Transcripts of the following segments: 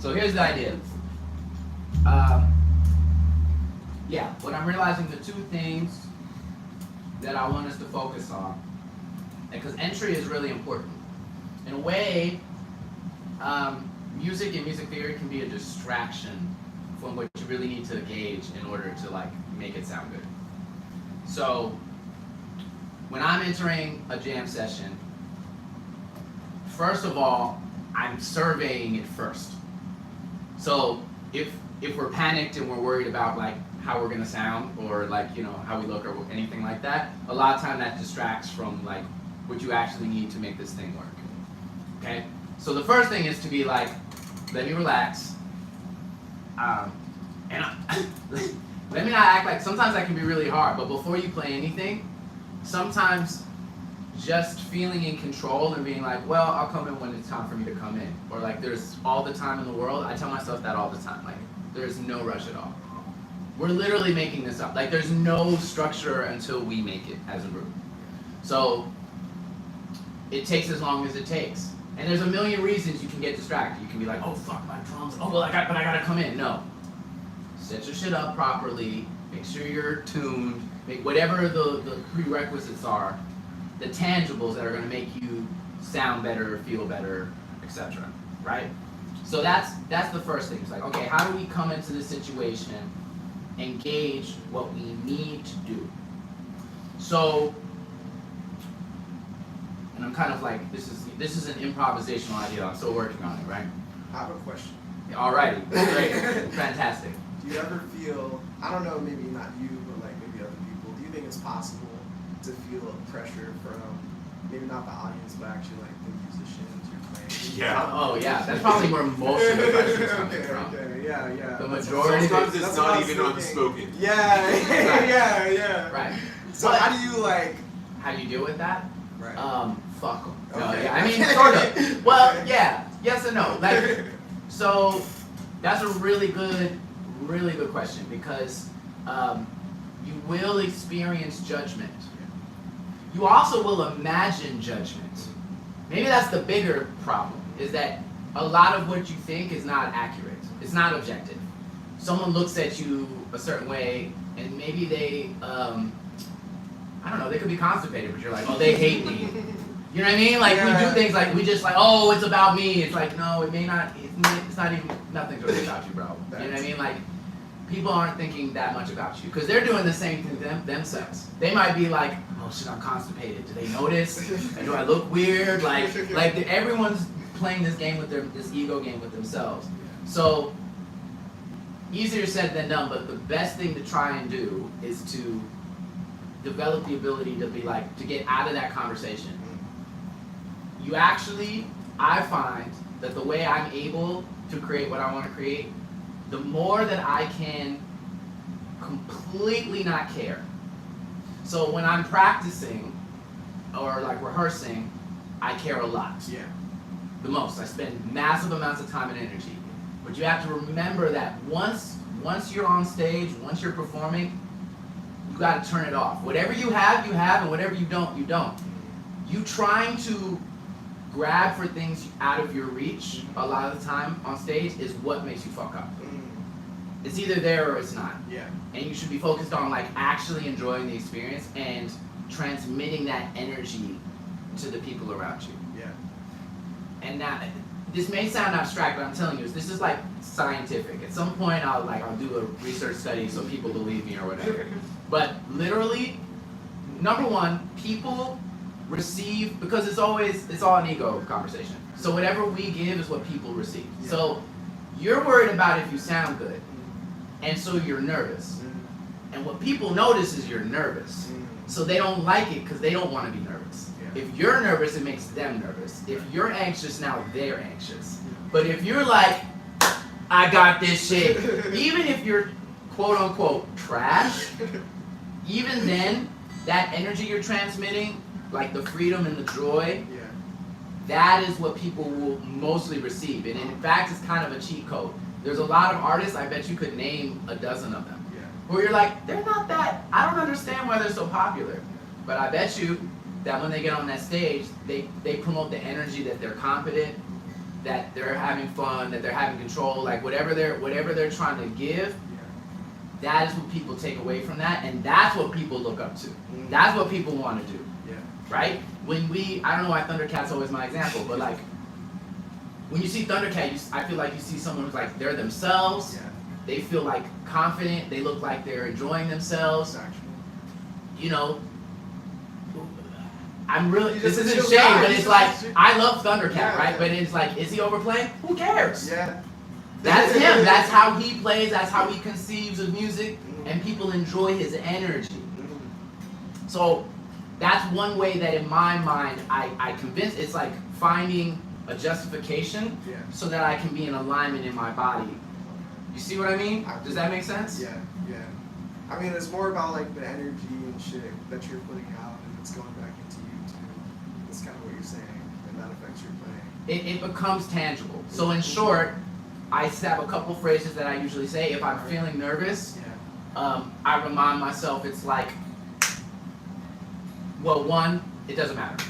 So here's the idea. Yeah, what I'm realizing, the two things that I want us to focus on, because entry is really important. In a way, music and music theory can be a distraction from what you really need to gauge in order to like make it sound good. So when I'm entering a jam session, first of all, I'm surveying it first. So if we're panicked and we're worried about like how we're gonna sound or like, you know, how we look or anything like that, a lot of time that distracts from like what you actually need to make this thing work. Okay? So the first thing is to be like, let me relax. Let me not act like, sometimes that can be really hard, but before you play anything, sometimes just feeling in control and being like, well, I'll come in when it's time for me to come in. Or like, there's all the time in the world. I tell myself that all the time. Like, there's no rush at all. We're literally making this up. Like, there's no structure until we make it as a group. So, it takes as long as it takes. And there's a million reasons you can get distracted. You can be like, oh, fuck, my drums. Oh, well, but I gotta come in. No. Set your shit up properly. Make sure you're tuned. Make whatever the prerequisites are, the tangibles that are going to make you sound better, feel better, etc. Right? So that's the first thing. It's like, okay, how do we come into this situation and gauge what we need to do? So, and I'm kind of like, this is an improvisational idea. I'm still working on it, right? I have a question. Alrighty, great, fantastic. Do you ever feel, I don't know, maybe not you, but like maybe other people, do you think it's possible to feel a pressure from, maybe not the audience, but actually like the musicians you're playing? Yeah. Oh yeah, that's probably where most of the pressure's coming from. Okay, yeah. The majority. Sometimes it's That's what I not was even thinking. unspoken. Yeah, Right. yeah. Right. So But how do you like, how do you deal with that? right. Fuck them. No, Okay. yeah, I mean, sort of. Well, yeah, yes and no. Like, so that's a really good question because you will experience judgment. You also will imagine judgment. Maybe that's the bigger problem, is that a lot of what you think is not accurate. It's not objective. Someone looks at you a certain way and maybe they, I don't know, they could be constipated, but you're like, oh, they hate me. You know what I mean? Like, we do things like, we just like, oh, it's about me. It's like, no, it may not, it's not even, nothing's really about you, bro. You know what I mean? Like, people aren't thinking that much about you because they're doing the same thing themselves. They might be like, oh shit, I'm constipated. Do they notice? And do I look weird? Like everyone's playing this game with this ego game with themselves. So, easier said than done, but the best thing to try and do is to develop the ability to be like, to get out of that conversation. You actually, I find that the way I'm able to create what I want to create, the more that I can completely not care. So when I'm practicing or like rehearsing, I care a lot. Yeah. The most. I spend massive amounts of time and energy. But you have to remember that once you're on stage, once you're performing, you got to turn it off. Whatever you have, and whatever you don't, you don't. You trying to grab for things out of your reach a lot of the time on stage is what makes you fuck up. It's either there or it's not. Yeah. And you should be focused on like actually enjoying the experience and transmitting that energy to the people around you. Yeah. And now, this may sound abstract, but I'm telling you, this is like scientific. At some point, I'll do a research study so people believe me or whatever. But literally, number one, people receive, because it's all an ego conversation. So whatever we give is what people receive. Yeah. So you're worried about if you sound good, and so you're nervous. And what people notice is you're nervous. So they don't like it because they don't want to be nervous. Yeah. If you're nervous, it makes them nervous. If you're anxious, now they're anxious. But if you're like, I got this shit, even if you're quote unquote trash, even then, that energy you're transmitting, like the freedom and the joy, that is what people will mostly receive. And in fact, it's kind of a cheat code. There's a lot of artists, I bet you could name a dozen of them, where you're like, they're not that, I don't understand why they're so popular. But I bet you that when they get on that stage, they promote the energy that they're competent, that they're having fun, that they're having control, like whatever they're trying to give, that is what people take away from that, and that's what people look up to. That's what people want to do. Right? I don't know why Thundercat's always my example, but like, when you see Thundercat, I feel like you see someone who's like, they're themselves, they feel like confident, they look like they're enjoying themselves. You know, this isn't shame, but it's like, I love Thundercat, right? But it's like, is he overplaying? Who cares? That's him, that's how he plays, that's how he conceives of music, and people enjoy his energy. So, that's one way that in my mind, I convince, it's like finding a justification so that I can be in alignment in my body. You see what I mean? Does that make sense? Yeah. I mean, it's more about like the energy and shit that you're putting out, and it's going back into you too. That's kind of what you're saying, and that affects your playing. It becomes tangible. So in short, I have a couple phrases that I usually say. If I'm feeling nervous, I remind myself it's like, well, one, it doesn't matter.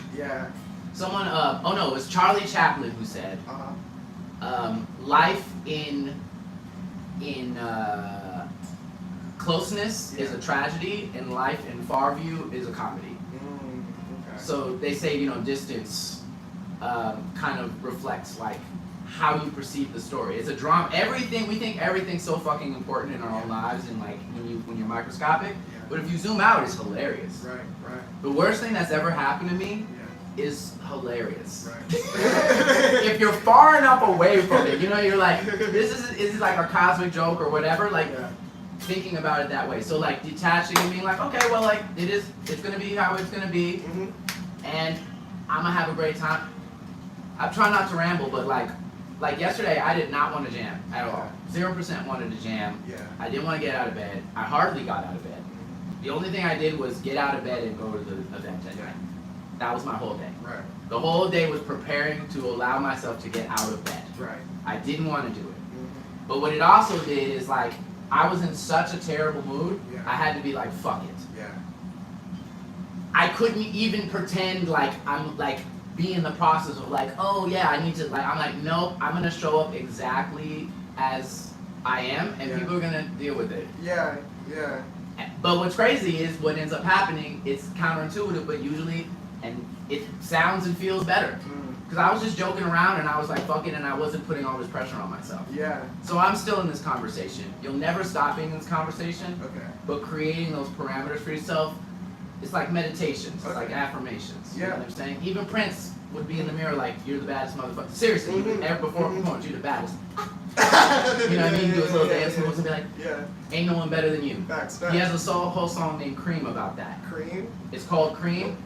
Someone, it was Charlie Chaplin who said, life in closeness is a tragedy, and life in far view is a comedy. So they say, distance kind of reflects like how you perceive the story. It's a drama. We think everything's so fucking important in our own lives, and like when you're microscopic. But if you zoom out, it's hilarious. Right. The worst thing that's ever happened to me is hilarious. Right. If you're far enough away from it, you're like, is this like a cosmic joke or whatever? Like, thinking about it that way. So like detaching and being like, okay, well, like it's gonna be how it's gonna be, and I'm gonna have a great time. I try not to ramble, but like yesterday, I did not want to jam at all. 0% wanted to jam. I didn't want to get out of bed. I hardly got out of bed. The only thing I did was get out of bed and go to the event that night. That was my whole day. The whole day was preparing to allow myself to get out of bed. I didn't want to do it. But what it also did is like, I was in such a terrible mood, I had to be like, fuck it. I couldn't even pretend like I'm like, be in the process of like, oh yeah, I need to, like, I'm like, nope, I'm gonna show up exactly as I am, and people are gonna deal with it. But what's crazy is what ends up happening, it's counterintuitive, but usually, and it sounds and feels better. Because I was just joking around and I was like, fuck it, and I wasn't putting all this pressure on myself. So I'm still in this conversation. You'll never stop being in this conversation, but creating those parameters for yourself, it's like meditations, it's like affirmations. You know what I'm saying? Even Prince would be in the mirror like, you're the baddest motherfucker. Seriously, ever before a performance, you're the baddest. You know what I mean? Do his little dance moves and be like, ain't no one better than you. He has a whole song named Cream about that. Cream? It's called Cream,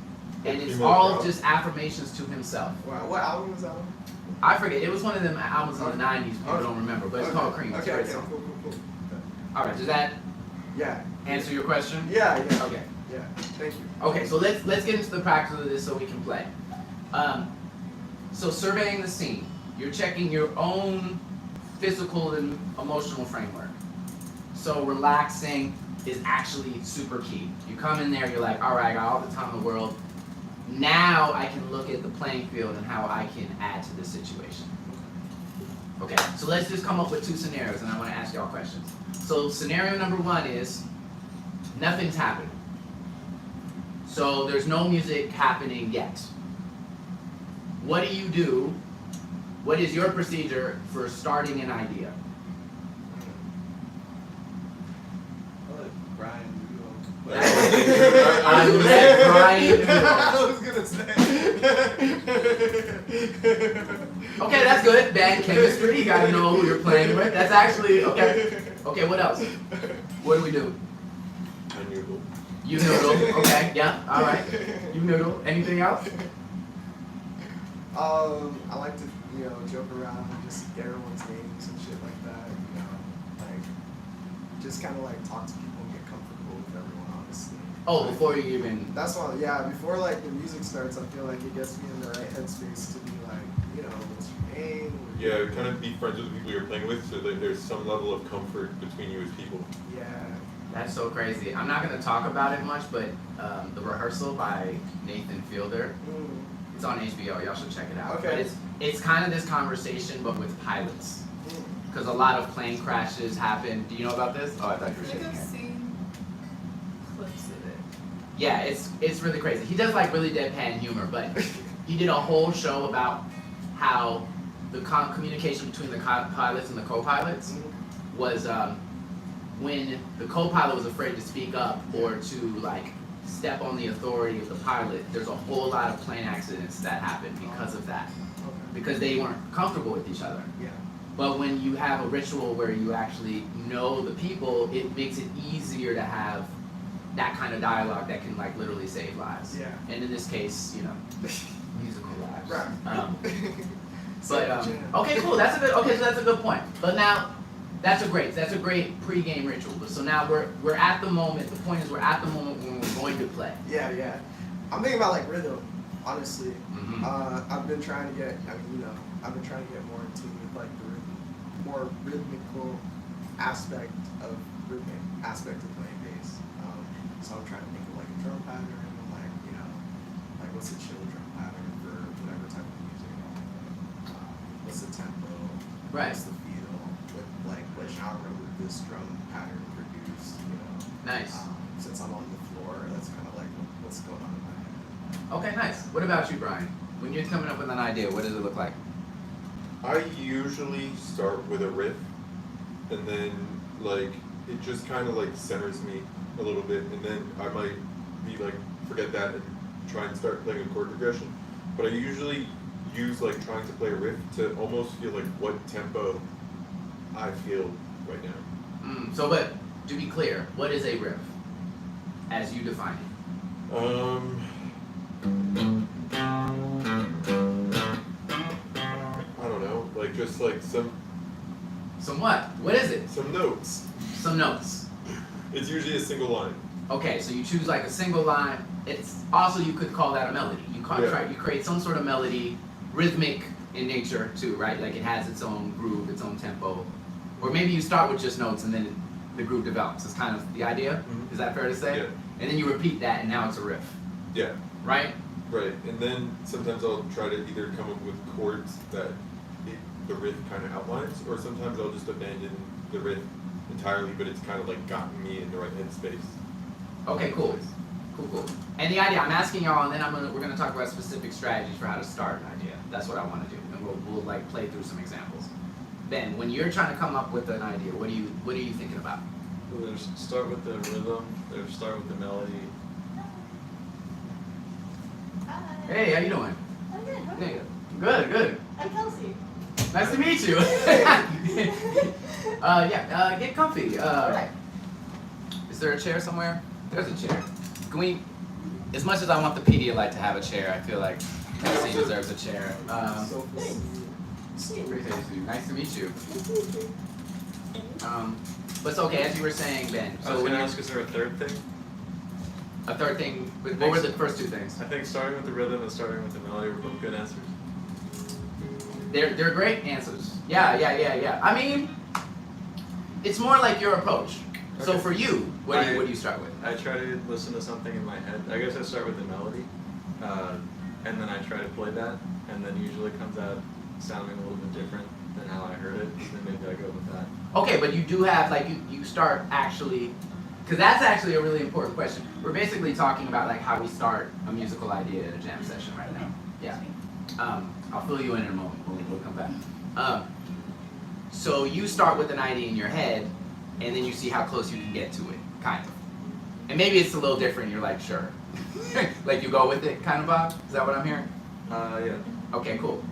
and it's all just affirmations to himself. Wow, what album was that on? I forget. It was one of them albums in the 90s. People don't remember, but it's called Cream. It's a great song. Cool. All right, does that answer your question? Okay. Thank you. Okay, so let's get into the practice of this so we can play. So surveying the scene, you're checking your own physical and emotional framework. So relaxing is actually super key. You come in there, you're like, all right, I got all the time in the world. Now I can look at the playing field and how I can add to the situation. Okay, so let's just come up with two scenarios, and I want to ask y'all questions. So scenario number one is nothing's happening. So there's no music happening yet. What do you do? What is your procedure for starting an idea? I let Brian I was gonna say. Okay, that's good. Bad chemistry. You gotta know who you're playing with. That's actually okay. Okay, what else? What do we do? I noodle. You noodle. Okay, yeah. All right. You noodle. Anything else? I like to, joke around and just get everyone's names and shit like that. Like just kind of like talk to people and get comfortable with everyone, honestly. Oh, before you even. That's why, before like the music starts, I feel like it gets me in the right headspace to be like, what's your name? Yeah, kind of be friends with the people you're playing with, so that there's some level of comfort between you as people. Yeah. That's so crazy. I'm not gonna talk about it much, but The Rehearsal by Nathan Fielder. It's on HBO. Y'all should check it out. Okay. But it's kind of this conversation, but with pilots. Because a lot of plane crashes happen. Do you know about this? Oh, I thought you were I think shaking I've your head. seen clips of it. Yeah, it's really crazy. He does like really deadpan humor, but he did a whole show about how the communication between the pilots and the co-pilots was when the co-pilot was afraid to speak up or to like step on the authority of the pilot. There's a whole lot of plane accidents that happen because of that, Okay. because they weren't comfortable with each other. Yeah. But when you have a ritual where you actually know the people, it makes it easier to have that kind of dialogue that can like literally save lives. Yeah. And in this case, you know, musical lives. Right. Okay, cool. That's a good. Okay, so that's a good point. But now, that's a great pre-game ritual. So now we're at the moment. The point is we're at the moment when we're going to play. Yeah, yeah. I'm thinking about like rhythm, honestly. Mhm. I've been trying to get. I mean, I've been trying to get more in tune with like the more rhythmical aspect of playing bass. So I'm trying to think of like a drum pattern and like like what's a chill drum pattern for whatever type of music. What's the tempo? Right. What's the feel? What genre would this drum pattern produce? Nice. Since I'm on the floor, that's kind of like what's going on in my head. Okay, nice. What about you, Brian? When you're coming up with an idea, what does it look like? I usually start with a riff, and then like it just kind of like centers me a little bit, and then I might be like forget that and try and start playing a chord progression. But I usually use like trying to play a riff to almost feel like what tempo I feel right now. So, but to be clear, what is a riff, as you define it? I don't know, like just like some What? What is it? some notes. Some notes. It's usually a single line. Okay, so you choose like a single line. It's also, you could call that a melody. You Yeah. you create some sort of melody, rhythmic in nature too, right? Like it has its own groove, its own tempo. Or maybe you start with just notes and then the groove develops. It's kind of the idea. Mhm. Is that fair to say? Yeah. And then you repeat that and now it's a riff, Yeah. right? Right, and then sometimes I'll try to either come up with chords that the riff kind of outlines, or sometimes I'll just abandon the riff entirely, but it's kind of like gotten me in the right headspace. Okay, cool. Cool. And the idea, I'm asking y'all, and then we're gonna talk about specific strategies for how to start an idea. That's what I want to do, and we'll like play through some examples. Ben, when you're trying to come up with an idea, what are you thinking about? Well, there's start with the rhythm, there's start with the melody. Hi. Hey, how you doing? I'm good. How are Hey, you? good. I'm Kelsey. Nice to meet you. Get comfy. Alright. Is there a chair somewhere? There's a chair. Can we? As much as I want the Pedialyte to have a chair, I feel like Kelsey deserves a chair. So Nice to meet you. But it's okay, as you were saying, Ben. I So was when gonna you ask, is there a third thing? a third thing, what were the first two things? I think starting with the rhythm and starting with the melody were both good answers. They're great answers. Yeah. I mean, it's more like your approach. So Okay. for you, what do you start with? I try to listen to something in my head. I guess I start with the melody, and then I try to play that, and then usually it comes out sounding a little bit different than how I heard it, and then maybe I go with that. Okay, but you do have, like, you start actually, because that's actually a really important question. We're basically talking about, like, how we start a musical idea in a jam session right now. Yeah. I'll fill you in a moment. We'll come back. So you start with an idea in your head, and then you see how close you can get to it, kind of. And maybe it's a little different, you're like, sure. Like, you go with it, kind of, Bob? Is that what I'm hearing? Yeah. Okay, cool.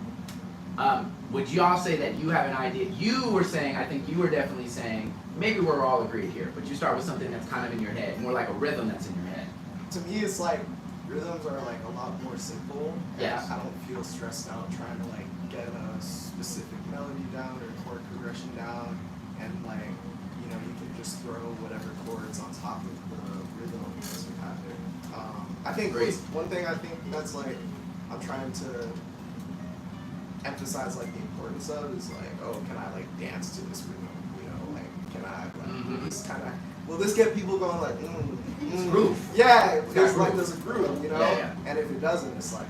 Would you all say that you have an idea? You were saying, I think you were definitely saying, maybe we're all agreed here, but you start with something that's kind of in your head, more like a rhythm that's in your head. to me, it's like rhythms are like a lot more simple. And Yes. I don't feel stressed out trying to like get a specific melody down or chord progression down, and like you can just throw whatever chords on top of the rhythm as you have it. I think Great. one thing I think that's like I'm trying to emphasize like the importance of is like, oh, can I like dance to this rhythm? Like can I like just kind of will this get people going like It's groove. yeah, It's got there's like groove. there's a groove, Yeah. and if it doesn't, it's like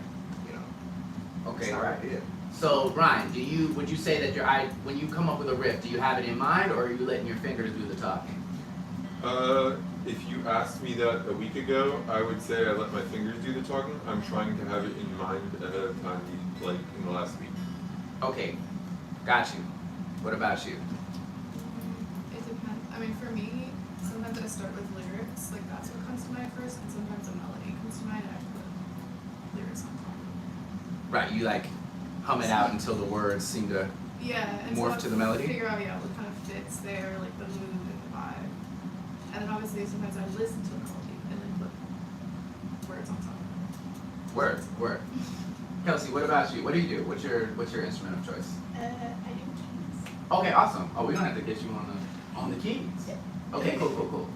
Okay, not right. it. So Ryan, would you say that when you come up with a riff, do you have it in mind, or are you letting your fingers do the talking? If you asked me that a week ago, I would say I let my fingers do the talking. I'm trying to have it in mind ahead of time, like in the last week. Okay, got you. What about you? It depends. I mean, for me, sometimes I start with lyrics, like that's what comes to mind first, and sometimes a melody comes to mind, and I put lyrics on top. Right, you like hum it out until the words seem to. Yeah, and Morph so to the melody? Figure out what kind of fits there, like the mood and the vibe, and then obviously sometimes I listen to a melody and then put words on top. Word. Kelsey, what about you? What do you do? What's your instrument of choice? I do keys. Okay, awesome. Oh, we don't have to get you on the keys. Yeah. Okay, cool.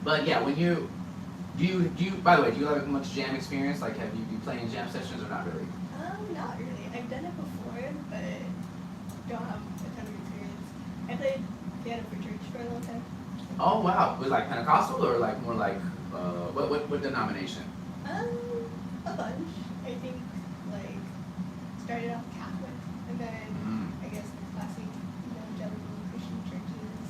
But yeah, when you do you by the way, do you have much jam experience? Like, have you been playing jam sessions or not really? Not really. I've done it before, but don't have a ton of experience. I played piano for church for a long time. Oh wow, was it like Pentecostal or like more like what denomination? A bunch. I think like started off Catholic, and then I guess classic evangelical Christian churches,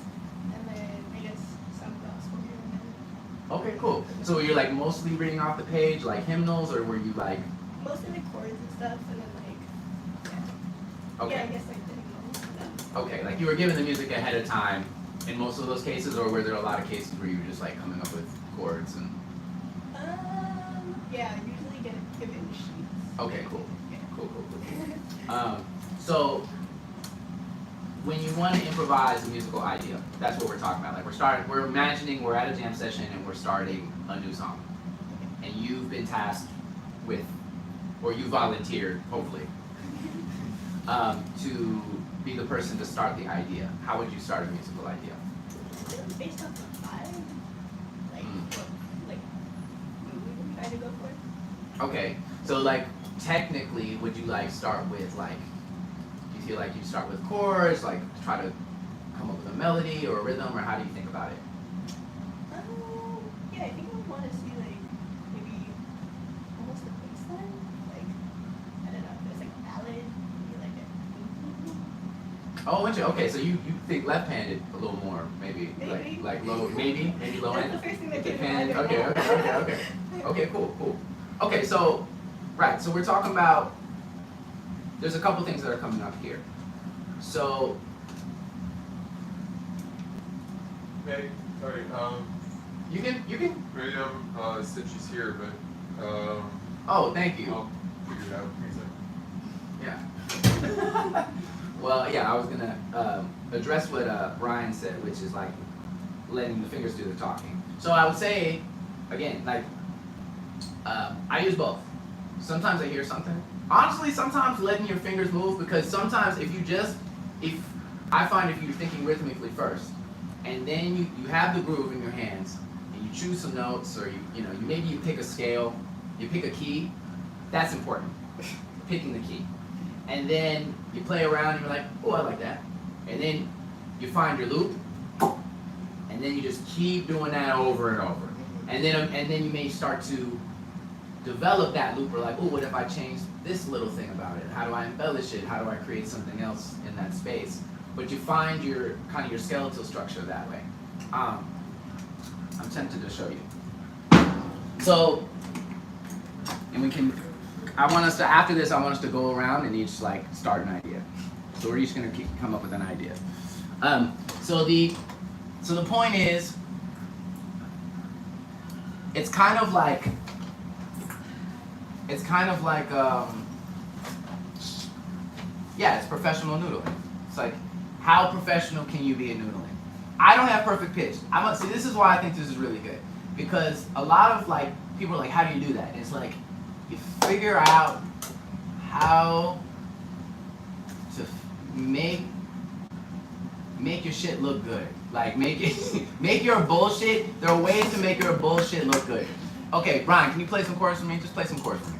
and then I guess some gospel here and there. Okay, cool. So you're like mostly reading off the page, like hymnals, or were you like? Mostly the chords and stuff, and then like yeah. Okay. Yeah, I guess like the hymnals and stuff. Okay, like you were given the music ahead of time in most of those cases, or were there a lot of cases where you were just like coming up with chords and? Yeah, I usually get given sheets. Okay, cool. Yeah. Cool. So when you want to improvise a musical idea, that's what we're talking about. Like we're imagining we're at a jam session and we're starting a new song, and you've been tasked with, or you volunteered, hopefully, to be the person to start the idea. How would you start a musical idea? Based off the vibe, like what mood I'm trying to go for. Okay, so like technically, would you like start with like? Do you feel like you start with chords, like try to come up with a melody or a rhythm, or how do you think about it? Yeah, I think I would want to see like maybe almost a bass line, like I don't know if it's like a ballad, maybe like a. Oh, okay, so you think left-handed a little more, maybe Maybe. like low, maybe low That's end. the first thing that With the came to pen. mind right Okay. Okay, cool. Okay, so right, so we're talking about. There's a couple things that are coming up here. So. Hey, sorry. You can. Miriam said she's here, but Oh, thank you. I'll figure it out. Yeah. Well, yeah, I was gonna address what Brian said, which is like letting the fingers do the talking. So I would say, again, like I use both. Sometimes I hear something. Honestly, sometimes letting your fingers move, because sometimes if I find if you're thinking rhythmically first, and then you have the groove in your hands, and you choose some notes, or maybe you pick a scale, you pick a key. That's important. Picking the key. And then you play around and you're like, oh, I like that. And then you find your loop, and then you just keep doing that over and over. And then you may start to develop that loop, or like, oh, what if I change this little thing about it? How do I embellish it? How do I create something else in that space? But you find your skeletal structure that way. I'm tempted to show you. So, and after this, I want us to go around and each like start an idea. So we're each gonna come up with an idea. So the point is, it's kind of like it's professional noodling. It's like, how professional can you be at noodling? I don't have perfect pitch. See, this is why I think this is really good, because a lot of like people are like, how do you do that? And it's like, you figure out how to make your shit look good. Like make your bullshit. There are ways to make your bullshit look good. Okay, Brian, can you play some chords for me? Just play some chords for me.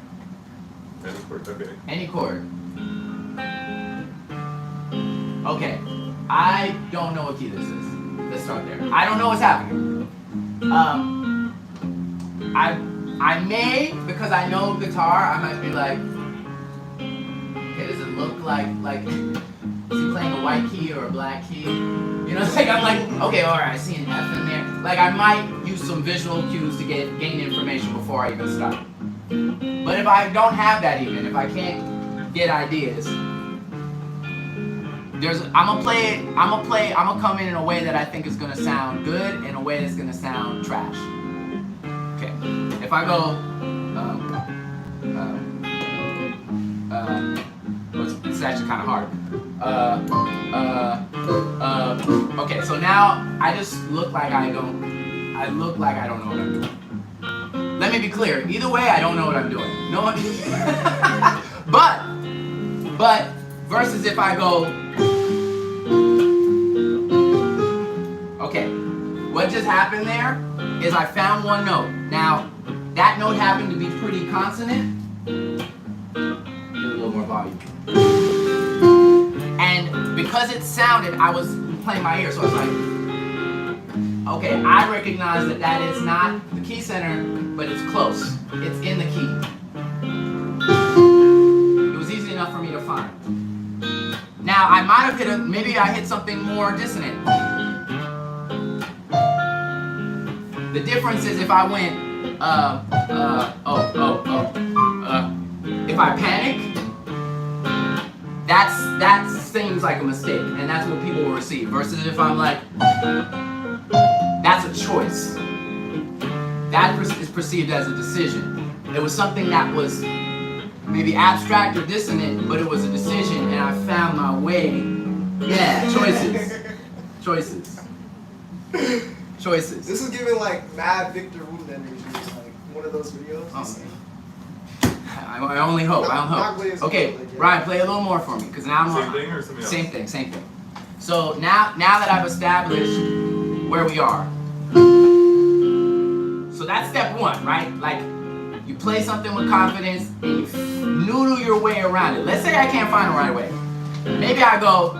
Any chord, okay. Any chord. Okay, I don't know what key this is. Let's start there. I don't know what's happening. I may, because I know guitar, I might be like, does it look like is he playing a white key or a black key? You know, it's like I'm like, okay, all right, I see an F in there. Like I might use some visual cues to gain information before I even start. But if I don't have that even, if I can't get ideas, I'm gonna come in a way that I think is gonna sound good and a way that's gonna sound trash. Okay, if I go, it's actually kind of hard. Okay, so now I just look like I don't know what I'm doing. Let me be clear. Either way, I don't know what I'm doing. No one. but versus if I go. Okay, what just happened there is I found one note. Now, that note happened to be pretty consonant. Give it a little more volume. And because it sounded, I was playing my ear, so I was like, okay, I recognize that is not the key center, but it's close. It's in the key. It was easy enough for me to find. Now, I might have maybe I hit something more dissonant. The difference is if I went, if I panic, that seems like a mistake, and that's what people will receive. Versus if I'm like, that's a choice. That is perceived as a decision. It was something that was maybe abstract or dissonant, but it was a decision, and I found my way. Yeah, choices. This is giving like mad Victor Wooten energy, like one of those videos. Oh, I only hope. Okay, Ryan, play a little more for me, because now I'm Same thing or something else? Same thing. So now that I've established where we are, so that's step one, right? Like you play something with confidence and you noodle your way around it. Let's say I can't find it right away. Maybe I go.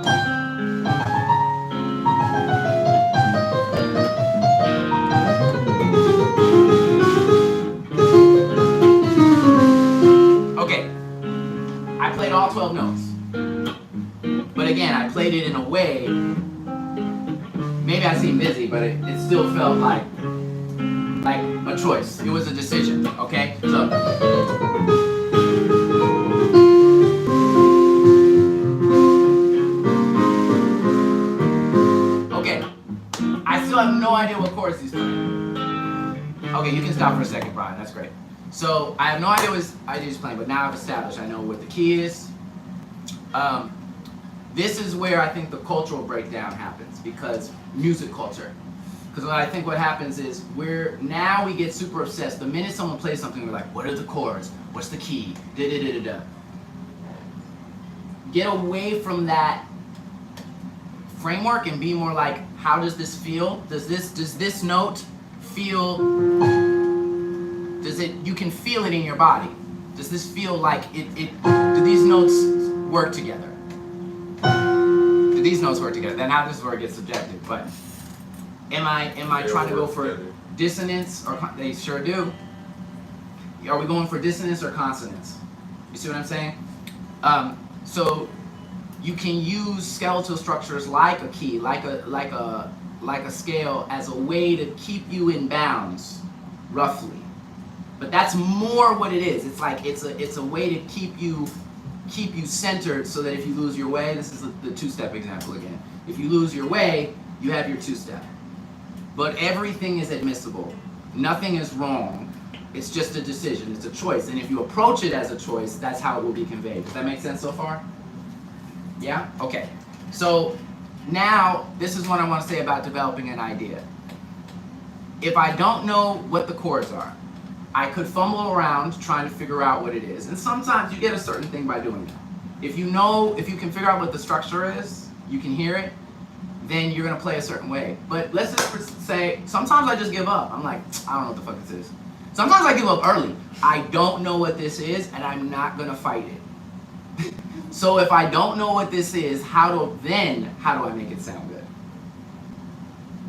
I played all 12 notes. But again, I played it in a way, maybe I seem busy, but it still felt like a choice. It was a decision, okay? So. Okay, I still have no idea what chorus he's playing. Okay, you can stop for a second, Brian, that's great. So I have no idea what he's playing, but now I've established I know what the key is. This is where I think the cultural breakdown happens, because music culture. Because what happens is we get super obsessed. The minute someone plays something, we're like, what are the chords? What's the key? Da-da-da-da-da. Get away from that framework and be more like, how does this feel? Does this note feel? You can feel it in your body. Does this feel like do these notes work together? Do these notes work together? Then now this is where it gets subjective, but am I trying to go for dissonance, or they sure do? Are we going for dissonance or consonance? You see what I'm saying? So you can use skeletal structures like a key, like a scale, as a way to keep you in bounds, roughly. But that's more what it is. It's like it's a way to keep you centered, so that if you lose your way, this is the two-step example again. If you lose your way, you have your two-step. But everything is admissible. Nothing is wrong. It's just a decision. It's a choice. And if you approach it as a choice, that's how it will be conveyed. Does that make sense so far? Yeah? Okay. So now, this is what I want to say about developing an idea. If I don't know what the chords are, I could fumble around trying to figure out what it is. And sometimes you get a certain thing by doing that. If you can figure out what the structure is, you can hear it, then you're going to play a certain way. But let's just say, sometimes I just give up. I'm like, I don't know what the fuck this is. Sometimes I give up early. I don't know what this is, and I'm not going to fight it. So if I don't know what this is, how do I make it sound good?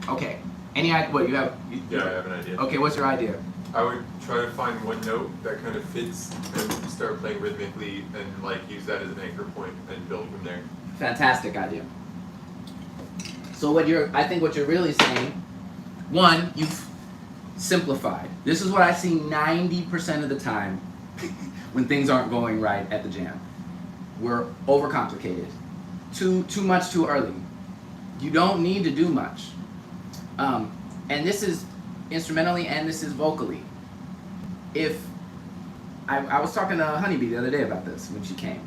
Okay. Any idea? What you have? Yeah, I have an idea. Okay, what's your idea? I would try to find one note that kind of fits and start playing rhythmically and like use that as an anchor point and build from there. Fantastic idea. So I think what you're really saying, one, you've simplified. This is what I see 90% of the time when things aren't going right at the jam. We're overcomplicated. Too much too early. You don't need to do much. And this is instrumentally and this is vocally. If I was talking to Honeybee the other day about this when she came.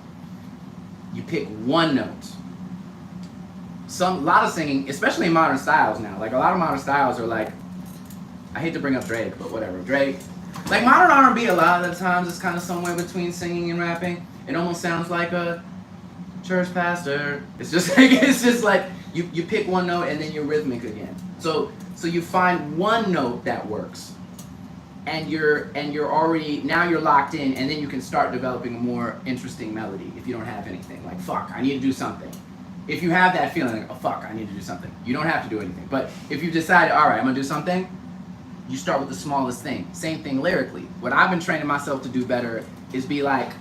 You pick one note. A lot of singing, especially in modern styles now, like a lot of modern styles are like, I hate to bring up Drake, but whatever. Drake, like modern R&B a lot of the times is kind of somewhere between singing and rapping. It almost sounds like a church pastor. It's just like you pick one note and then you're rhythmic again. So you find one note that works, and you're already, now you're locked in, and then you can start developing a more interesting melody if you don't have anything. Like, fuck, I need to do something. If you have that feeling, like, oh fuck, I need to do something, you don't have to do anything. But if you decide, all right, I'm gonna do something, you start with the smallest thing. Same thing lyrically. What I've been training myself to do better is be like,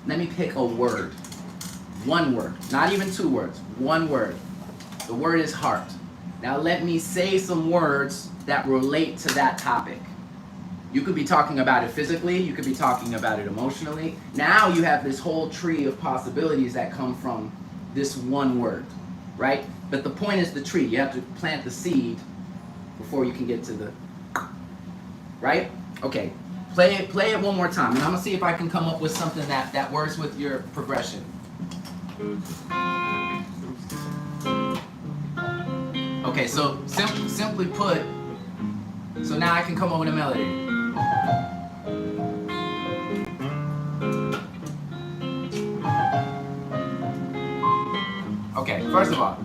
let me pick a word. One word, not even two words, one word. The word is heart. Now let me say some words that relate to that topic. You could be talking about it physically, you could be talking about it emotionally. Now you have this whole tree of possibilities that come from this one word, right? But the point is the tree. You have to plant the seed before you can get to the, right? Okay, play it one more time, and I'm gonna see if I can come up with something that works with your progression. Okay, so simply put, so now I can come up with a melody. Okay, first of all,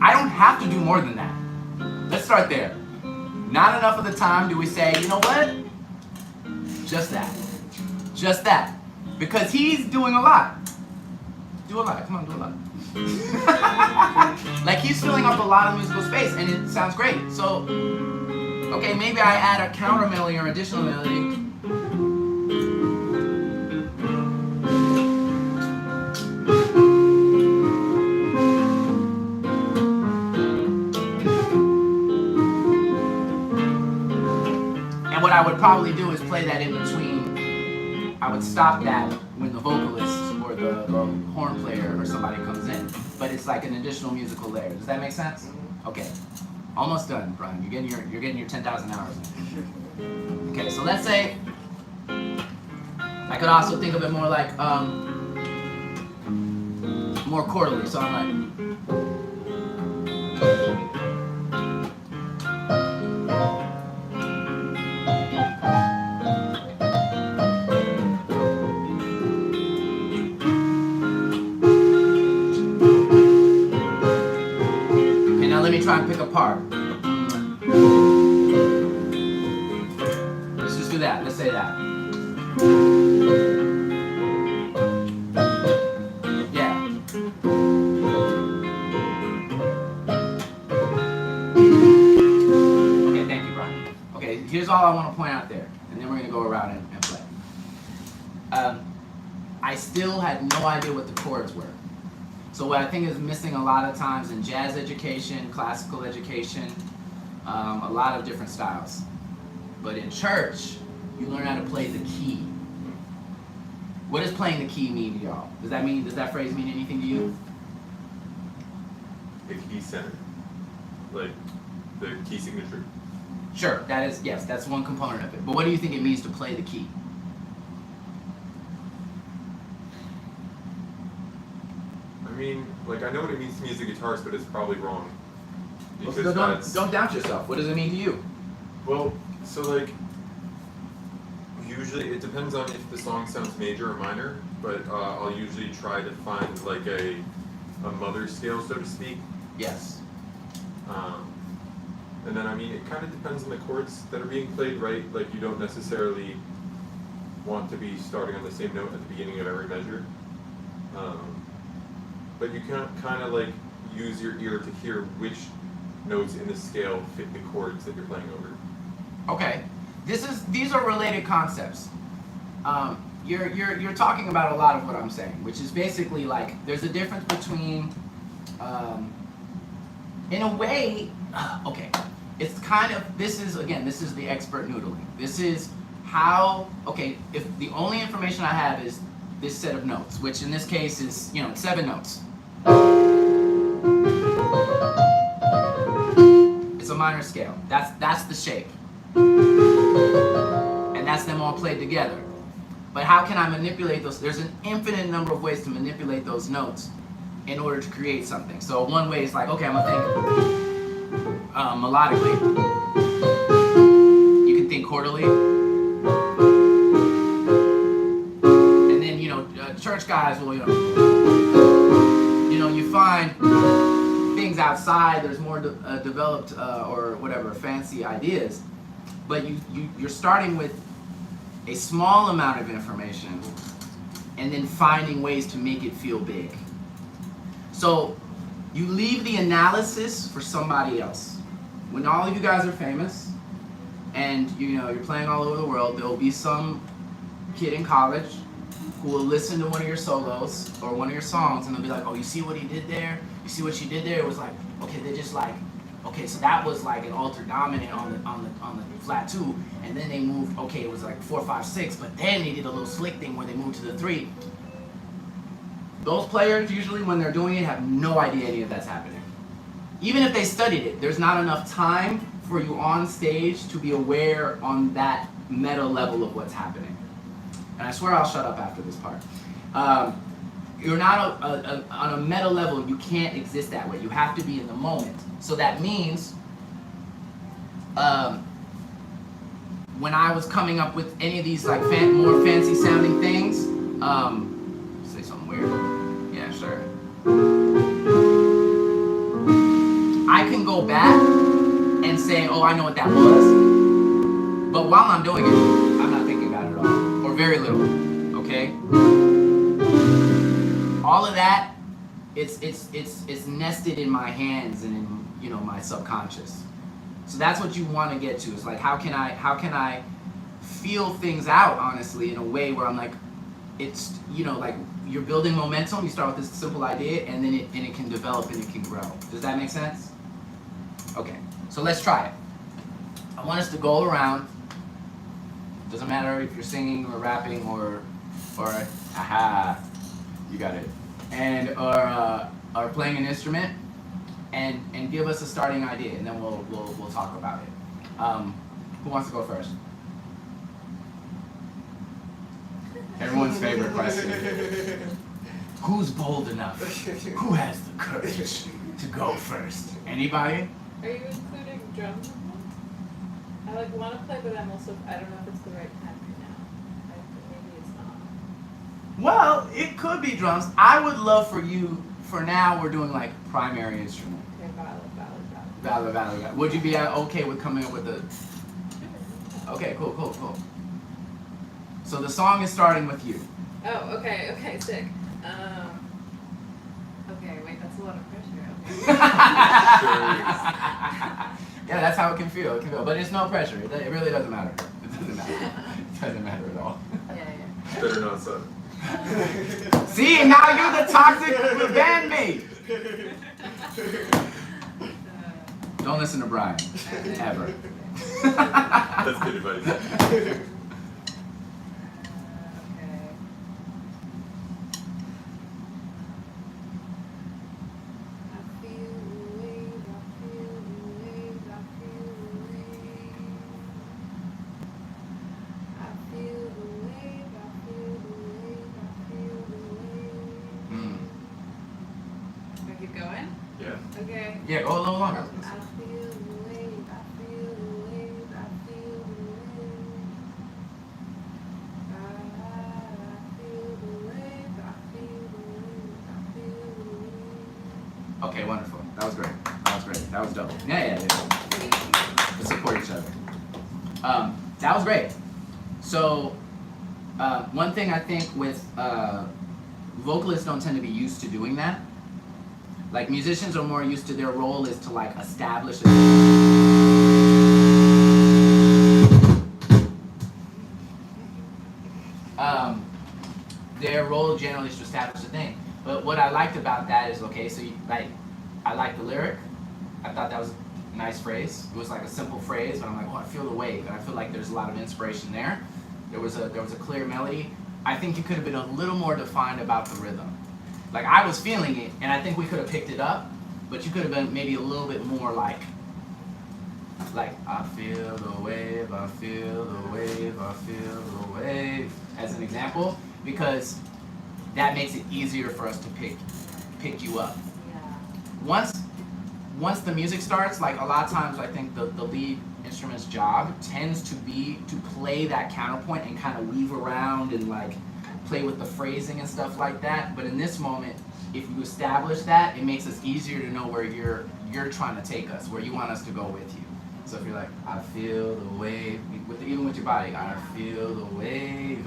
I don't have to do more than that. Let's start there. Not enough of the time do we say, you know what? Just that. Just that. Because he's doing a lot. Do a lot. Come on, do a lot. Like he's filling up a lot of musical space and it sounds great. So, okay, maybe I add a counter melody or additional melody. What I would probably do is play that in between. I would stop that when the vocalist or the horn player or somebody comes in. But it's like an additional musical layer. Does that make sense? Okay. Almost done, Brian. You're getting your 10,000 hours in. Okay, so let's say I could also think of it more like more quarterly. So I'm like try and pick a part. Let's just do that. Let's say that. Yeah. Okay, thank you, Brian. Okay, here's all I want to point out there, and then we're going to go around and play. I still had no idea what the chords were. So what I think is missing a lot of times in jazz education, classical education, a lot of different styles. But in church, you learn how to play the key. What does playing the key mean to y'all? Does that phrase mean anything to you? The key center? Like the key signature? Sure, yes, that's one component of it. But what do you think it means to play the key? I mean, like I know what it means to me as a guitarist, but it's probably wrong. Because Well, don't doubt yourself. What does it mean to you? Well, so like, usually it depends on if the song sounds major or minor, but I'll usually try to find like a mother scale, so to speak. Yes. And then I mean, it kind of depends on the chords that are being played, right? Like you don't necessarily want to be starting on the same note at the beginning of every measure. But you can kind of like use your ear to hear which notes in the scale fit the chords that you're playing over. Okay, these are related concepts. You're talking about a lot of what I'm saying, which is basically like there's a difference between, in a way, okay, it's kind of this is the expert noodling. This is how if the only information I have is this set of notes, which in this case is it's 7 notes. It's a minor scale. That's the shape. And that's them all played together. But how can I manipulate those? There's an infinite number of ways to manipulate those notes in order to create something. So one way is like, okay, I'm gonna think melodically. You can think chordally. And then, church guys will, you find things outside, there's more developed or whatever, fancy ideas. But you're starting with a small amount of information and then finding ways to make it feel big. So you leave the analysis for somebody else. When all of you guys are famous and you're playing all over the world, there will be some kid in college who will listen to one of your solos or one of your songs and they'll be like, oh, you see what he did there? You see what she did there? It was like, okay, they're just like, okay, so that was like an alter dominant on the flat 2, and then they moved, okay, it was like 4, 5, 6, but then they did a little slick thing where they moved to the 3. Those players usually when they're doing it have no idea any of that's happening. Even if they studied it, there's not enough time for you on stage to be aware on that meta level of what's happening. And I swear I'll shut up after this part. You're not on a meta level, you can't exist that way. You have to be in the moment. So that means when I was coming up with any of these like more fancy sounding things, say something weird. Yeah, sure. I can go back and say, oh, I know what that was. But while I'm doing it, I'm not thinking about it at all, or very little. Okay. All of that, it's nested in my hands and in my subconscious. So that's what you want to get to. It's like how can I feel things out honestly in a way where I'm like, it's like you're building momentum. You start with this simple idea and then it can develop and it can grow. Does that make sense? Okay, so let's try it. I want us to go around. Doesn't matter if you're singing or rapping or aha. You got it. And or playing an instrument, and give us a starting idea, and then we'll talk about it. Who wants to go first? Everyone's favorite question. Who's bold enough? Who has the courage to go first? Anybody? Are you including drums in this? I want to play, but I don't know if it's the right time right now. Maybe it's not. Well, it could be drums. I would love for you, for now, we're doing like primary instrument. Okay, valid. Valid. Would you be okay with coming up with a... Okay, cool. So the song is starting with you. Oh, okay, sick. Okay, wait, that's a lot of pressure. Okay. Yeah, that's how it can feel. But it's no pressure. It really doesn't matter. It doesn't matter at all. Yeah. Better not, son. See, now you're the toxic who banned me. Don't listen to Brian. Ever. That's good advice. Okay. I feel the wave, I feel the wave, I feel the wave. I feel the wave, I feel the wave, I feel the wave. I keep going? Yeah. Okay. Yeah, go a little longer. I feel the wave, I feel the wave, I feel the wave. I feel the wave, I feel the wave, I feel the wave. Okay, wonderful. That was great. That was dope. Yeah. Let's support each other. That was great. So, one thing I think with vocalists don't tend to be used to doing that. Like musicians are more used to their role is to like establish a role generally is to establish the thing. But what I liked about that is, okay, so I like the lyric. I thought that was a nice phrase. It was like a simple phrase, but I'm like, oh, I feel the wave, and I feel like there's a lot of inspiration there. There was a clear melody. I think you could have been a little more defined about the rhythm. Like, I was feeling it, and I think we could have picked it up, but you could have been maybe a little bit more like I feel the wave, I feel the wave, I feel the wave, as an example, because that makes it easier for us to pick you up. Yeah. Once the music starts, like a lot of times I think the lead instrument's job tends to be to play that counterpoint and kind of weave around and like play with the phrasing and stuff like that. But in this moment, if you establish that, it makes us easier to know where you're trying to take us, where you want us to go with you. So if you're like, I feel the wave, even with your body, I feel the wave,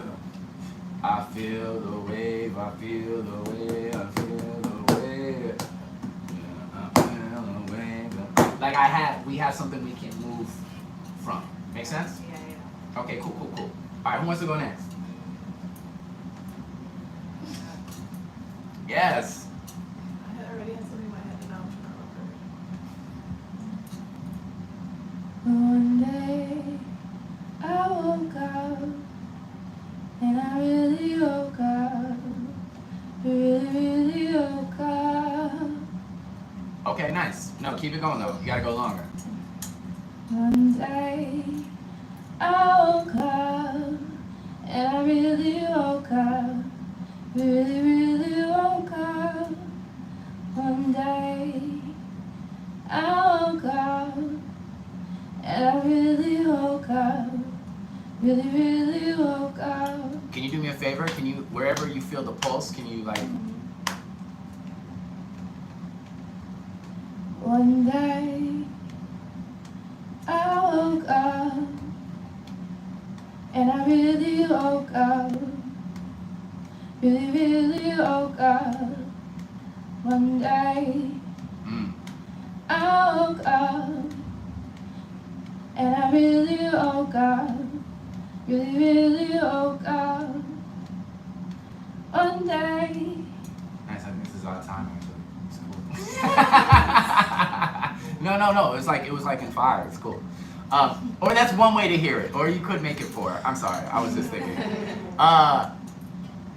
I feel the wave, I feel the wave, I feel the wave, I feel the wave. Like we have something we can move from. Make sense? Yeah, yeah. Okay, cool. All right, who wants to go next? Yes. I already had something in my head and now I'm trying to remember. One day I woke up and I really woke up, really woke up. Okay, nice. No, keep it going though. You gotta go longer. One day I woke up and I really woke up, really woke up. One day I woke up and I really woke up, really woke up. Can you do me a favor? Can you, wherever you feel the pulse, can you like? One day I woke up and I really woke up, really woke up. One day I woke up and I really woke up, really woke up. One day. Nice. I think this is our time actually. It's cool. No. It was like in 5. It's cool. Or that's one way to hear it. Or you could make it 4. I'm sorry. I was just thinking.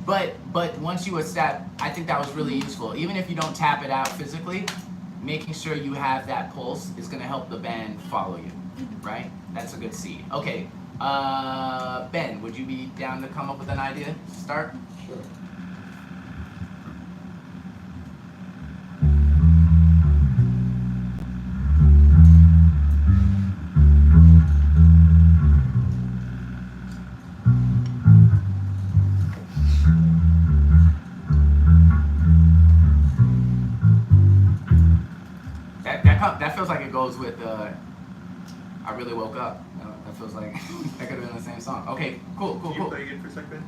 But once you establish, I think that was really useful. Even if you don't tap it out physically, making sure you have that pulse is going to help the band follow you, right? That's a good seed. Okay, Ben, would you be down to come up with an idea to start? Sure. That feels like it goes with I really woke up. That feels like that could have been the same song. Okay, cool. Can you play again for a second?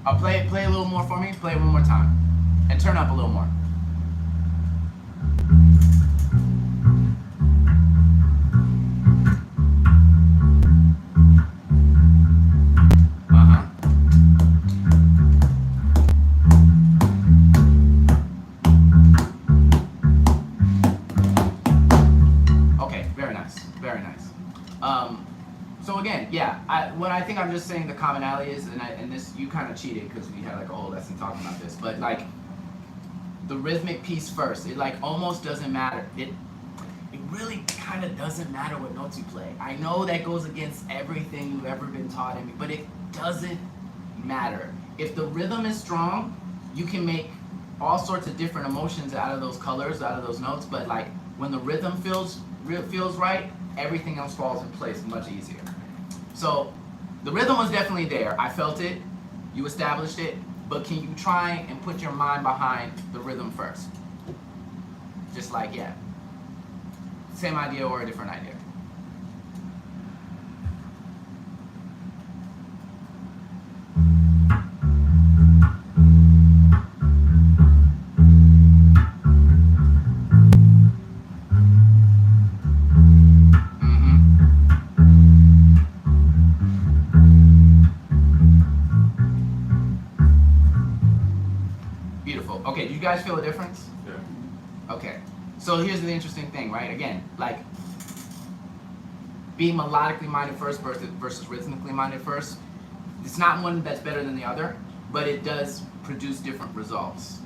I'll play a little more for me. Play it one more time, and turn up a little more. So again, yeah, what I think I'm just saying the commonality is, and this, you kind of cheated because we had like a whole lesson talking about this, but like the rhythmic piece first, it like almost doesn't matter. It really kind of doesn't matter what notes you play. I know that goes against everything you've ever been taught, but it doesn't matter. If the rhythm is strong, you can make all sorts of different emotions out of those colors, out of those notes, but like when the rhythm feels right, everything else falls in place much easier. So the rhythm was definitely there. I felt it, you established it, but can you try and put your mind behind the rhythm first? Just like, yeah. Same idea or a different idea? Okay, do you guys feel a difference? Yeah. Okay. So here's the interesting thing, right? Again, like being melodically minded first versus rhythmically minded first. It's not one that's better than the other, but it does produce different results,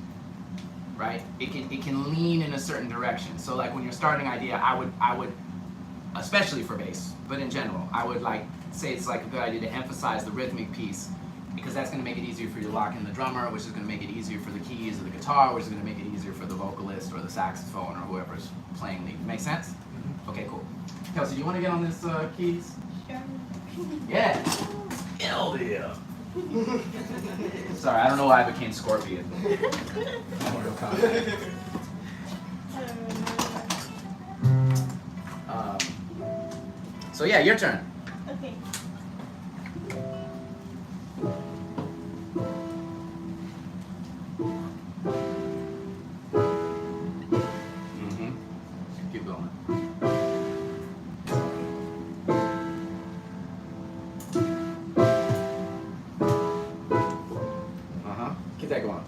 right? It can lean in a certain direction. So like when you're starting an idea, I would, especially for bass, but in general, I would like say it's like a good idea to emphasize the rhythmic piece, because that's going to make it easier for you to lock in the drummer, which is going to make it easier for the keys of the guitar, which is going to make it easier for the vocalist or the saxophone or whoever's playing lead. Make sense? Mm-hmm. Okay, cool. Kelsey, do you want to get on this keys? Sure. Yeah. Hell yeah. Sorry, I don't know why I became Scorpion. Mortal Kombat. So yeah, your turn. Okay. Keep going. Keep that going.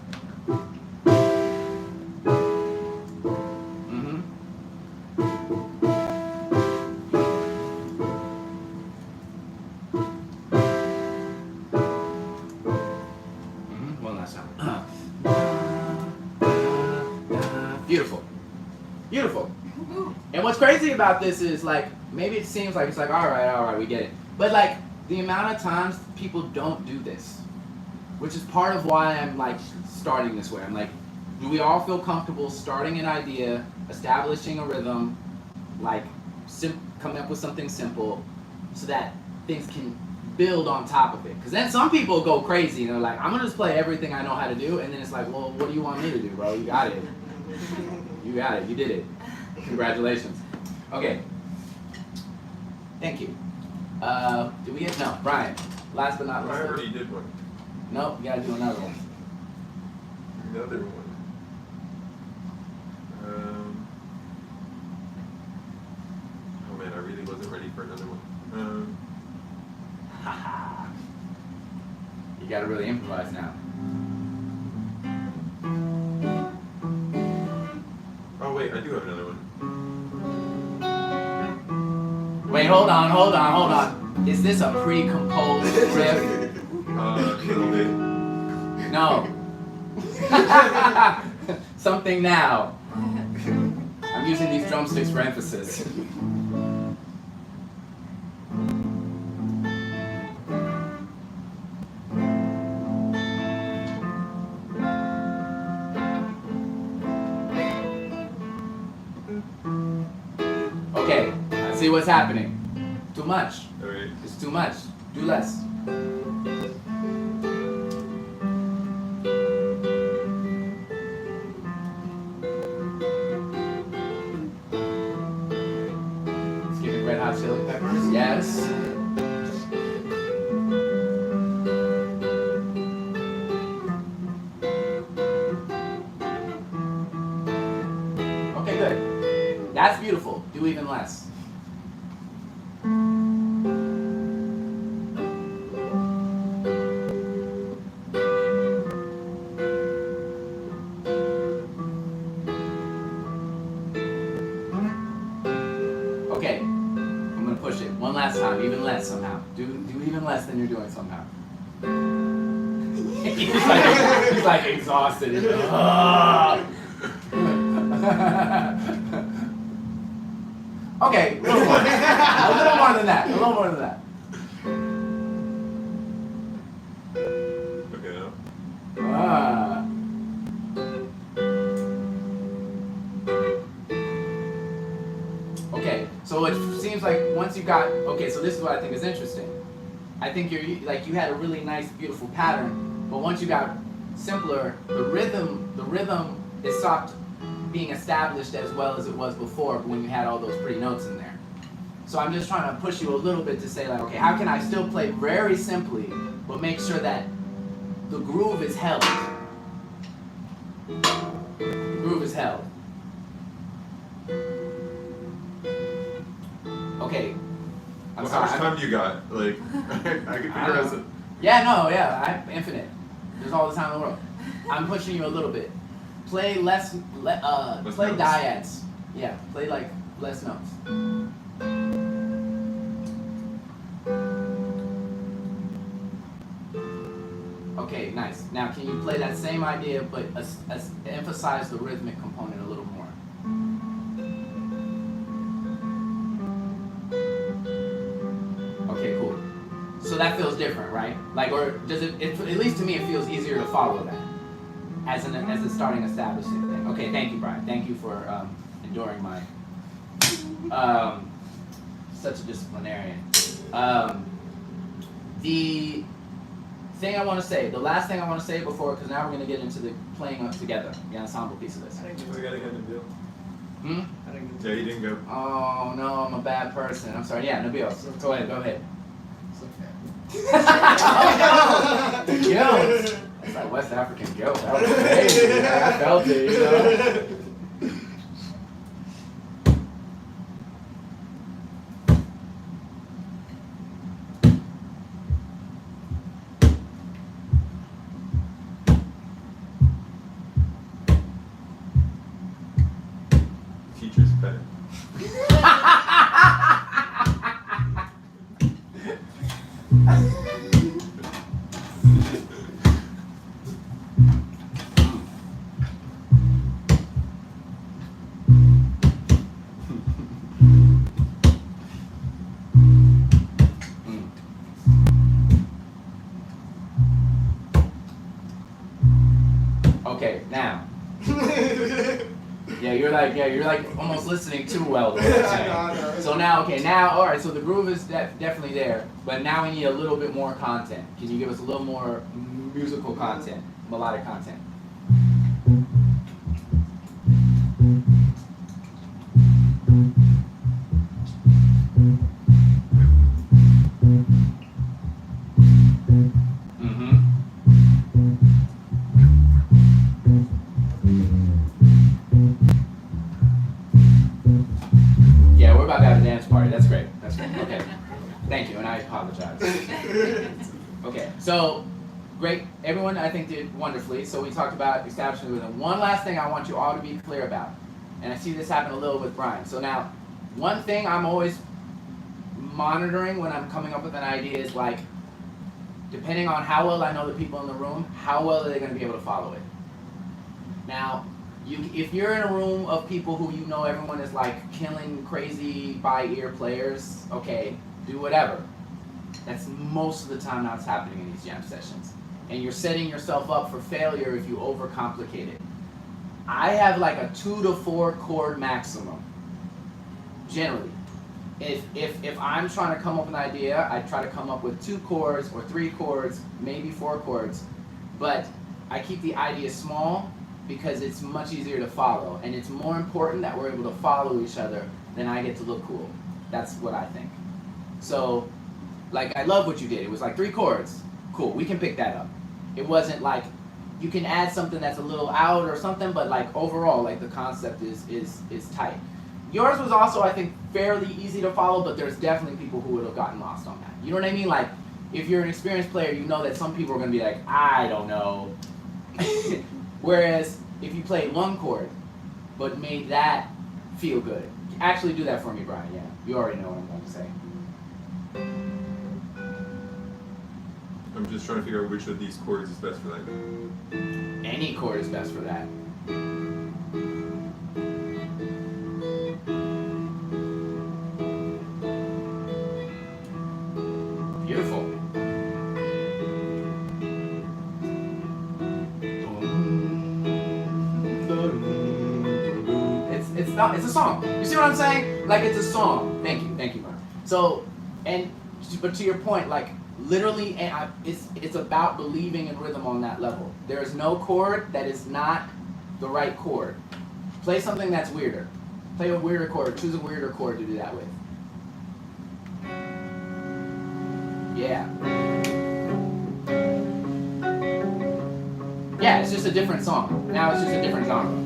One last time. Beautiful. Beautiful. And what's crazy about this is like, maybe it seems like it's like, all right, we get it. But like, the amount of times people don't do this, which is part of why I'm like starting this way. I'm like, do we all feel comfortable starting an idea, establishing a rhythm, like coming up with something simple so that things can build on top of it? Because then some people go crazy and they're like, I'm gonna just play everything I know how to do, and then it's like, well, what do you want me to do, bro? You got it. You got it. You did it. Congratulations. Okay. Thank you. Did we get, no, Brian. Last but not least. I already did one. Nope, you gotta do another one. Another one. Oh man, I really wasn't ready for another one. Haha. You gotta really improvise now. Oh wait, I do have another one. Wait, hold on. Is this a pre-composed riff? A little bit. No. Something now. I'm using these drumsticks for emphasis. Okay, I see what's happening. Too much. Alright. It's too much. Do less. Let's give it Red Hot Chili Peppers. Yes. Okay, good. That's beautiful. Do even less. Okay, I'm gonna push it one last time, even less somehow. Do even less than you're doing somehow. he's like exhausted. Okay, a little more. A little more than that. Okay, now. Ah. Okay, so it seems like once you got, okay, so this is what I think is interesting. I think you had a really nice, beautiful pattern, but once you got simpler, the rhythm is stopped being established as well as it was before when you had all those pretty notes in there. So I'm just trying to push you a little bit to say like, okay, how can I still play very simply, but make sure that the groove is held? The groove is held. Okay. I'm Well, sorry. how much time do you got? Like, I could figure out some. Yeah, no, yeah, I'm infinite. There's all the time in the world. I'm pushing you a little bit. play less play notes. dyads. Yeah, play like less notes. Okay, nice. Now, can you play that same idea, but emphasize the rhythmic component a little more? Okay, cool. So that feels different, right? Like, or does it at least to me, it feels easier to follow that as a starting establishing thing. Okay, thank you, Brian. Thank you for enduring my such a disciplinarian. The thing I want to say, the last thing I want to say before, because now we're going to get into the playing up together, the ensemble piece of this. We gotta get Nabil. Hmm? Yeah, you didn't go. Oh no, I'm a bad person. I'm sorry. Yeah, Nabil, go ahead. It's okay. You know, it's like West African joke. That was crazy. I felt it, you know. Teacher's pet. Okay, now. You're like almost listening too well to what I'm saying. No. So now, all right, so the groove is definitely there, but now we need a little bit more content. Can you give us a little more musical content, melodic content? Yeah, we're about to have a dance party. That's great. Okay. Thank you, and I apologize. Okay, so great. Everyone, I think, did wonderfully. So we talked about establishing rhythm. One last thing I want you all to be clear about, and I see this happen a little with Brian. So now, one thing I'm always monitoring when I'm coming up with an idea is like, depending on how well I know the people in the room, how well are they going to be able to follow it? Now, if you're in a room of people who you know everyone is like killing crazy by ear players, okay, do whatever. That's most of the time not what's happening in these jam sessions. And you're setting yourself up for failure if you overcomplicate it. I have like a 2 to 4 chord maximum, generally. If I'm trying to come up with an idea, I try to come up with 2 chords or 3 chords, maybe 4 chords, but I keep the idea small because it's much easier to follow, and it's more important that we're able to follow each other than I get to look cool. That's what I think. So, like, I love what you did. It was like 3 chords. Cool, we can pick that up. It wasn't like, you can add something that's a little out or something, but like overall, like the concept is tight. Yours was also, I think, fairly easy to follow, but there's definitely people who would have gotten lost on that. You know what I mean? Like, if you're an experienced player, you know that some people are going to be like, I don't know. Whereas, if you played 1 chord, but made that feel good. Actually do that for me, Brian, yeah. You already know what I'm going to say. I'm just trying to figure out which of these chords is best for that. Any chord is best for that. Beautiful. It's a song. You see what I'm saying? Like, it's a song. Thank you, Brian. So, but to your point, like, literally, it's about believing in rhythm on that level. There is no chord that is not the right chord. Play something that's weirder. Play a weirder chord. Choose a weirder chord to do that with. Yeah. Yeah, it's just a different song. Now it's just a different genre.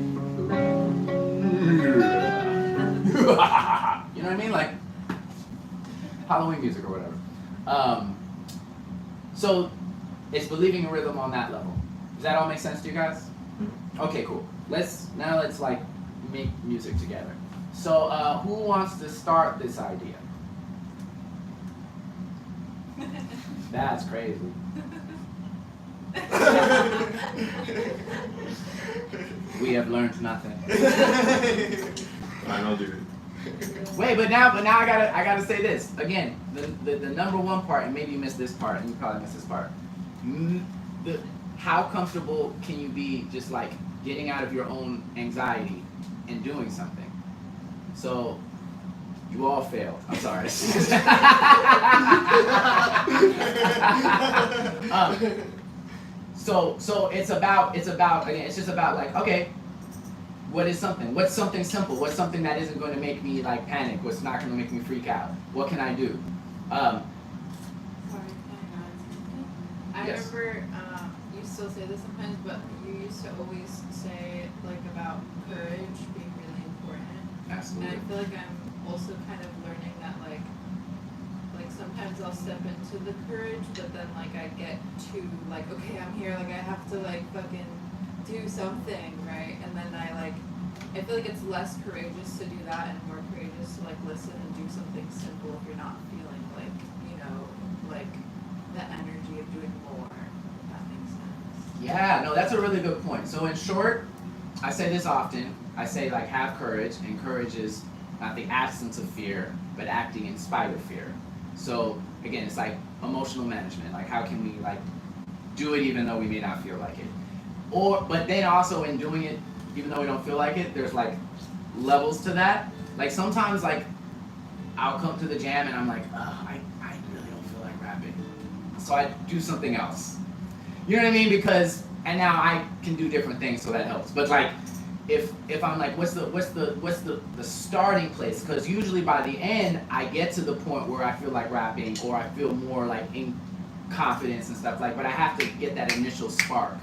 You know what I mean? Like Halloween music or whatever. So it's believing in rhythm on that level. Does that all make sense to you guys? Okay, cool. Let's like make music together. So who wants to start this idea? That's crazy. We have learned nothing. Fine, I'll do it. Wait, but now I gotta say this again. The number one part, and maybe you missed this part, and you probably missed this part. How comfortable can you be just like getting out of your own anxiety and doing something? So you all failed. I'm sorry. So it's about again. It's just about like, okay, what is something? What's something simple? What's something that isn't going to make me like panic? What's not going to make me freak out? What can I do? Sorry, I Yes. remember you still say this sometimes, but you used to always say like about courage being really important. Absolutely. And I feel like I'm also kind of learning that like sometimes I'll step into the courage, but then like I get too like, okay, I'm here, like I have to like fucking do something, right? And then I feel like it's less courageous to do that and more courageous to like listen and do something simple if you're not feeling like, you know, like the energy of doing more, if that makes sense. Yeah, no, that's a really good point. So in short, I say this often. I say like have courage, and courage is not the absence of fear, but acting in spite of fear. So again, it's like emotional management. Like how can we like do it even though we may not feel like it? But then also in doing it, even though we don't feel like it, there's like levels to that. Like sometimes like I'll come to the jam and I'm like, I really don't feel like rapping. So I do something else. You know what I mean? And now I can do different things, so that helps. But like if I'm like, what's the starting place? Because usually by the end I get to the point where I feel like rapping or I feel more like in confidence and stuff like, but I have to get that initial spark,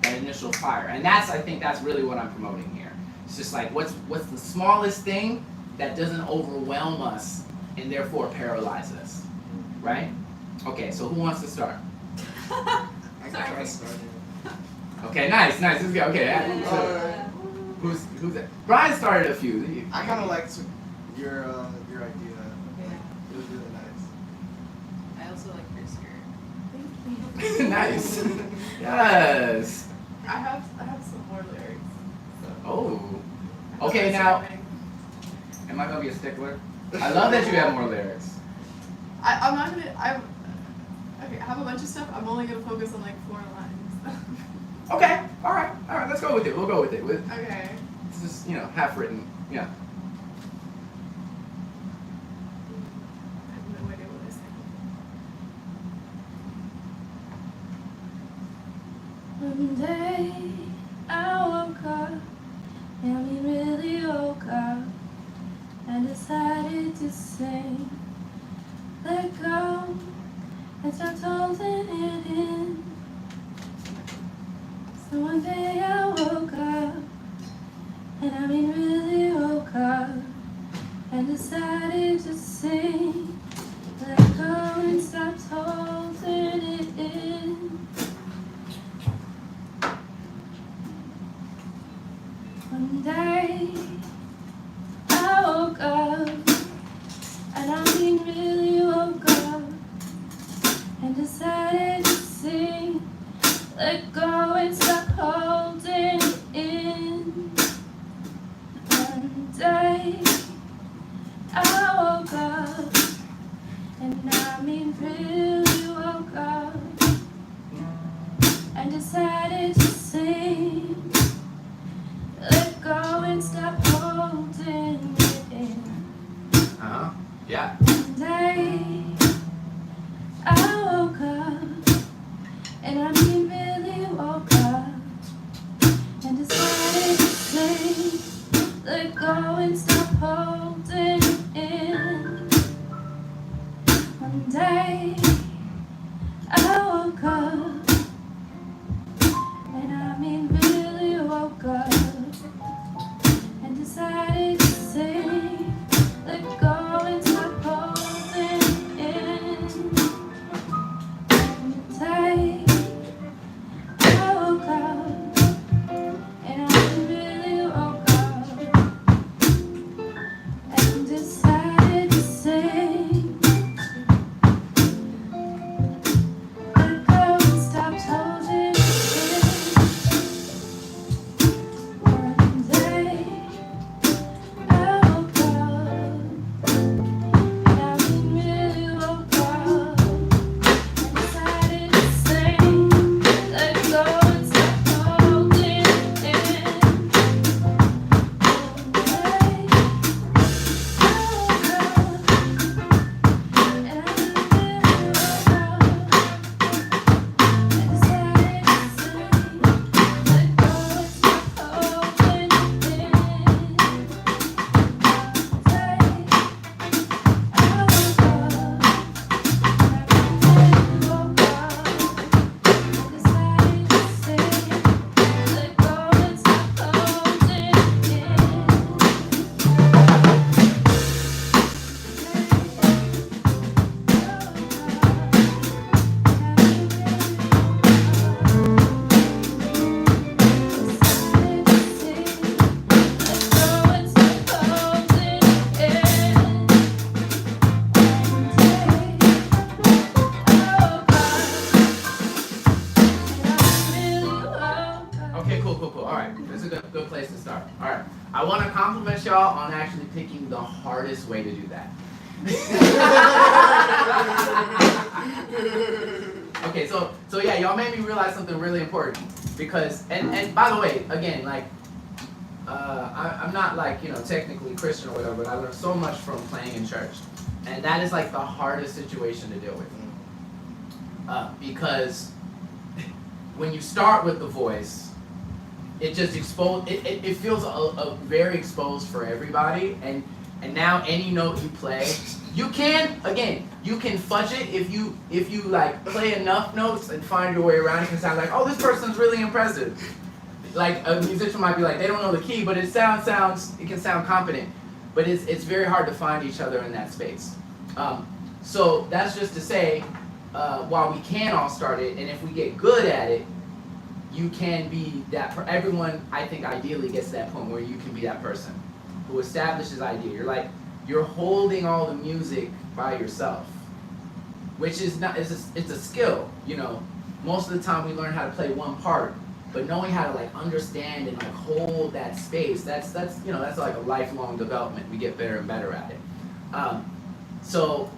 that initial fire. And I think that's really what I'm promoting here. It's just like what's the smallest thing that doesn't overwhelm us and therefore paralyze us, right? Okay, so who wants to start? I can try starting. Okay, nice. This is good. Okay, who's that? Brian started a few. I kind of liked your idea. Yeah. It was really nice. I also like your skirt. Thank you. Nice. Yes. I have some more lyrics. Oh. Okay, now, am I gonna be a stickler? I love that you have more lyrics. I'm not gonna. Okay, I have a bunch of stuff. I'm only gonna focus on like 4 lines. Okay. All right. Let's go with it. We'll go with it. Okay. This is half written. Yeah. I have no idea what I said. One day I woke up, and we really woke up, and decided to sing. Let go and start holding it in. So one day I woke up, and really woke up, and decided to sing. Let go and stop holding it in. One day I woke up, and really woke up, and decided to sing. Let go and stop holding it in. One day I woke up, and really woke up, and decided to sing. Let go and stop holding all right. That's a good place to start. All right. I want to compliment y'all on actually picking the hardest way to do that. Okay, so yeah, y'all made me realize something really important because and by the way, again, like I'm not like technically Christian or whatever, but I learned so much from playing in church, and that is like the hardest situation to deal with because when you start with the voice, it just it feels a very exposed for everybody, and now any note you play, you can fudge it if you like play enough notes and find your way around. It can sound like, oh, this person's really impressive. Like a musician might be like, they don't know the key, but it can sound competent, but it's very hard to find each other in that space. So that's just to say, while we can all start it, and if we get good at it, you can be that. Everyone, I think, ideally gets to that point where you can be that person who establishes idea. You're holding all the music by yourself, which is not. It's a skill. Most of the time we learn how to play one part, but knowing how to like understand and like hold that space, that's like a lifelong development. We get better and better at it. So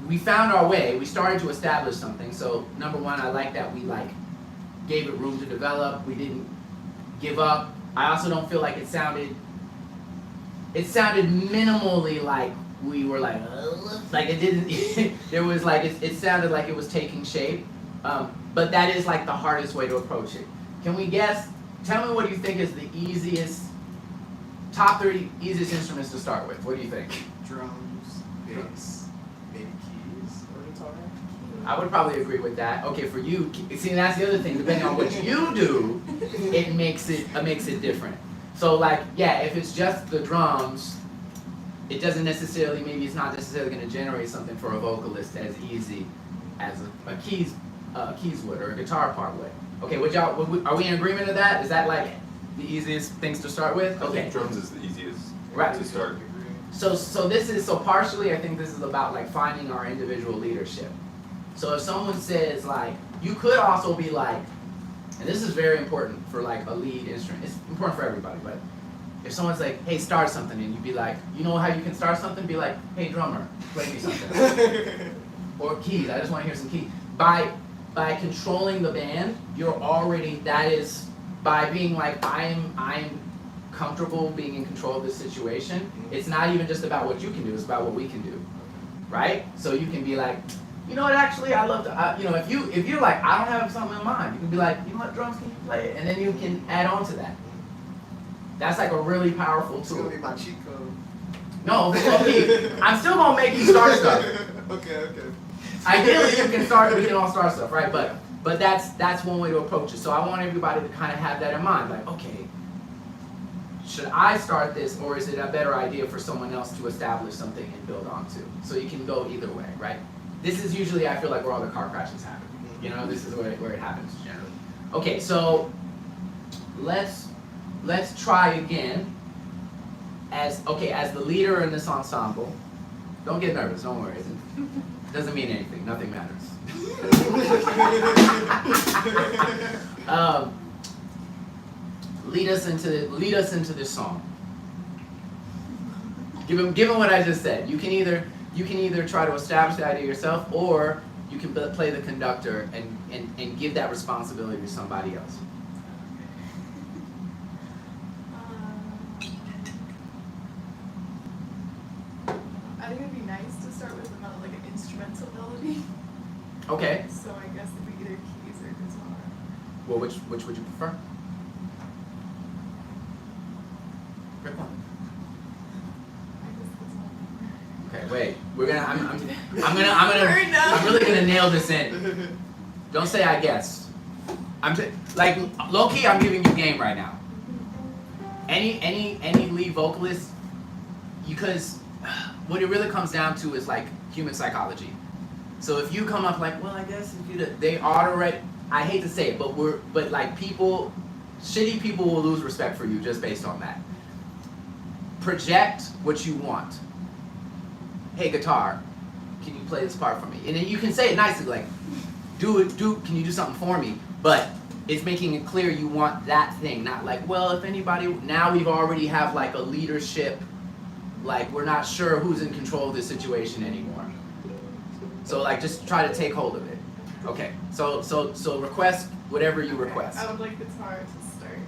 we found our way. We started to establish something. So number one, I like that we gave it room to develop. We didn't give up. I also don't feel like it sounded minimally like we were like it didn't. There was it sounded like it was taking shape. But that is like the hardest way to approach it. Can we guess? Tell me what you think is the top 3 easiest instruments to start with. What do you think? Drums, bass, maybe keys or guitar. I would probably agree with that. Okay, for you, see, that's the other thing. Depending on what you do, it makes it different. So if it's just the drums, it doesn't necessarily. Maybe it's not necessarily going to generate something for a vocalist as easy as a keys would or a guitar part would. Okay, are we in agreement of that? Is that like the easiest things to start with? I Okay. think drums is the easiest Right. to start. So partially I think this is about finding our individual leadership. So if someone says you could also be and this is very important for a lead instrument. It's important for everybody, but if someone's like, hey, start something, and you'd be like, you know how you can start something? Be like, hey, drummer, play me something. Or keys, I just want to hear some keys. By controlling the band, that is by being I'm comfortable being in control of this situation. It's not even just about what you can do, it's about what we can do, right? So you can be like, you know what, actually I love to, if you're like, I don't have something in mind, you can be like, you know what, drums, can you play it? And then you can add on to that. That's a really powerful It's tool. gonna be my cheat code. No, okay, I'm still gonna make you start stuff. Okay. Ideally, we can all start stuff, right? But that's one way to approach it. So I want everybody to kind of have that in mind. Okay, should I start this, or is it a better idea for someone else to establish something and build onto? So you can go either way, right? This is usually, I feel like, where all the car crashes happen. This is where it happens generally. Okay, so let's try again. As the leader in this ensemble. Don't get nervous. Don't worry. It doesn't mean anything. Nothing matters. Lead us into this song. Give him what I just said. You can either try to establish the idea yourself, or you can play the conductor and give that responsibility to somebody else. I think it'd be nice to start with an instrumental melody. Okay. So I guess it'd be either keys or guitar. Well, which would you prefer? Pick one. I guess Okay, guitar. wait. I'm really gonna nail this in. Don't say I guessed. Low key, I'm giving you game right now. Any lead vocalist, because what it really comes down to is human psychology. So if you come up well, I guess if they already, I hate to say it, but shitty people will lose respect for you just based on that. Project what you want. Hey, guitar, can you play this part for me? And then you can say it nicely, can you do something for me? But it's making it clear you want that thing, not like, well, if anybody, now we've already have like a leadership, like we're not sure who's in control of this situation anymore. So like just try to take hold of it. Okay, so request whatever you request. I would like guitar to start.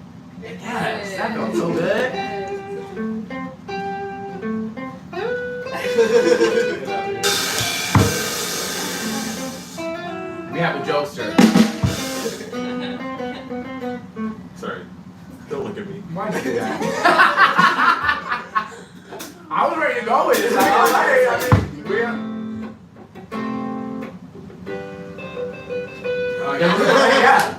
Yes, that felt so good. We have a jokester. Sorry. Don't look at me. Why'd you do that? I was ready to go with it. Like, all right, I mean, yeah.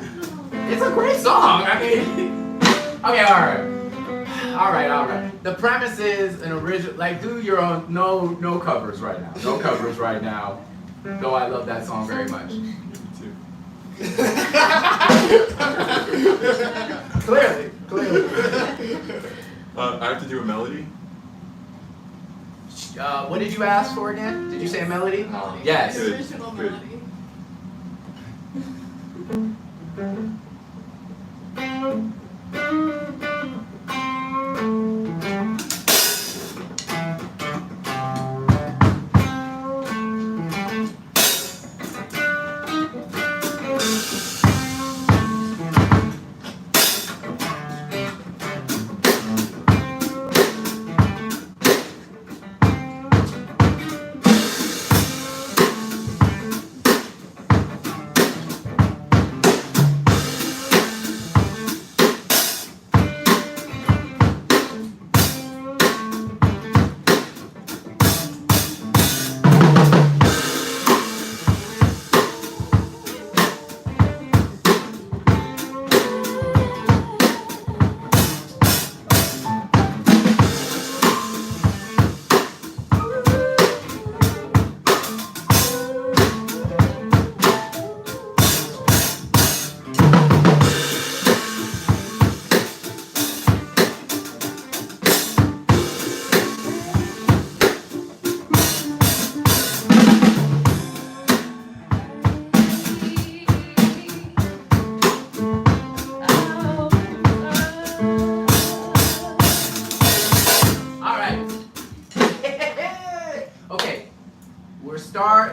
It's a great song. I mean, okay, all right. The premise is an original. Like, do your own. No covers right now. No covers right now. Though I love that song very much. Me too. Clearly. I have to do a melody. What did you ask for again? Did you say a melody? Yes. The original Good. melody.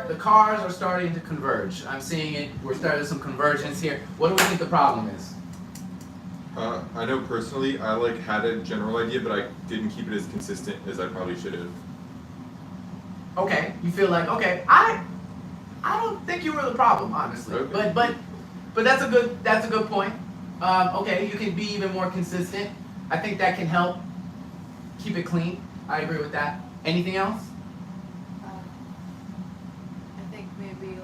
The cars are starting to converge. I'm seeing it. We're starting some convergence here. What do we think the problem is? I know personally, I had a general idea, but I didn't keep it as consistent as I probably should have. Okay, you feel like, okay, I don't think you were the problem, honestly. Okay. But that's a good point. Okay, you can be even more consistent. I think that can help keep it clean. I agree with that. Anything else? I think maybe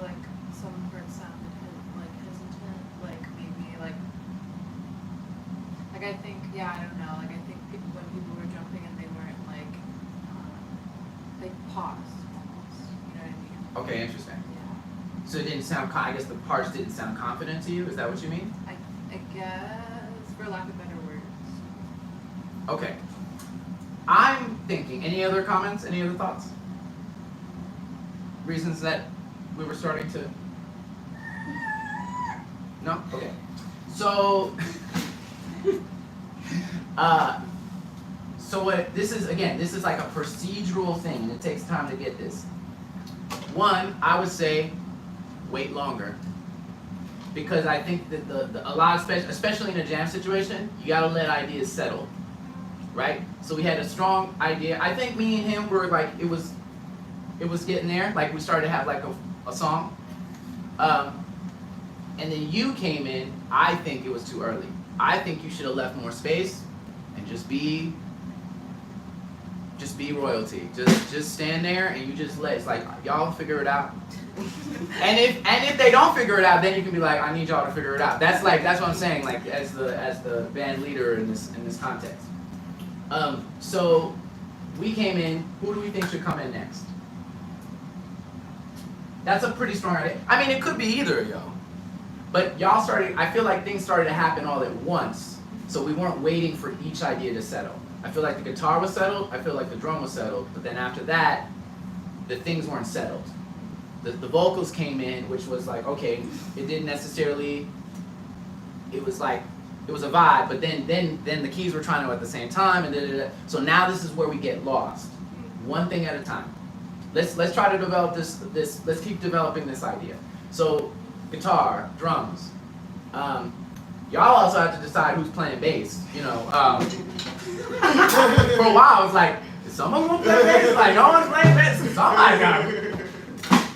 some parts sounded hesitant, maybe I think, yeah, I don't know, I think when people were jumping and they weren't they paused almost, you know what I mean? Okay, interesting. Yeah. So it didn't sound, I guess the parts didn't sound confident to you, is that what you mean? I guess, for lack of better words. Okay. I'm thinking, any other comments, any other thoughts? Reasons that we were starting to... No? Okay. So, so what this is like a procedural thing, and it takes time to get this. One, I would say, wait longer. Because I think that a lot of, especially in a jam situation, you gotta let ideas settle. Right? So we had a strong idea. I think me and him were it was getting there. We started to have a song. And then you came in, I think it was too early. I think you should have left more space and just be royalty. Just stand there and you just let, it's y'all figure it out. and if they don't figure it out, then you can be like, I need y'all to figure it out. That's what I'm saying, as the band leader in this context. So we came in, who do we think should come in next? That's a pretty strong idea. I mean, it could be either of y'all. But y'all started, I feel like things started to happen all at once, so we weren't waiting for each idea to settle. I feel like the guitar was settled, I feel like the drum was settled, but then after that, the things weren't settled. The vocals came in, which was okay, it didn't necessarily it was like, it was a vibe, but then the keys were trying to at the same time, and so now this is where we get lost. One thing at a time. Let's try to develop this, let's keep developing this idea. So, guitar, drums. Y'all also have to decide who's playing bass, you know. For a while, it's like, is someone gonna play bass? Like, no one's playing bass, somebody got it.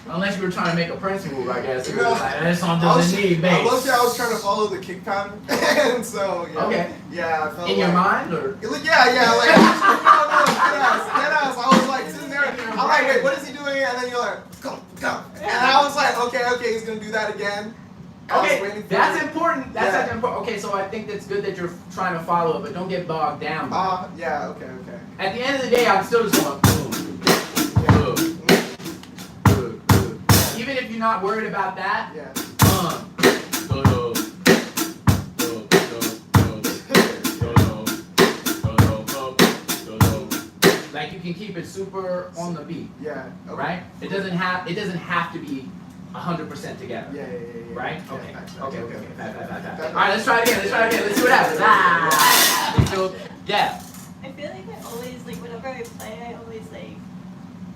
Unless you were trying to make a Prince move, I guess. You were like, this song doesn't need bass. I was trying to follow the kick pattern, and so, yeah. Okay. Yeah, I felt In your mind, or? Yeah, like, no, deadass. I was like sitting there, I'm like, wait, what is he doing? And then you're like, go. And I was like, okay, he's gonna do that again. I was Okay, waiting for that's it. important. That's Yeah. such important. Okay, so I think that's good that you're trying to follow it, but don't get bogged down. Yeah, okay. At the end of the day, I'm still just going boom, boom, boom, boom. Even if you're not worried about that, Yeah. like you can keep it super on the beat, Yeah. Okay. right? It doesn't have to be 100% together. Yeah. Right? Yeah, Okay. facts. Okay. Okay. Fact. Fact. Alright, let's try it again. Let's see what happens. Yeah. I feel like I always, like, whenever I play, I always, like,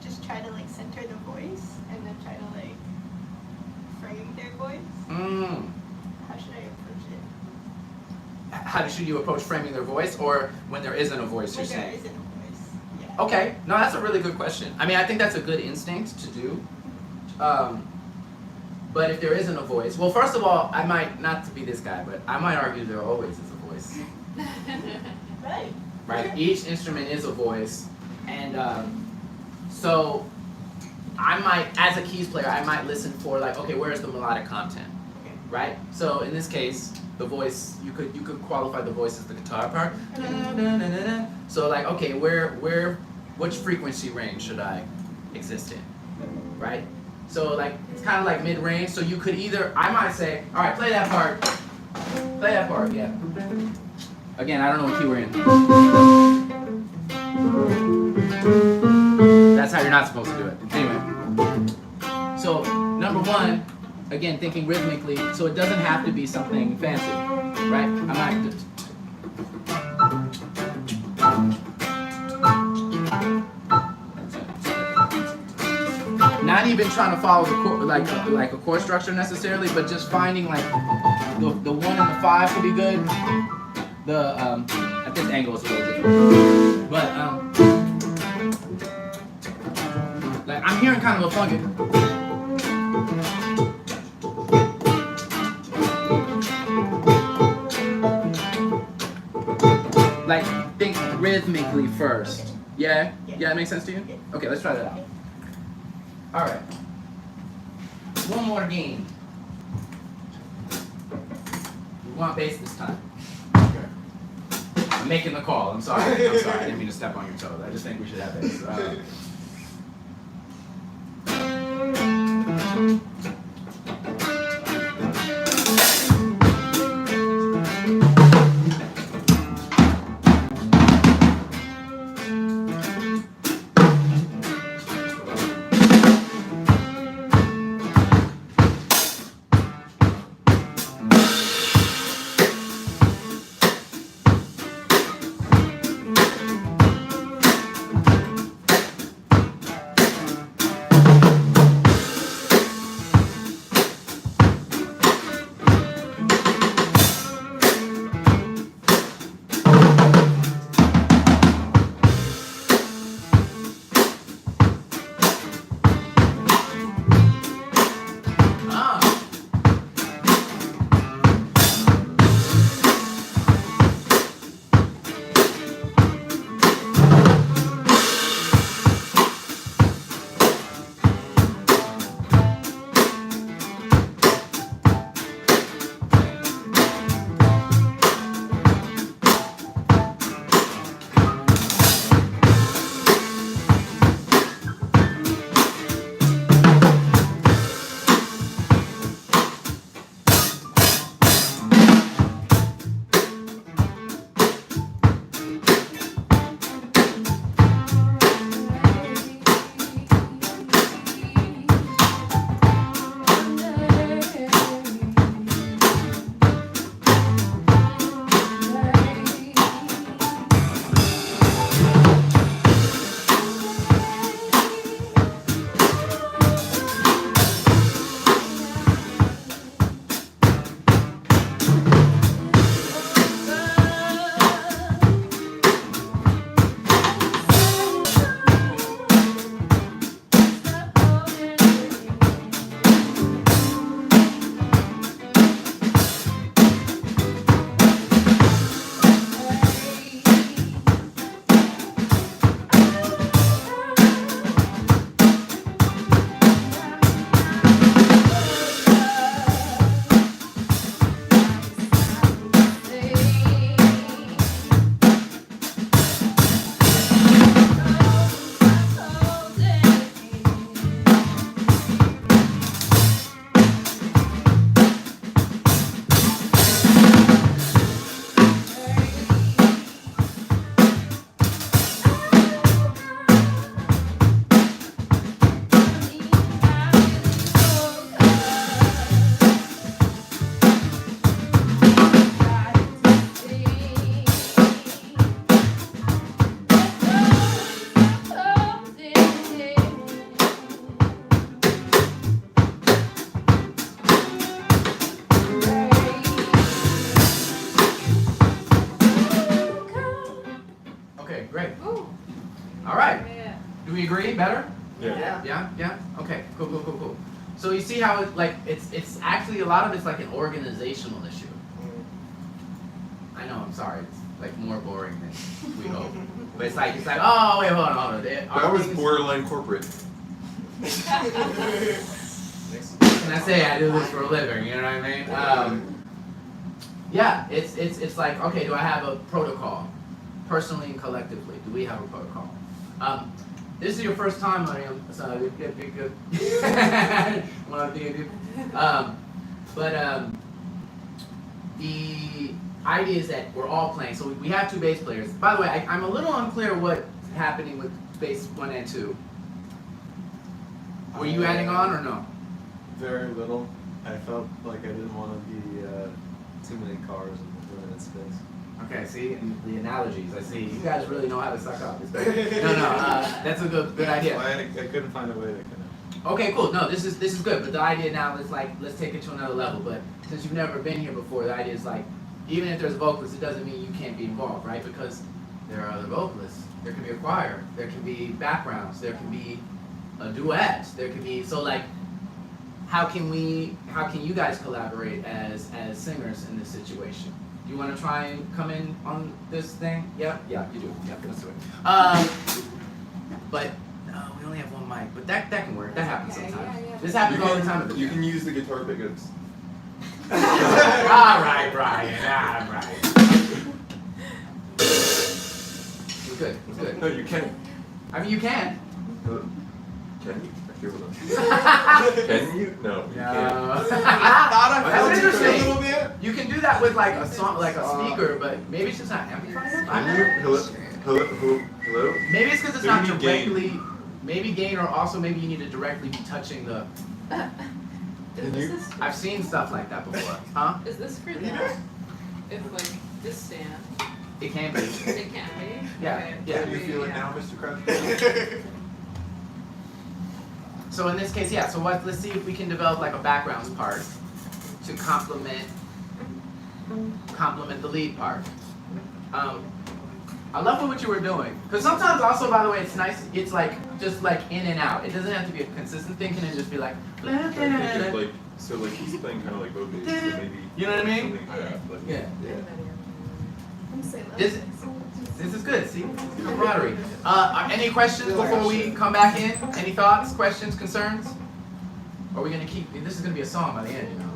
just try to, like, center the voice and then try to, like, frame their voice. How should I approach it? How should you approach framing their voice, or when there isn't a voice, you're When there saying? isn't a voice. Yeah. Okay, no, that's a really good question. I mean, I think that's a good instinct to do. But if there isn't a voice, well, first of all, I might, not to be this guy, but I might argue there always is a voice. Right. Right? Each instrument is a voice. And so I might, as a keys player, I might listen for like, okay, where's the melodic content? Okay. Right? So in this case, the voice, you could qualify the voice as the guitar part. So like, okay, which frequency range should I exist in? Right? So like, it's kind of like mid-range, so you could either, I might say, all right, play that part, yeah. Again, I don't know what key we're in. That's how you're not supposed to do it. Anyway, so number one, again, thinking rhythmically, so it doesn't have to be something fancy, right? I might just, not even trying to follow the chord, like a chord structure necessarily, but just finding like the 1 and the 5 could be good. The at this angle is a little different, but like I'm hearing kind of a funky. Like think rhythmically first. Yeah, that makes sense to you. Okay, let's try that out. All right. One more game. We want bass this time. Okay. I'm making the call. I'm sorry. I didn't mean to step on your toes. I just think we should have bass. Do we agree? Better? Yeah. Yeah? Okay, cool. So you see how it's actually a lot of it's like an organizational issue. I know, I'm sorry, it's like more boring than we hope. But it's like, oh wait, hold on. That was borderline corporate. Can I say I do this for a living, you know what I mean? Yeah, it's like, okay, do I have a protocol? Personally and collectively, do we have a protocol? This is your first time, Mariam, so be good. The idea is that we're all playing, so we have two bass players. By the way, I'm a little unclear what's happening with bass 1 and 2. Were you adding on or no? Very little. I felt like I didn't want to be too many cars in limited space. Okay, see, and the analogies, I see. You guys really know how to suck up. No, that's a good idea. I couldn't find a way to connect. Okay, cool. No, this is good. But the idea now is like, let's take it to another level. But since you've never been here before, the idea is like, even if there's vocalists, it doesn't mean you can't be involved, right? Because there are other vocalists. There can be a choir. There can be backgrounds. There can be a duet. There can be, so like, how can you guys collaborate as singers in this situation? Do you want to try and come in on this thing? Yeah, you do. Yeah, let's do it. But we only have one mic. But that can work. That happens sometimes. Yeah. This happens all the time. You can use the guitar pickups. All right, Brian. All right. We're good. No, you can't. I mean, you can. Can you? Here with us. Can you? No, you can't. That's interesting. A little bit. You can do that with like a song, like a speaker, but maybe it's just not amplified. Can you? Hello? Maybe it's because it's So not you need gain. directly. Maybe gain, or also maybe you need to directly be touching the. I've seen stuff like that before. Huh? Is this for that? If like this stand, It can be. it can be. Yeah, Okay. yeah. How do you feel it now, Mr. Krabs? So in this case, yeah. So let's see if we can develop like a backgrounds part to complement the lead part. I love what you were doing, because sometimes also, by the way, it's nice. It's like just like in and out. It doesn't have to be a consistent thing. Can it just be like? So he's playing kind of like both bass, so maybe. You know what I mean? Something higher up, like, Yeah. I'm saying This is good. See, camaraderie. Any questions before we come back in? Any thoughts, questions, concerns? Or are we gonna keep? This is gonna be a song by the end. You know,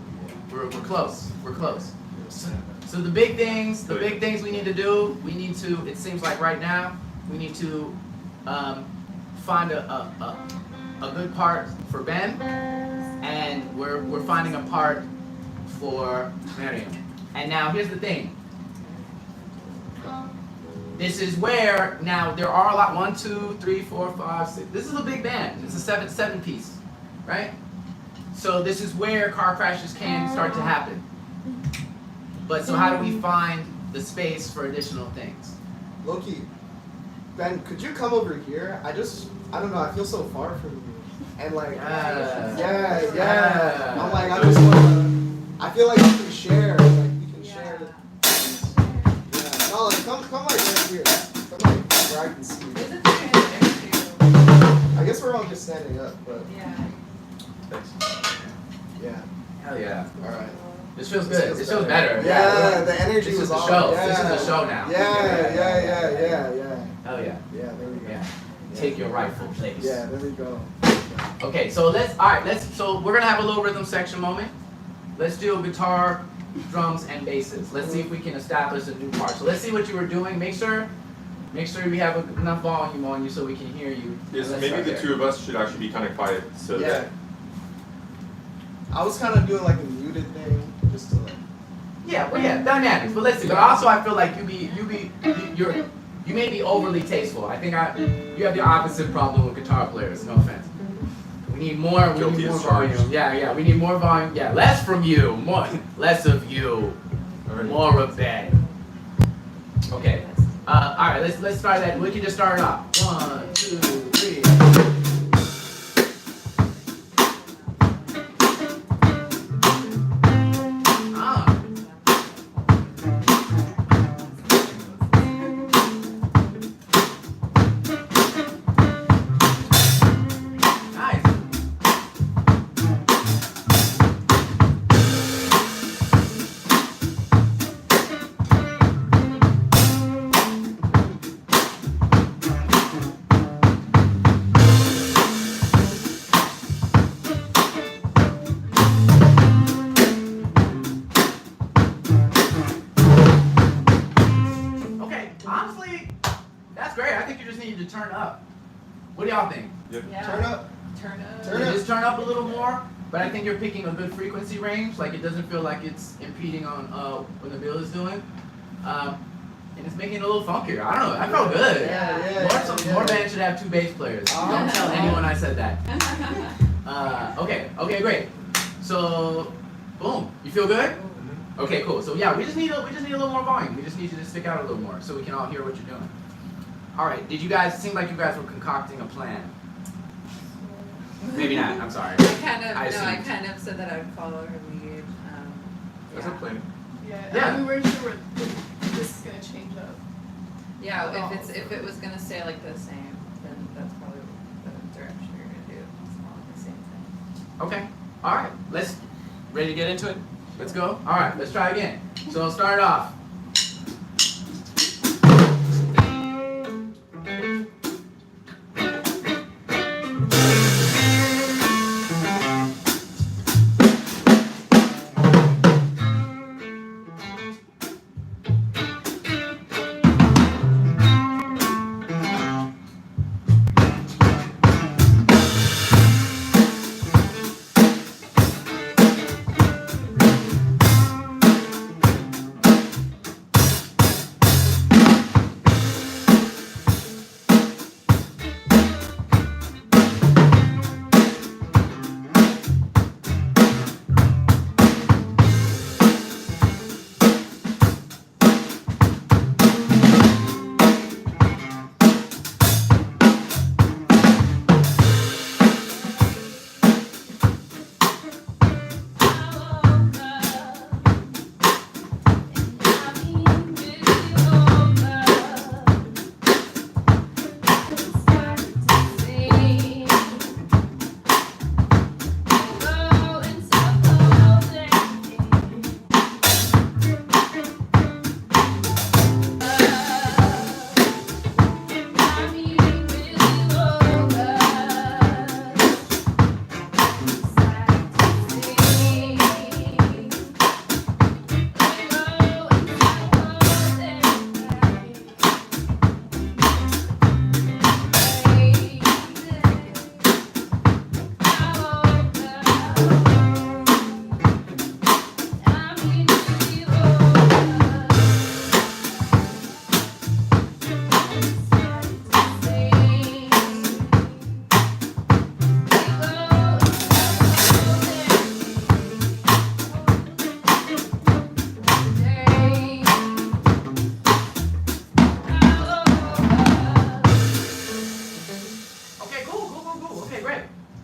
we're close. We're close. So the big things we need to do. We need to. It seems like right now we need to find a good part for Ben, and we're finding a part for Miriam. And now here's the thing. This is where now there are a lot. 1, 2, 3, 4, 5, 6. This is a big band. It's a seven piece, right? So this is where car crashes can start to happen. But so how do we find the space for additional things? Loki, Ben, could you come over here? I don't know, I feel so far from you. And like, yeah. I'm like, I just wanna, I feel like we can share, like we can share. Yeah, no, like come like right here. Come like where I can see you. There's a thing I I guess we're all just standing up, but Yeah. Thanks. yeah. Hell yeah. Alright. This feels good. This feels better. Yeah, the energy This is was the all. show. Yeah. This is the show now. Yeah. Hell yeah. Yeah, there we go. Yeah. Take your rightful place. Yeah, there we go. Okay, so so we're gonna have a little rhythm section moment. Let's do guitar, drums, and basses. Let's see if we can establish a new part. So let's see what you were doing. Make sure we have enough volume on you so we can hear you. Yes, Let's maybe start the there. two of us should actually be kind of quiet so Yeah. that. I was kind of doing like a muted thing, just to like. Yeah, well, yeah, dynamics. But let's see. But also, I feel like you may be overly tasteful. I think you have the opposite problem with guitar players. No offense. We need more. We Guilty need more as charged. volume. Yeah. We need more volume. Yeah, less from you. Less of you. Alright. More of that. Okay. All right. Let's start that. We can just start it off. 1, 2, 3. to turn up. What do y'all think? Yep. Yeah. Turn up. Turn up. Turn up. Just turn up a little more, but I think you're picking a good frequency range. Like it doesn't feel like it's impeding on what the bill is doing. And it's making it a little funkier. I don't know. I felt good. Yeah. More bands should have 2 bass players. Don't tell anyone I said that. Okay, great. So, boom. You feel good? Okay, cool. So yeah, we just need a little more volume. We just need you to stick out a little more so we can all hear what you're doing. All right. Did you guys seem like you guys were concocting a plan? Maybe not. I'm sorry. I assumed. kind of said that I would follow her lead. That's Yeah. a plan. Yeah. We weren't sure if this is gonna change up. Yeah, if it was gonna stay like the same, then that's probably the direction you're gonna do. It's not like the same thing. Okay. All right. Ready to get into it? Let's go. All right. Let's try again. So I'll start off.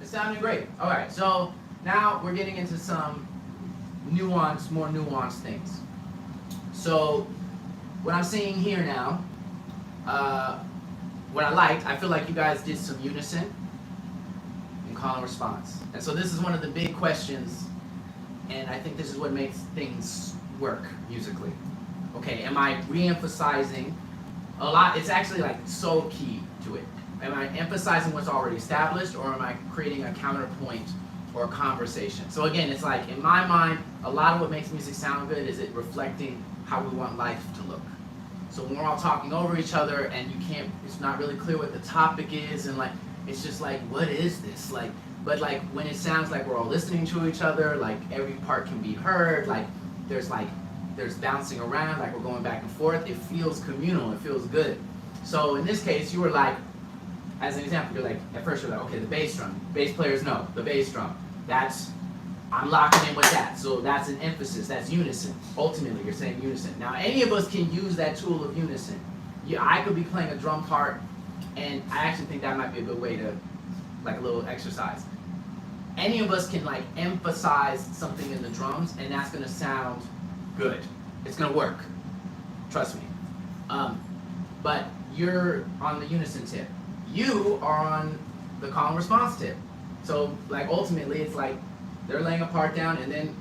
Sounding great. All right, so now we're getting into some more nuanced things. So what I'm seeing here now, what I feel like you guys did some unison and call and response. And so this is one of the big questions, and I think this is what makes things work musically. Okay, am I re-emphasizing a lot? It's actually like so key to it. Am I emphasizing what's already established, or am I creating a counterpoint or a conversation? So again, it's like, in my mind, a lot of what makes music sound good is it reflecting how we want life to look. So when we're all talking over each other and it's not really clear what the topic is, and like, it's just like, what is this? Like, but like when it sounds like we're all listening to each other, like every part can be heard, like there's bouncing around, like we're going back and forth, it feels communal, it feels good. So in this case, you were like, as an example, you're like, at first you're like, okay, the bass drum. Bass players know, the bass drum. I'm locking in with that. So that's an emphasis, that's unison. Ultimately, you're saying unison. Now, any of us can use that tool of unison. I could be playing a drum part, and I actually think that might be a good way to, like a little exercise. Any of us can like emphasize something in the drums, and that's gonna sound good. It's gonna work. Trust me. But you're on the unison tip. You are on the call and response tip. So like ultimately it's like they're laying a part down and then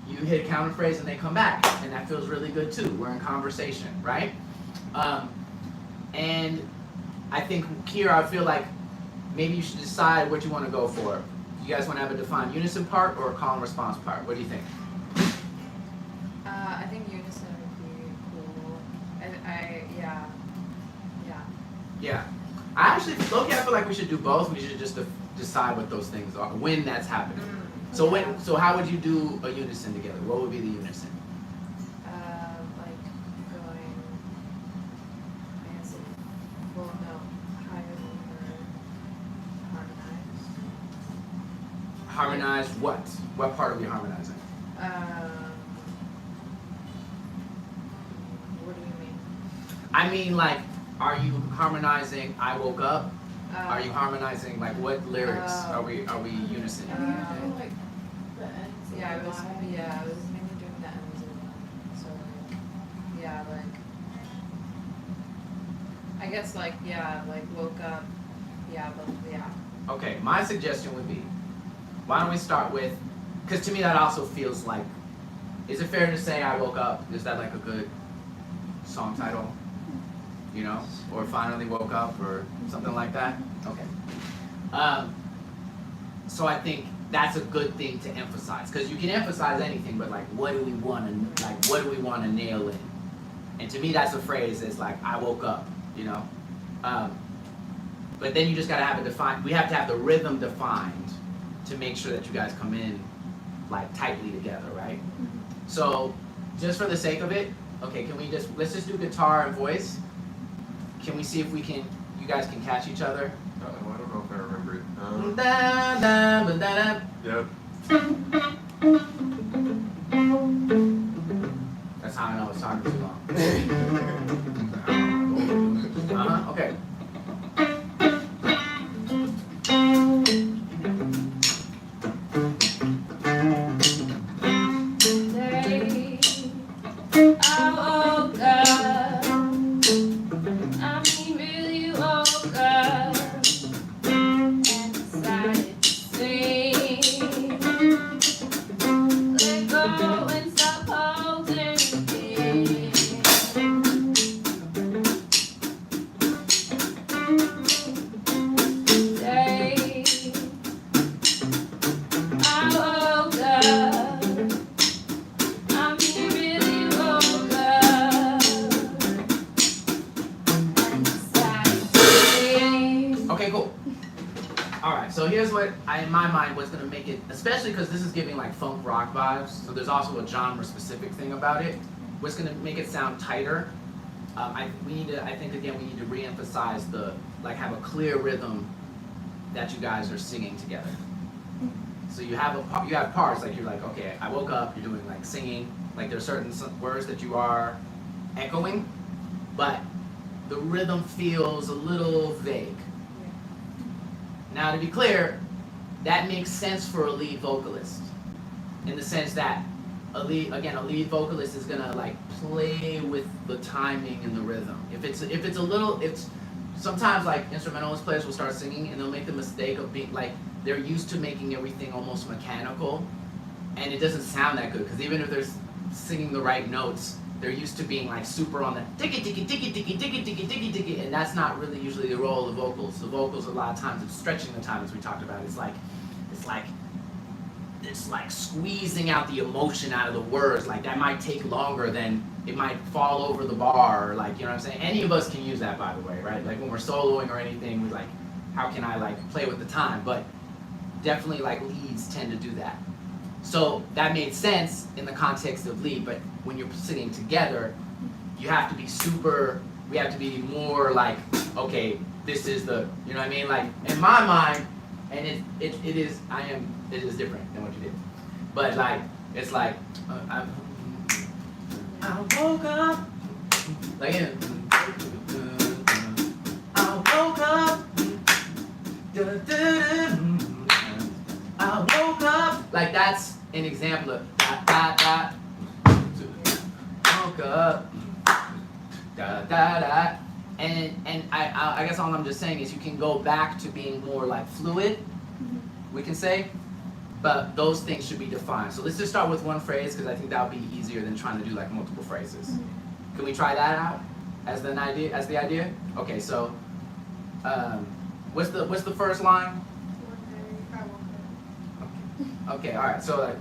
you hit a counter phrase and they come back, and that feels really good too. We're in conversation, right? And I think here I feel like maybe you should decide what you want to go for. You guys want to have a defined unison part or a call and response part? What do you think? I think unison would be cool. Yeah. Yeah. I actually, low-key, I feel like we should do both. We should just decide what those things are when that's happening. So so how would you do a unison together? What would be the unison? Like going, I guess, full note higher than harmonized. Harmonize what? What part are we harmonizing? What do you mean? I mean, like, are you harmonizing I woke up? Are you harmonizing, like, what lyrics are we unison? Like the ends. Yeah, I was mainly doing the ends of them. So like, yeah, like I guess like woke up. Yeah, but yeah. Okay, my suggestion would be, why don't we start with, because to me that also feels like, is it fair to say I woke up? Is that like a good song title? You know, or finally woke up, or something like that. Okay. So I think that's a good thing to emphasize, because you can emphasize anything, but like, what do we want to nail in? And to me, that's a phrase that's like, I woke up. You know. But then you just gotta have it defined. We have to have the rhythm defined to make sure that you guys come in like tightly together, right? So, just for the sake of it, okay, let's just do guitar and voice. Can we see if you guys can catch each other? Uh-oh, I don't know if I remember it. Yep. That's how I know it's talking too long. Okay. Okay, cool. Alright, so here's what in my mind what's gonna make it, especially because this is giving like funk rock vibes, so there's also a genre specific thing about it. What's gonna make it sound tighter? I think again we need to re-emphasize have a clear rhythm that you guys are singing together. So you have parts, like you're like, okay, I woke up, you're doing like singing, like there's certain words that you are echoing, but the rhythm feels a little vague. Now, to be clear, that makes sense for a lead vocalist, in the sense that a lead vocalist is gonna like play with the timing and the rhythm. Sometimes like instrumentalist players will start singing and they'll make the mistake of being like, they're used to making everything almost mechanical, and it doesn't sound that good, because even if they're singing the right notes, they're used to being like super on the ticky ticky ticky ticky ticky ticky ticky ticky, and that's not really usually the role of the vocals. The vocals a lot of times it's stretching the time, as we talked about. It's like squeezing out the emotion out of the words. Like that might take longer than it might fall over the bar, or like, you know what I'm saying? Any of us can use that, by the way, right? Like when we're soloing or anything, we're like, how can I like play with the time? But definitely like leads tend to do that. So that made sense in the context of lead, but when you're singing together, we have to be more like, okay, this is the, you know what I mean? Like in my mind, and it is different than what you did. But like, it's like, I woke up, like, I woke up, I woke up. Like that's an example of da da da. Woke up, da da da. And I guess all I'm just saying is you can go back to being more like fluid, we can say, but those things should be defined. So let's just start with one phrase, because I think that would be easier than trying to do like multiple phrases. Can we try that out as the idea? Okay, so what's the first line? Okay, all right. So like,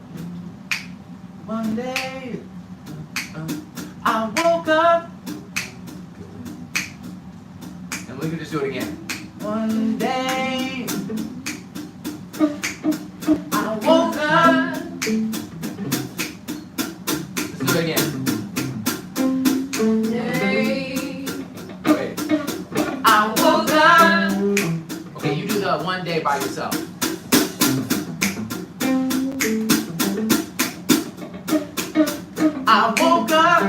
one day I woke up, and we can just do it again. One day I woke up. Let's do it again. Okay. I woke up. Okay, you do the one day by yourself. I woke up.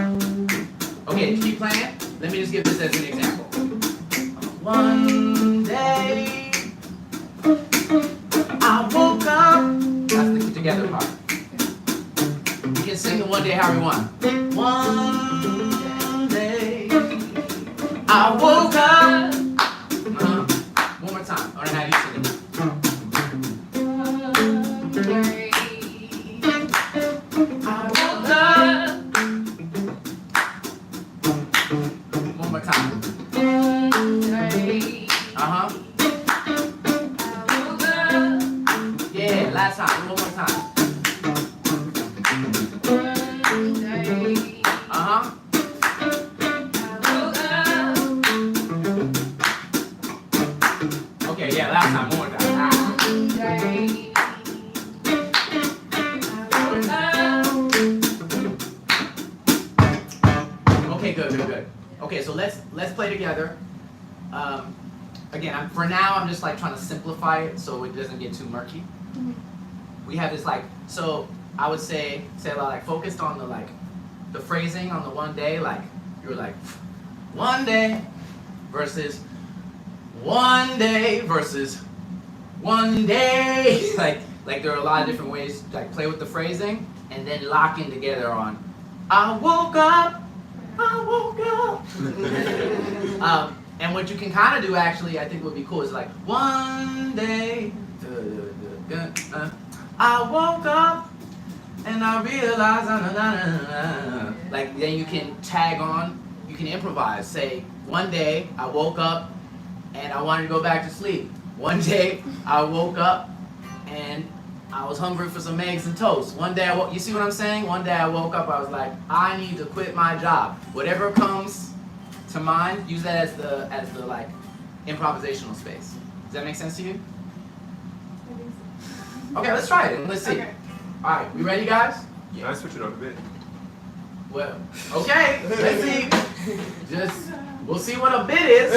Okay, keep playing. Let me just give this as an example. One day I woke up. That's the together part. You can sing the one day how you want. One day I woke up. One more time. I don't know how you sing it. I woke up. One more time. Yeah, last time. One more time. Okay, yeah, last time. One more time. Okay, good. Okay, so let's play together. Again, for now, I'm just like trying to simplify it so it doesn't get too murky. We have this like, so I would say like focused on the phrasing on the one day, like you're like one day versus one day versus one day. like there are a lot of different ways to like play with the phrasing and then locking together on I woke up. And what you can kind of do actually, I think would be cool is like one day I woke up and I realized like then you can tag on, you can improvise. Say one day I woke up and I wanted to go back to sleep. One day I woke up and I was hungry for some eggs and toast. One day you see what I'm saying? One day I woke up, I was like, I need to quit my job. Whatever comes to mind, use that as the like improvisational space. Does that make sense to you? Okay, let's try it and let's see. Okay. All right, we ready, guys? Can I switch it up a bit? Well, okay, let's see. We'll see what a bit is.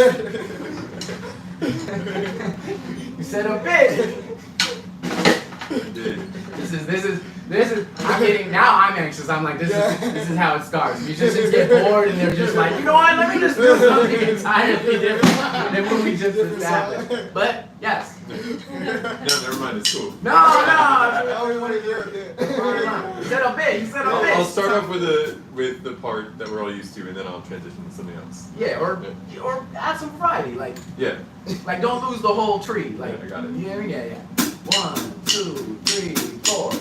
You said a bit. I did. This is. I'm anxious. I'm like, this is how it starts. Musicians get bored and they're just like, you know what? Let me just do something entirely different than what we just established. But yes. No, never mind. It's cool. No. I only want to hear it. You said a bit. I'll start off with the part that we're all used to, and then I'll transition to something else. Yeah, or add some variety. Like don't lose the whole tree. Like Yeah, I got it. Yeah. 1, 2, 3, 4.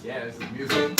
Yeah, this is music.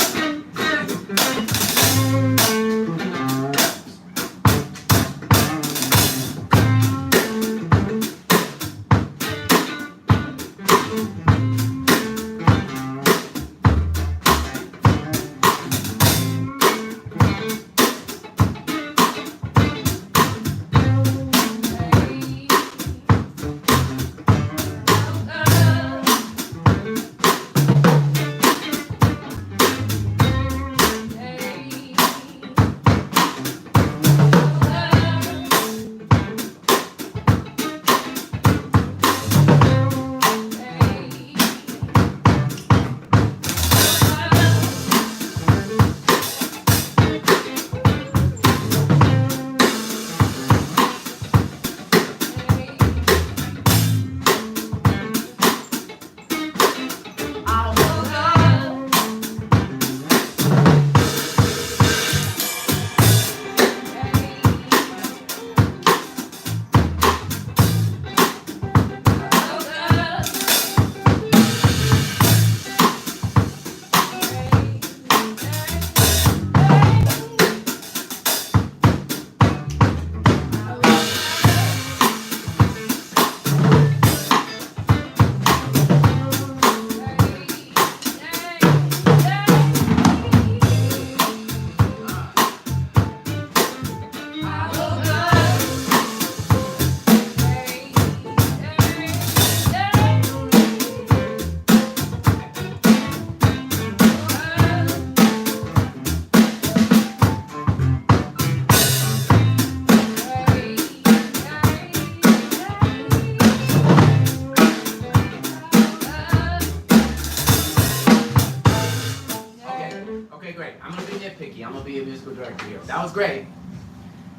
musical director here. That was great.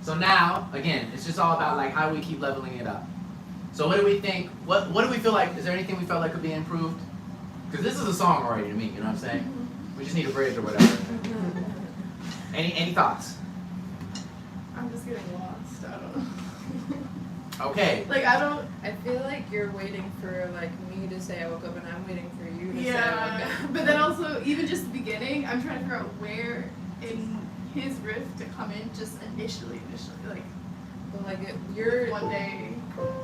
So now, again, it's just all about like how do we keep leveling it up. So what do we think? What do we feel like? Is there anything we felt like could be improved? Because this is a song already to me. You know what I'm saying? We just need a bridge or whatever. Any thoughts? I'm just getting lost. I don't know. Okay. Like I feel like you're waiting for like me to say I woke up, and I'm waiting for you to say I woke Yeah, up. but then also even just the beginning, I'm trying to figure out where in his riff to come in just initially, like But like if you're one day.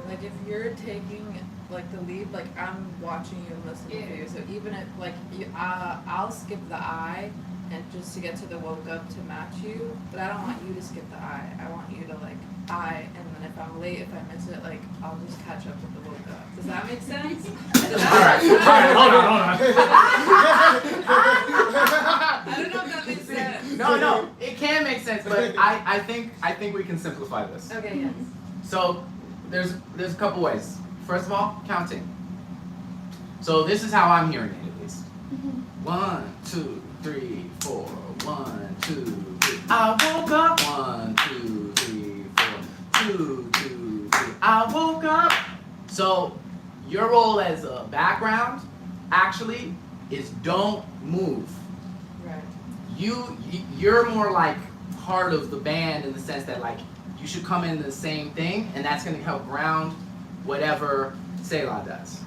like if you're taking like the lead, like I'm watching you and listening to you. So even if like I'll skip the I and just to get to the woke up to match you, but I don't want you to skip the I. I want you to like I, and then if I'm late, if I miss it, like I'll just catch up with the woke up. Does that make sense? Alright, hold on. I don't know if that makes sense. No, it can make sense, but I think we can simplify this. Okay, yes. So there's a couple ways. First of all, counting. So this is how I'm hearing it at least. 1, 2, 3, 4. 1, 2, 3. I woke up. 1, 2, 3, 4. 2, 2, 3. I woke up. So your role as a background actually is don't move. Right. You're more like part of the band in the sense that like you should come in the same thing, and that's going to help ground whatever Selah does.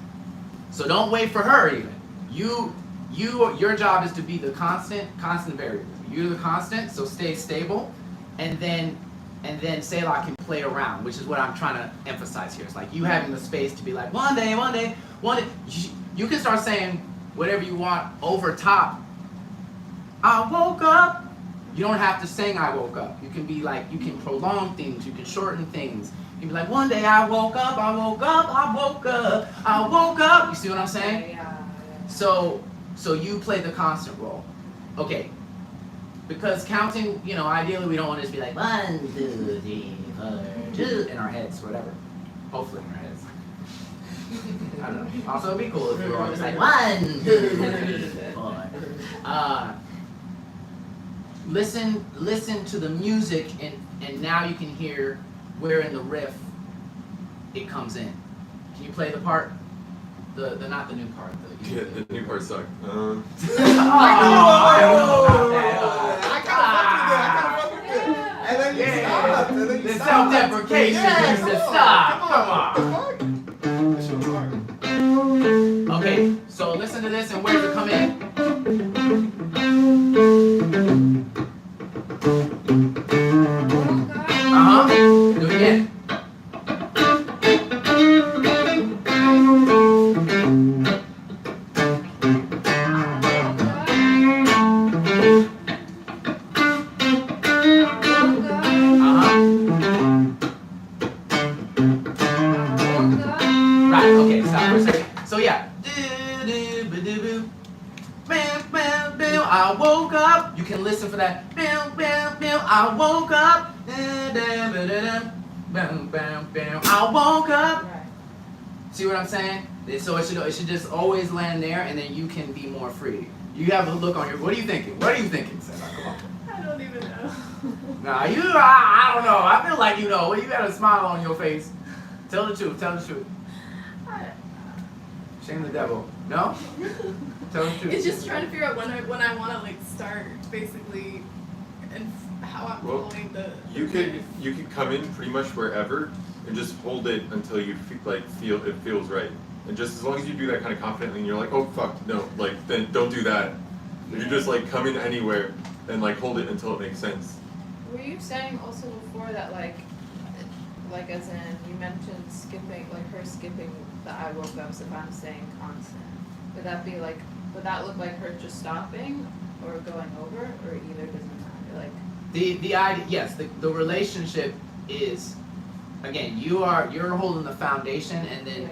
So don't wait for her even. Your job is to be the constant variable. You're the constant, so stay stable, and then Selah can play around, which is what I'm trying to emphasize here. It's like you having the space to be like one day. You can start saying whatever you want over top. I woke up. You don't have to sing I woke up. You can be like, you can prolong things, you can shorten things. You can be like, one day I woke up, I woke up, I woke up, I woke up. You see what I'm saying? Yeah. So you play the constant role. Okay. Because counting, ideally we don't want to just be like 1, 2, 3, 4, 2 in our heads, whatever. Hopefully in our heads. I don't know. Also it'd be cool if we were all just like 1, 2, 3, 4. Listen to the music, and now you can hear where in the riff it comes in. Can you play the part? The not the new part. The new part sucked. I kinda fucked with it. And then you stopped. And then you The stopped. self-deprecation Yeah, needs to stop. Come on. That shit was hard. Okay, so listen to this, and where does it come in? Do it again. Right, okay, stop for a second. So yeah. I woke up. You can listen for that. I woke up. I woke up. Right. See what I'm saying? So it should just always land there, and then you can be more free. You have a look on your. What are you thinking? What are you thinking, Sarah? Come on. I don't even know. Nah, I don't know. I feel like you know. Well, you got a smile on your face. Tell the truth. Tell the truth. Shame the devil. No? Tell the truth. It's just trying to figure out when I want to like start basically, and how I'm Well, following the. You could come in pretty much wherever and just hold it until you feel it feels right. And just as long as you do that kind of confidently, and you're like, oh fuck, no, like then don't do that. If you just like come in anywhere and like hold it until it makes sense. Were you saying also before that like as in you mentioned skipping, like her skipping the I woke up, so if I'm saying constant, would that look like her just stopping or going over, or either doesn't matter? Like The idea, yes, the relationship is, again, you're holding the foundation, and then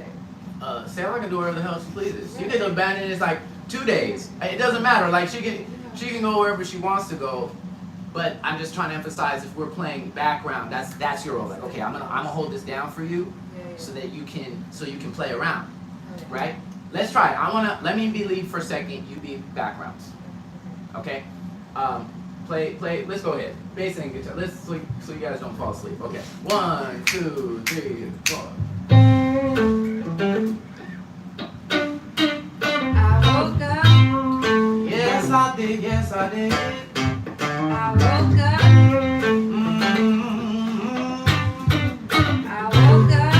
Sarah can do whatever the hell she pleases. You can abandon it. It's like 2 days. It doesn't matter. Like she can go wherever she wants to go. But I'm just trying to emphasize, if we're playing background, that's your role. Like, okay, I'm gonna hold this down for you, so that you can play around, right? Let's try it. Let me be lead for a second. You be backgrounds. Okay. Play. Let's go ahead. Bass and guitar. So you guys don't fall asleep. Okay. 1, 2, 3, 4. I woke up. Yes, I did. Yes, I did. I woke up. I woke up.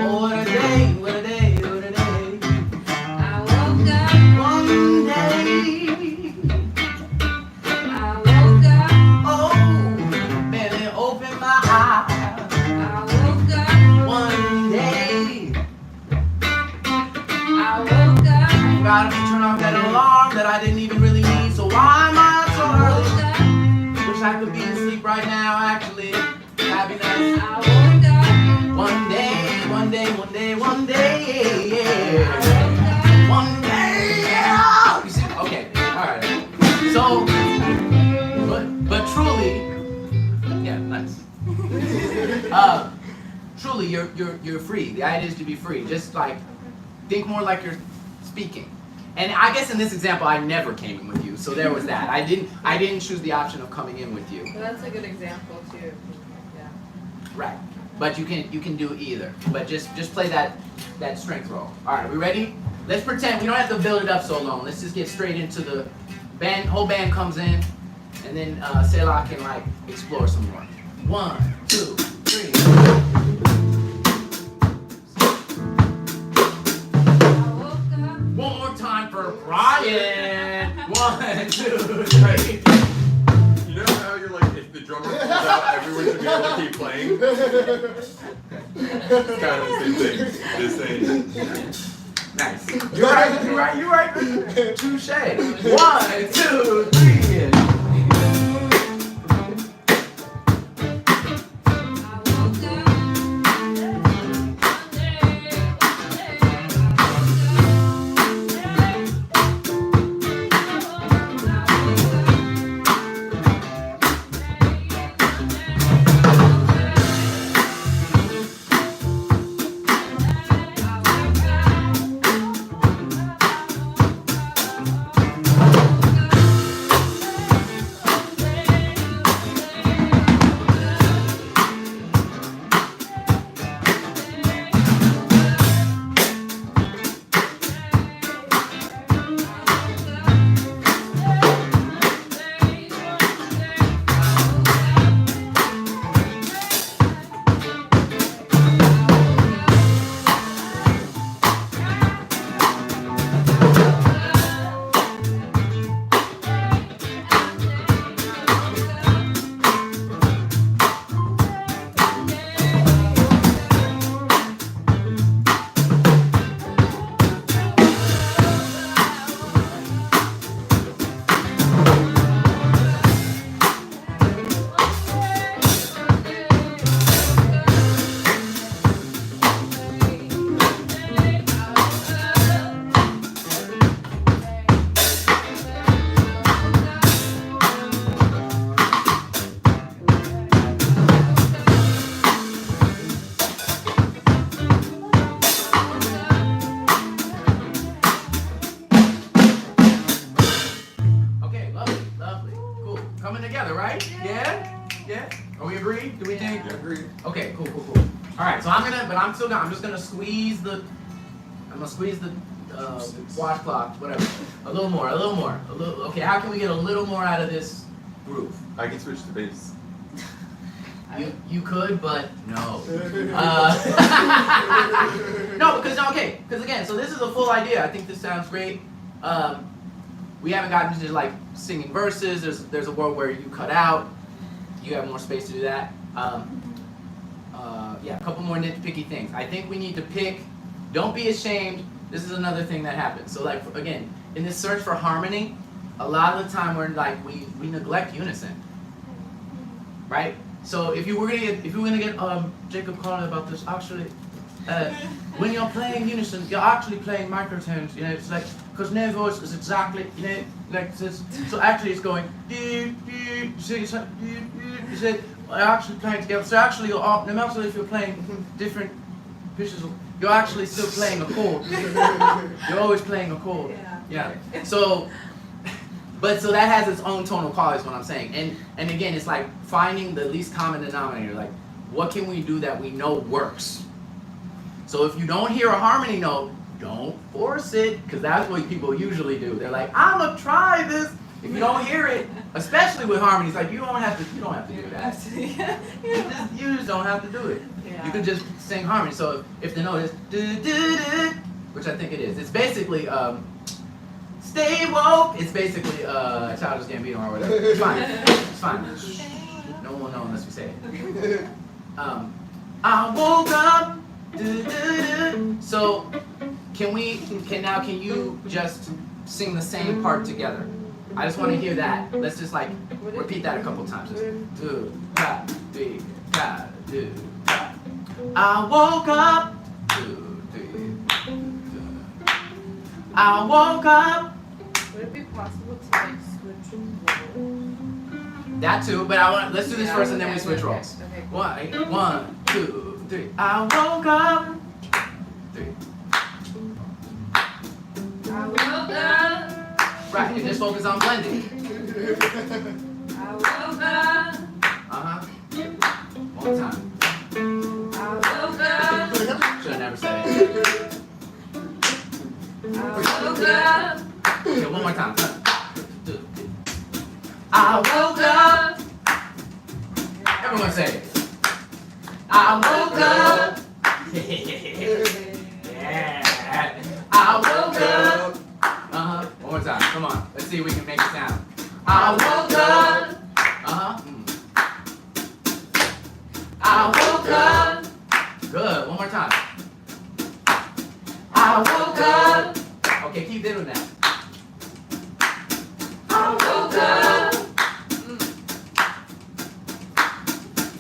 Oh, what a day. What a day. What a day. I woke up. One day. I woke up. Oh, man, it opened my eyes. I woke up. One day. I woke up. Forgot to turn off that alarm that I didn't even really need. So why am I up so early? Wish I could be asleep right now, actually. Happy nice. I woke up. One day, one day, one day, one day. I woke up. One day, yeah. You see? Okay, alright. So, but truly, yeah, nice. Truly, you're free. The idea is to be free. Just like, think more like you're speaking. And I guess in this example, I never came in with you, so there was that. I didn't choose the option of coming in with you. Well, that's a good example too. Yeah. Right. But you can do either. But just play that strength roll. All right, we ready? Let's pretend we don't have to build it up so long. Let's just get straight into the band. Whole band comes in, and then Selah can like explore some more. 1, 2, 3. One more time for Brian. 1, 2, 3. You know how you're like, if the drummer pulls out, everyone should be able to keep playing? It's kind of the same thing. Just saying. Nice. You're right. Touche. 1, 2, 3. Are we agreed? Do we think? Agreed. Okay, cool. All right, so I'm just gonna squeeze the washcloth, whatever. A little more. Okay, how can we get a little more out of this groove? I can switch to bass. You could, but no. No, because again, so this is a full idea. I think this sounds great. We haven't gotten to like singing verses. There's a world where you cut out. You have more space to do that. Yeah, a couple more nitpicky things. I think we need to pick. Don't be ashamed. This is another thing that happens. So like again, in this search for harmony, a lot of the time we're like we neglect unison, right? So if we were gonna get Jacob calling about this, actually, when you're playing unison, you're actually playing microtones. You know, it's like because no voice is exactly like this. So actually, it's going. You said we're actually playing together. So actually, no matter if you're playing different pitches, you're actually still playing a chord. You're always playing a chord. Yeah. So, But so that has its own tonal quality is what I'm saying. And again, it's like finding the least common denominator. Like, what can we do that we know works? So if you don't hear a harmony note, don't force it, because that's what people usually do. They're like, I'm gonna try this. If you don't hear it, especially with harmonies, like you don't have to do that. You just don't have to do it. Yeah. You can just sing harmony. So if the note is do do do, which I think it is, it's basically stay woke. It's basically Childish Gambino or whatever. It's fine. It's fine. No one will know unless we say it. I woke up. Do, do, do. So can you just sing the same part together? I just want to hear that. Let's just like repeat that a couple times. Just do, da, dee, da, do, da. I woke up. Do, dee, da. I woke up. Would it be possible to like switch roles? That too, but let's do this first and then we switch roles. Okay, cool. 1, 2, 3. I woke up. 3. I woke up. Right, and just focus on blending. I woke up. One time. I woke up. Should have never said it. I woke up. Okay, one more time. 1, 2, 3. I woke up. Everyone say it. I woke up. Yeah. I woke up. One more time. Come on. Let's see if we can make it sound. I woke up. I woke up. Good. One more time. I woke up. Okay, keep doing that. I woke up.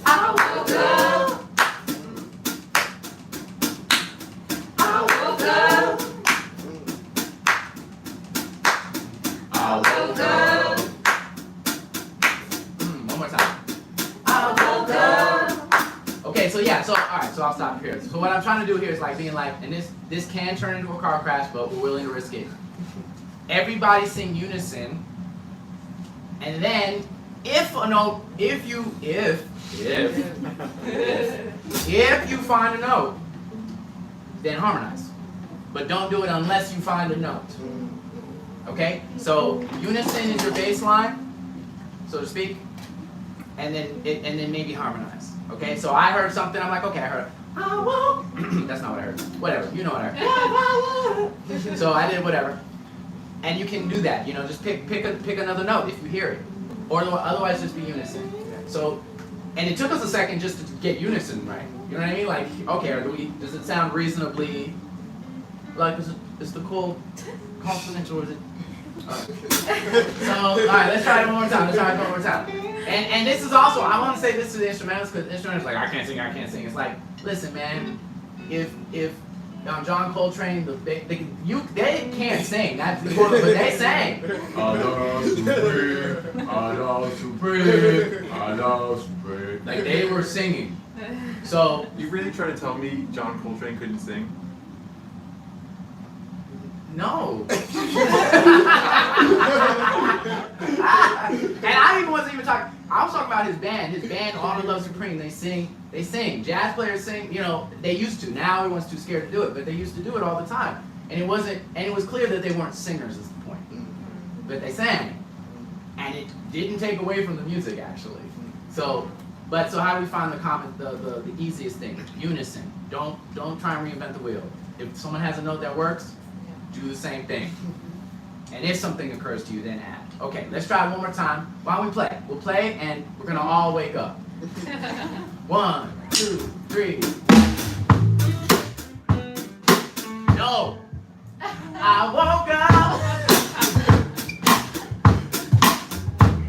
I woke up. I woke up. I woke up. One more time. I woke up. Okay, so yeah, so alright, so I'll stop here. So what I'm trying to do here is like being like, and this can turn into a car crash, but we're willing to risk it. Everybody sing unison, and then if you find a note, then harmonize. But don't do it unless you find a note. Okay? So unison is your bass line, so to speak, and then maybe harmonize. Okay? So I heard something, I'm like, okay, I heard I woke. That's not what I heard. Whatever, you know what I heard. So I did whatever. And you can do that, just pick another note if you hear it. Or otherwise just be unison. So, and it took us a second just to get unison right. You know what I mean? Like, okay, does it sound reasonably, like, is the cool consonant or is it? So, alright, let's try it one more time. And this is also, I want to say this to the instrumentalists, because the instrumentalists like, I can't sing. It's like, listen, man, if John Coltrane, they can't sing, that's the but they sang. Like they were singing. So You really try to tell me John Coltrane couldn't sing? no. And I wasn't even talking. I was talking about his band, All the Love Supreme. They sing. Jazz players sing. They used to. Now everyone's too scared to do it, but they used to do it all the time. And it was clear that they weren't singers. Is the point. But they sang, and it didn't take away from the music actually. So how do we find the easiest thing? Unison. Don't try and reinvent the wheel. If someone has a note that works, do the same thing. And if something occurs to you, then add. Okay, let's try it one more time. Why don't we play? We'll play and we're gonna all wake up. 1, 2, 3. No! I woke up!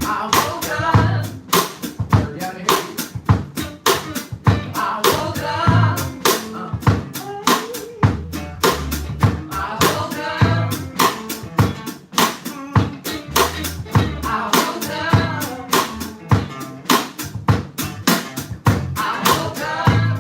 I woke up! We gotta hear you. I woke up! I woke up! I woke up! I woke up!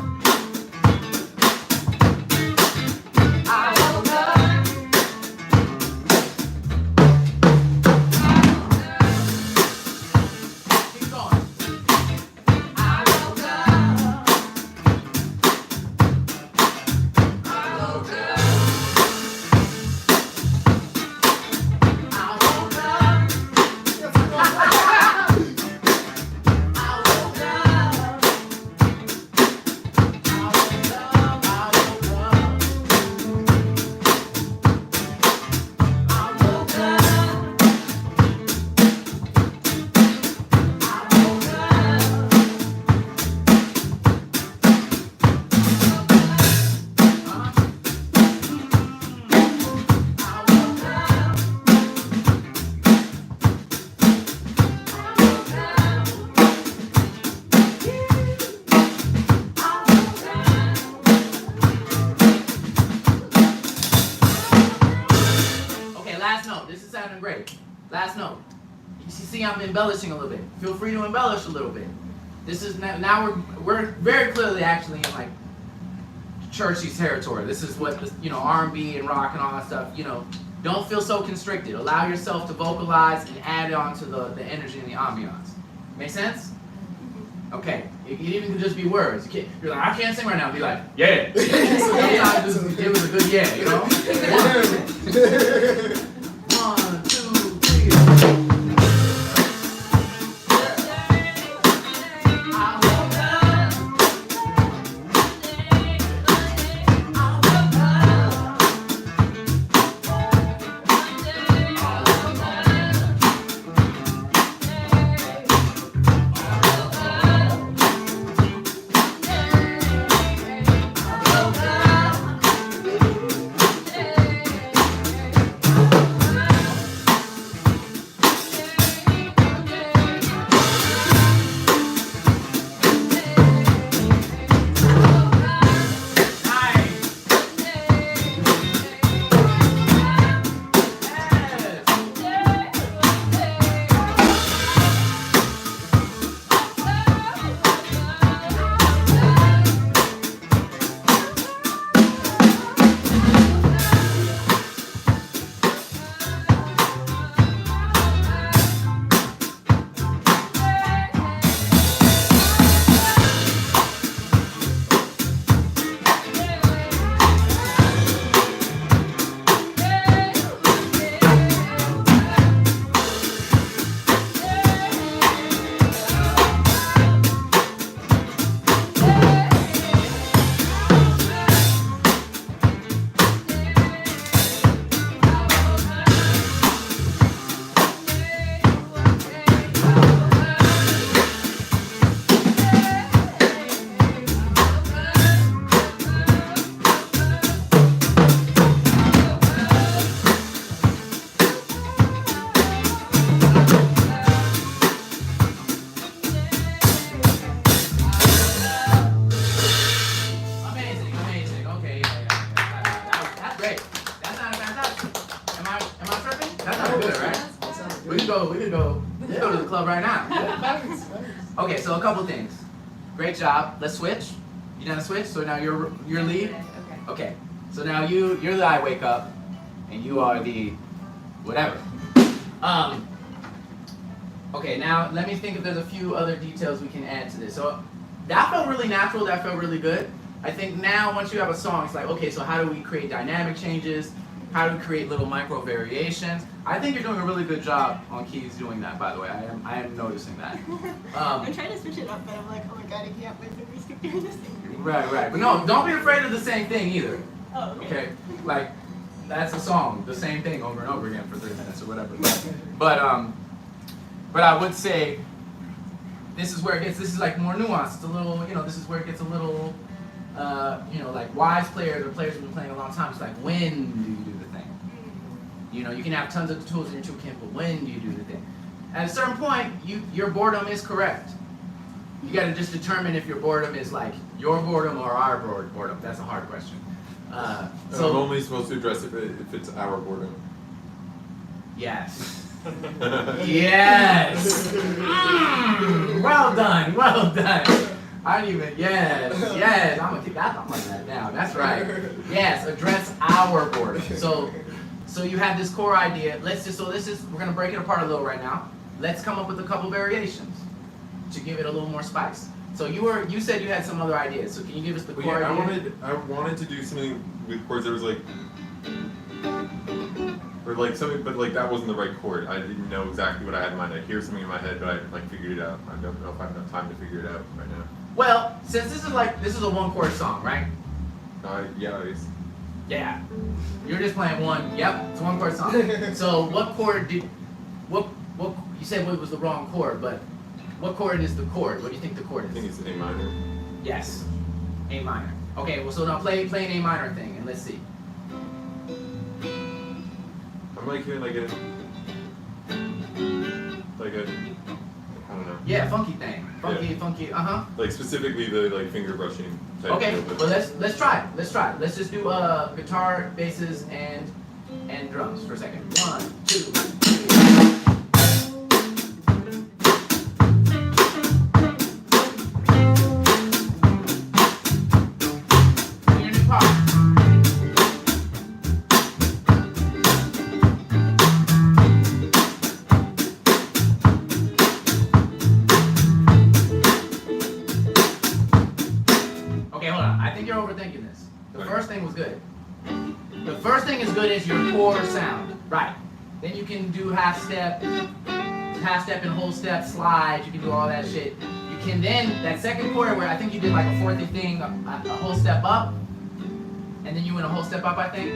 sounding great. Last note. You see, I'm embellishing a little bit. Feel free to embellish a little bit. This is now we're very clearly actually in like churchy territory. This is what R&B and rock and all that stuff. Don't feel so constricted. Allow yourself to vocalize and add on to the energy and the ambiance. Make sense? Okay. It even could just be words. You're like, I can't sing right now. Be like, yeah. Sometimes just give us a good yeah. One, two, three. We could go to the club right now. Okay, so a couple things. Great job. Let's switch. You done to switch? So now you're lead? Okay. Okay. So now you're the I wake up, and you are the whatever. Okay, now let me think if there's a few other details we can add to this. So that felt really natural, that felt really good. I think now once you have a song, it's like, okay, so how do we create dynamic changes? How do we create little micro variations? I think you're doing a really good job on keys doing that, by the way. I am noticing that. I'm trying to switch it up, but I'm like, oh my god, I can't wait to skip doing the same thing. Right. But no, don't be afraid of the same thing either. Oh, okay. Okay? Like, that's a song, the same thing over and over again for 3 minutes or whatever. But I would say this is where this is like more nuanced. It's a little, this is where it gets a little, like wise players or players who've been playing a long time. It's like, when do you do the thing? You can have tons of tools in your toolkit, but when do you do the thing? At a certain point, your boredom is correct. You got to just determine if your boredom is like your boredom or our boredom. That's a hard question. So I'm only supposed to address if it's our boredom. Yes. Yes. Well done. I didn't even. Yes. I'm gonna keep that. I'm writing that down. That's right. Yes. Address our boredom. So you have this core idea. We're gonna break it apart a little right now. Let's come up with a couple variations to give it a little more spice. So you said you had some other ideas. So can you give us the core idea? I wanted to do something with chords that was like, or like something, but like that wasn't the right chord. I didn't know exactly what I had in mind. I hear something in my head, but I like figured it out. I don't know if I have enough time to figure it out right now. Well, since this is a one chord song, right? Yeah, it is. Yeah. You're just playing one. Yep, it's a one chord song. So what chord what you said what was the wrong chord, but what chord is the chord? What do you think the chord I think is? it's A minor. Yes. A minor. Okay, well so now play an A minor thing and let's see. I'm like hearing like a I don't know. Yeah, funky thing. Funky, Like specifically the like finger brushing type Okay, deal, but well let's try it. Let's just do guitar, basses, and and drums for a second. 1, 2, 3. Your new part. Okay, hold on. I think you're overthinking this. The Okay. first thing was good. The first thing is good is your core sound. Right. Then you can do half step and whole step, slides. You can do all that shit. You can then, that second quarter where I think you did like a fourthy thing, a whole step up, and then you went a whole step up, I think.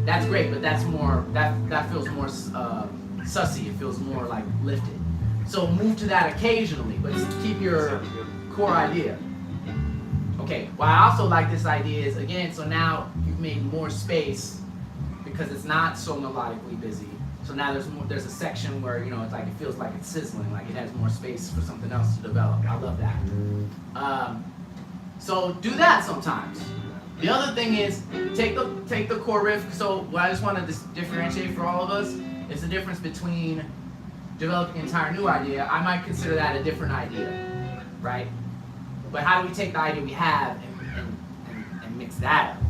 That's great, but that's more, that feels more sussy. It feels more like lifted. So move to that occasionally, but keep your Sounds good. core idea. Okay, well I also like this idea is, again, so now you've made more space because it's not so melodically busy. So now there's a section where, you know, it's like, it feels like it's sizzling, like it has more space for something else to develop. I love that. So do that sometimes. The other thing is, take the core riff. So what I just want to differentiate for all of us is the difference between developing an entire new idea. I might consider that a different idea, right? But how do we take the idea we have and mix that up,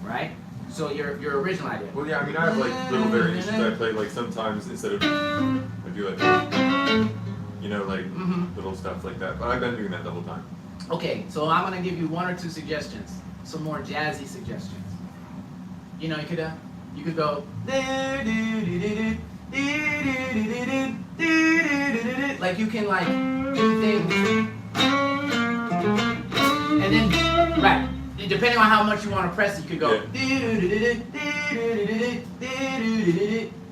right? So your original idea. Well, yeah, I mean, I have like little variations I play. Like sometimes instead of I do like, you know, like little stuff like that. But I've been doing that the whole time. Okay, so I'm gonna give you 1 or 2 suggestions, some more jazzy suggestions. You know, you could go like you can like do things, and then right. Depending on how much you want to press it, you could go.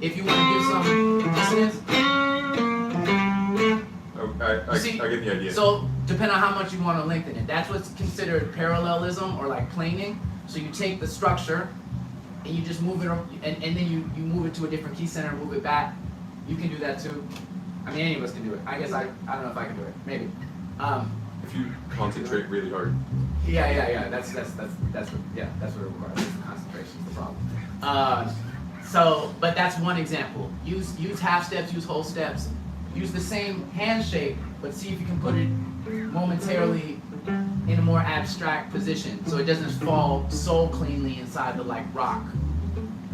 If you want to give some dissonance. I get the idea. So depending on how much you want to lengthen it, that's what's considered parallelism or like planing. So you take the structure and you just move it, and then you move it to a different key center, move it back. You can do that too. I mean, any of us can do it. I guess I don't know if I can do it. Maybe. If you concentrate really hard. Yeah. That's what it requires. It's concentration is the problem. But that's one example. Use half steps, use whole steps. Use the same hand shape, but see if you can put it momentarily in a more abstract position, so it doesn't fall so cleanly inside the like rock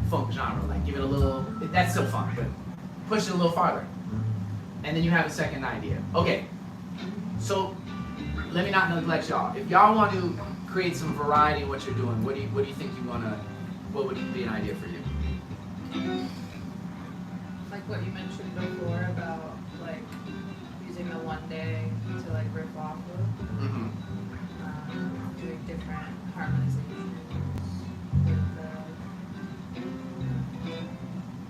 funk genre. Like give it a little. That's still fun, but push it a little farther, and then you have a second idea. Okay, so. Let me not neglect y'all. If y'all want to create some variety in what you're doing, what do you think you wanna? What would be an idea for you? Like what you mentioned before about like using the one day to like riff off of, Mm-hmm. doing different harmonizations with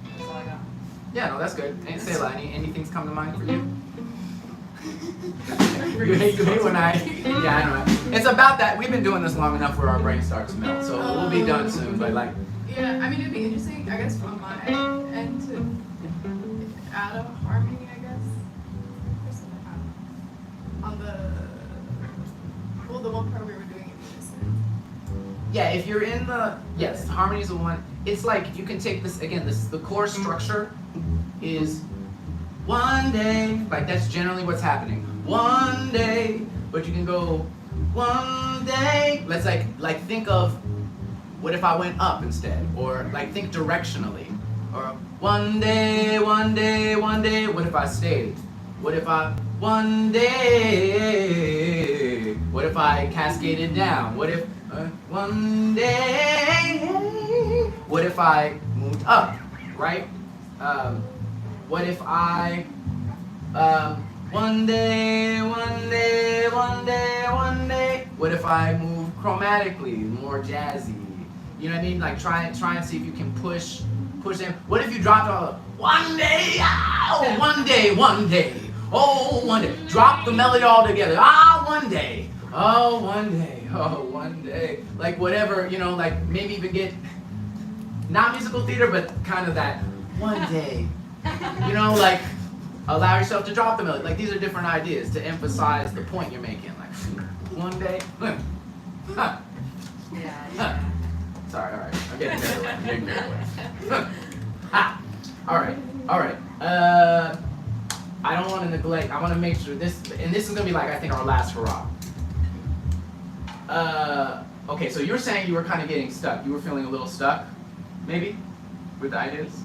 that's all I got. Yeah, no, that's good. And Selah, anything's come to mind for you? you hate when I I know. It's about that. We've been doing this long enough where our brain starts to melt, so we'll be done soon. But like, Yeah, I mean, it'd be interesting, I guess, from my end to add a harmony, I guess. On the one part we were doing in unison. yeah, if you're in the harmony's the one. It's like you can take this again. The core structure is one day. Like that's generally what's happening. One day, but you can go one day. Let's like think of what if I went up instead, or like think directionally, or one day, one day, one day. What if I stayed? What if I one day? What if I cascaded down? What if one day? What if I moved up? Right? What if I one day, one day, one day, one day? What if I move chromatically, more jazzy? You know what I mean? Like try and see if you can push in. What if you dropped all the one day, oh, one day, one day, oh, one day. Drop the melody all together. Ah, one day, oh, one day, oh, one day. Like whatever, you know, like maybe even get not musical theater, but kind of that one day. You know, like allow yourself to drop the melody. Like these are different ideas to emphasize the point you're making. Like one day, huh. Yeah. Huh. So sorry. All right. I'm getting carried away. I'm getting carried away. Ha! All right. I don't want to neglect. I want to make sure this, and this is gonna be like I think our last hurrah. Okay, so you were saying you were kind of getting stuck. You were feeling a little stuck, maybe, with the ideas.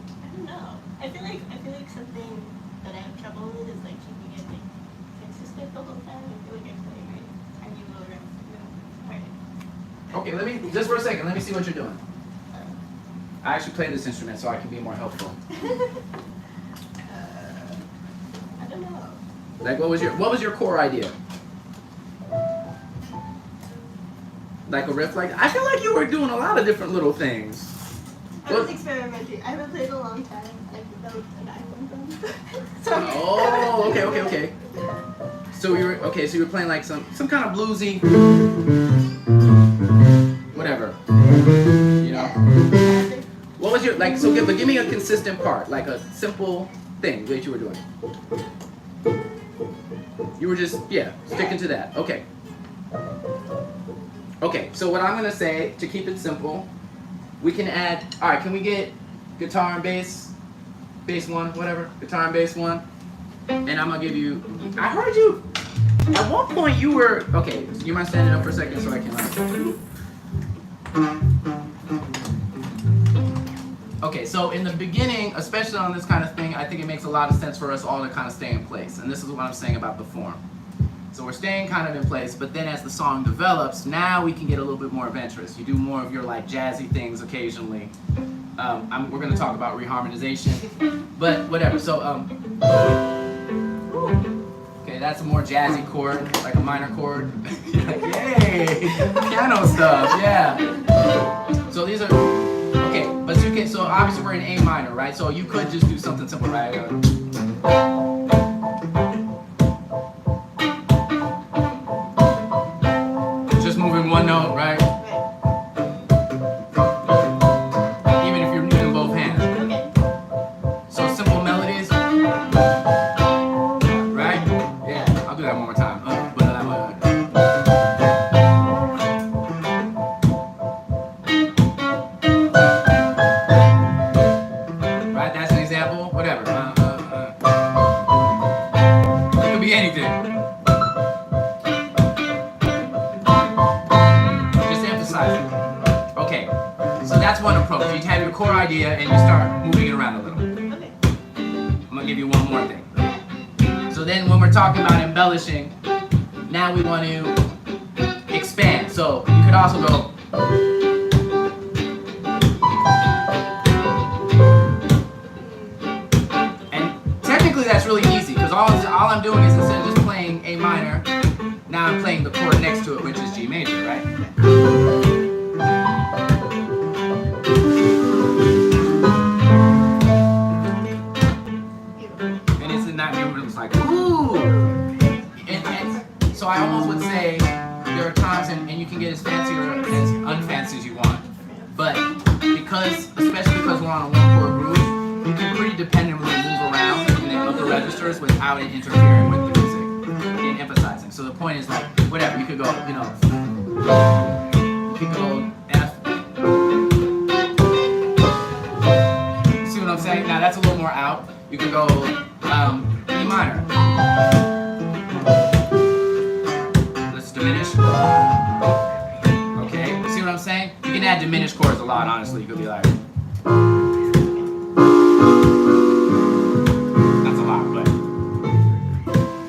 I don't know. I feel like something that I have trouble with is like keeping it like consistent the whole time. I feel like I play my tiny little riff, Okay, let me just for a second. Let me see what you're doing. I actually play this instrument, so I can be more helpful. I don't know. Like, what was your core idea? Like a riff, like I feel like you were doing a lot of different little things. I was experimenting. I haven't played in a long time. I developed an iPhone phone. Oh, okay. So you were playing like some kind of bluesy, whatever. You know. What was your like? So give me a consistent part, like a simple thing that you were doing. You were just sticking to that. Okay, so what I'm gonna say to keep it simple, we can add. All right, can we get guitar and bass one, whatever, guitar and bass one, and I'm gonna give you. I heard you. At one point you were okay. You mind standing up for a second so I can. Okay, so in the beginning, especially on this kind of thing, I think it makes a lot of sense for us all to kind of stay in place, and this is what I'm saying about the form. So we're staying kind of in place, but then as the song develops, now we can get a little bit more adventurous. You do more of your like jazzy things occasionally. We're going to talk about reharmonization, but whatever. So, okay, that's a more jazzy chord, like a minor chord. You're like, yay, piano stuff, yeah. So these are, okay, but you can, so obviously we're in A minor, right? So you could just do something simple, right? Moving one note, right? Even if you're using both hands. So simple melodies, right? Yeah, I'll do that one more time. Right, that's an example. Whatever. It could be anything. Okay, so that's one approach. You have your core idea and you start moving it around a little. Okay. I'm gonna give you one more thing. So then when we're talking about embellishing, now we want to expand. So you could also go. And technically that's really easy because all I'm doing is instead of just playing A minor, now I'm playing the chord next to it, which is G major, right? And it's in that moment it's like, ooh! And so I almost would say there are times, and you can get as fancy or as unfancy as you want, but especially because we're on a one chord groove, you can pretty dependably move around in the other registers without it interfering with the music and emphasizing. So the point is like, whatever, you could go, you could go F. See what I'm saying? Now that's a little more out. You could go E minor. Let's diminish. Okay, see what I'm saying? You can add diminished chords a lot, honestly. You could be like, that's a lot,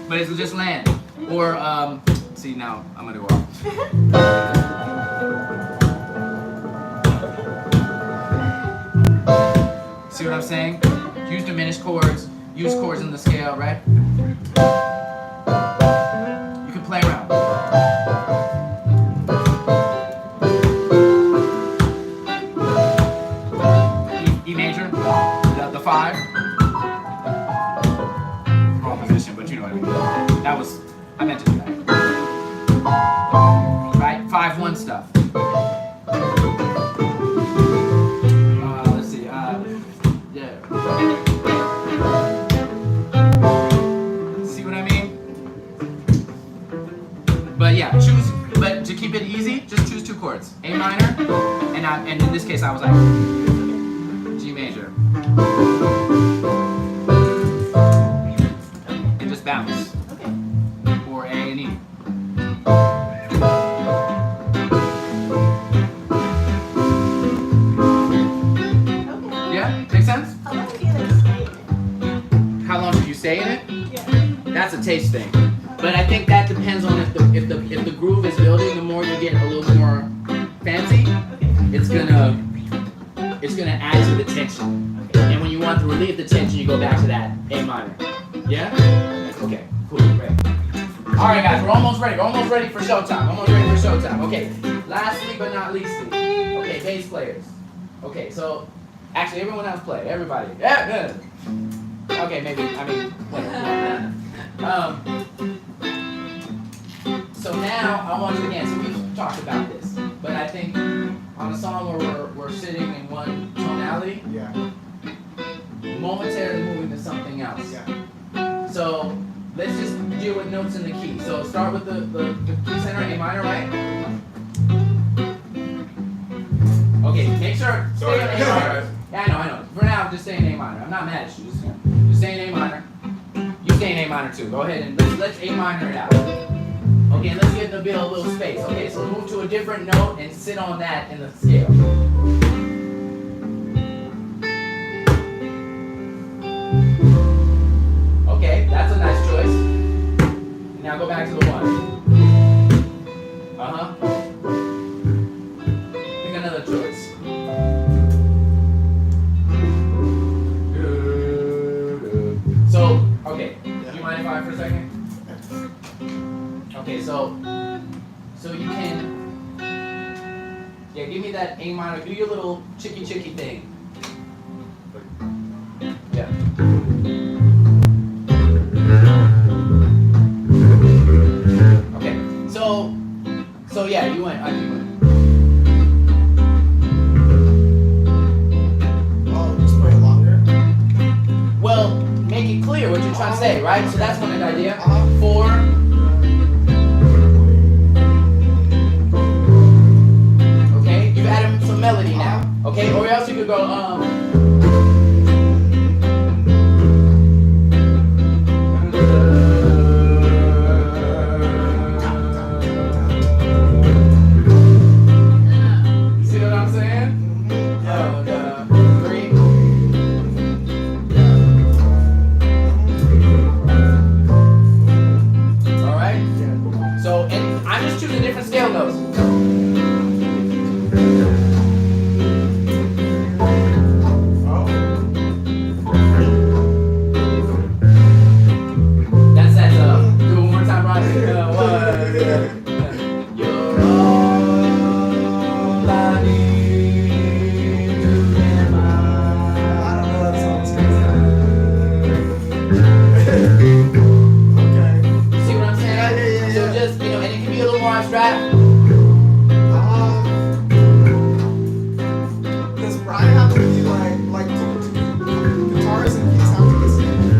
but it's just land. Or, see now, I'm gonna go off. See what I'm saying? Use diminished chords, use chords in the scale, right? You can play around. E major, the 5. Wrong position, but you know what I mean. I meant to do that. Right? 5-1 stuff. Let's see. Yeah. and in this case I was like G major. And just bounce. Okay. Or A and E. Okay. Yeah? Make sense? How long do you like stay in it? How long should you stay in it? Yeah. That's a taste thing. But I think that depends on if the groove is building, the more you get a little more fancy, Okay. it's gonna add to the tension. Okay. And when you want to relieve the tension, you go back to that A minor. Yeah? Okay, cool, great. Alright guys, we're almost ready. We're almost ready for showtime. Almost ready for showtime. Okay. Lastly but not leastly. Okay, bass players. Okay, so actually everyone else play. Everybody. Yeah. Okay, maybe whatever. So now I want you again. So we've talked about this, but I think on a song where we're sitting in one tonality, Yeah. momentarily moving to something else. Yeah. So let's just deal with notes in the key. So start with the key center, A minor, right? Okay, make sure stay in A minor. Yeah, I know. For now, just stay in A minor. I'm not mad at you. Just stay in A minor. You stay in A minor too. Go ahead and let's A minor it out. Okay, let's give the bill a little space. Okay, so move to a different note and sit on that in the scale. Okay, that's a nice choice. Now go back to the one. Uh-huh. Pick another choice. So, okay, do you mind if I for a second? Okay, so you can, yeah, give me that A minor, do your little chicky thing. Yeah. Okay, so yeah, you went. Oh, just play it longer? Well, make it clear what you're trying to say, right? So that's one good idea. Uh-huh. 4. Okay, you've added some melody now. Okay, or else you could go See what I'm saying? Yeah. 3. All right. Yeah. So, and I'm just choosing different scale notes. Oh. That's do it one more time, Roger. You're all I need to get I don't know that song's Okay. See what I'm saying? Yeah. So just, and it can be a little more abstract. Does Brian have to be like guitars and keys have to be singing?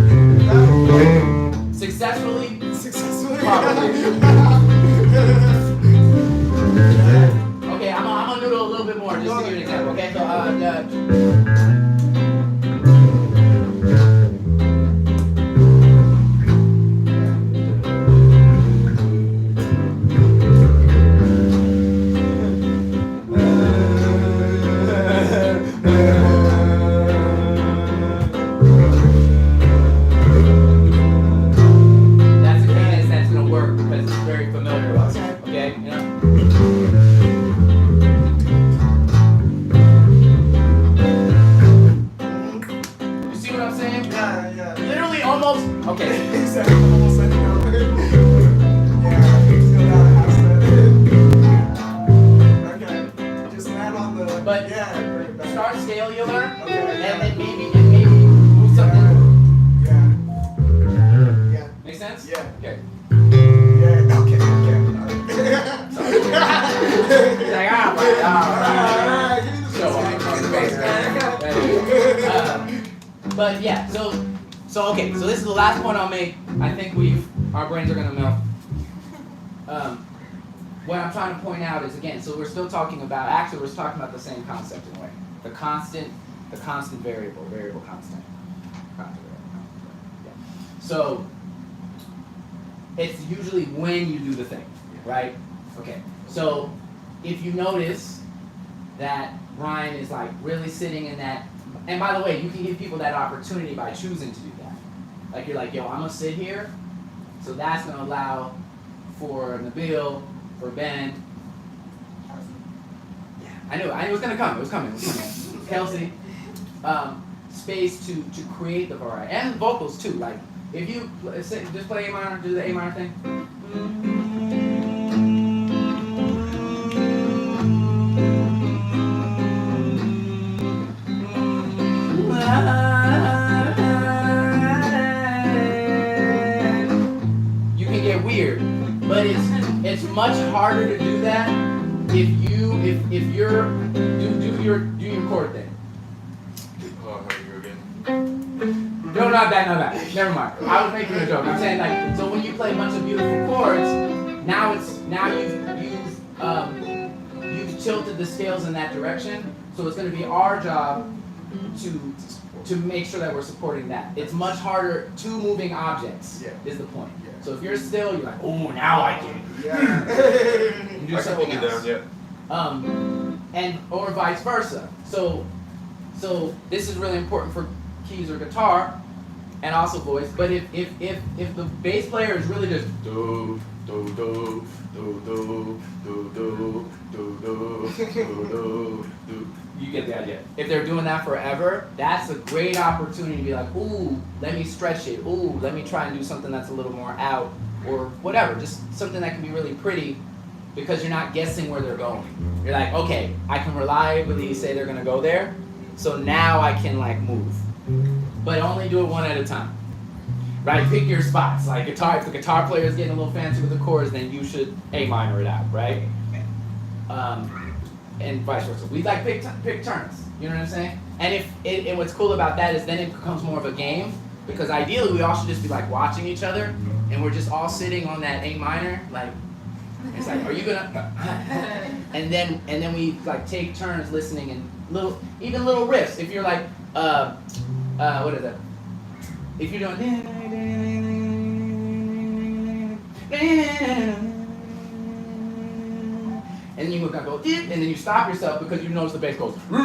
Successfully. Successfully? Probably. Yeah. Okay, I'm gonna noodle a little bit more just to give you an example. Okay, so that's a cadence that's gonna work because it's very familiar to us. Okay, you know. You see what I'm saying? Yeah. Literally almost. Okay. He said almost like yeah, feel that aspect. Okay. Just land on the But yeah, bring it back. Start scale you learn, Okay, and yeah. then maybe move something. Yeah. Yeah. Make sense? Yeah. Okay. Yeah. Okay. He's like, alright. Alright, give me the Show off. But yeah, so okay, so this is the last point I'll make. I think our brains are gonna melt. what I'm trying to point out is, again, so we're still talking about, actually we're talking about the same concept in a way. The constant variable constant. Yeah. So it's usually when you do the thing, right? Okay, so if you notice that Brian is like really sitting in that, and by the way, you can give people that opportunity by choosing to do that. Like you're like, yo, I'm gonna sit here, so that's gonna allow for Nabil, for Ben. Yeah, I knew it was gonna come. It was coming. Kelsey, space to create the variety and vocals too. Like if you just play A minor, do the A minor thing. You can get weird, but it's much harder to do that if you're do your chord thing. Oh, how do you go again? No, not that. Never mind. I was making a joke. I'm saying like, so when you play a bunch of beautiful chords, now you've tilted the scales in that direction. So it's going to be our job to make sure that we're supporting that. It's much harder. Two moving objects is the point. Yeah. So if you're still, you're like, oh, now I can. Yeah. You do I can something hold it else. down, yeah. And or vice versa. So this is really important for keys or guitar, and also voice. But if the bass player is really just do do do do do do do do do do do, you get the idea. If they're doing that forever, that's a great opportunity to be like, ooh, let me stretch it. Ooh, let me try and do something that's a little more out, or whatever. Just something that can be really pretty, because you're not guessing where they're going. You're like, okay, I can reliably say they're gonna go there, so now I can like move. But only do it one at a time. Right? Pick your spots. Like guitar, if the guitar player is getting a little fancy with the chords, then you should A minor it out, right? And vice versa. We like pick turns. You know what I'm saying? And and what's cool about that is then it becomes more of a game, because ideally we all should just be like watching each other, and we're just all sitting on that A minor, like it's like, are you gonna? and then we like take turns listening and even little riffs. If you're like what is that? If you're doing and then you gotta go and then you stop yourself because you notice the bass goes. You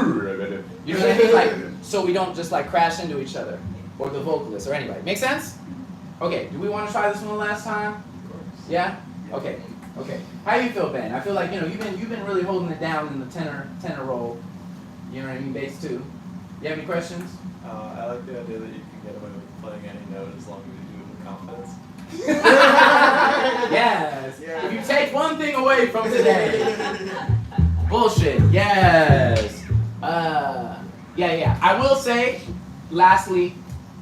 know what I mean? Like, so we don't just like crash into each other or the vocalist or anybody. Make sense? Okay. Do we want to try this one last time? Of course. Yeah. Okay. How do you feel, Ben? I feel like you've been really holding it down in the tenor role. You know what I mean? Bass too. You have any questions? I like the idea that you can get away with playing any note as long as you do it with confidence. Yes. Yeah. If you take one thing away from today, bullshit. Yes. Yeah. I will say, lastly,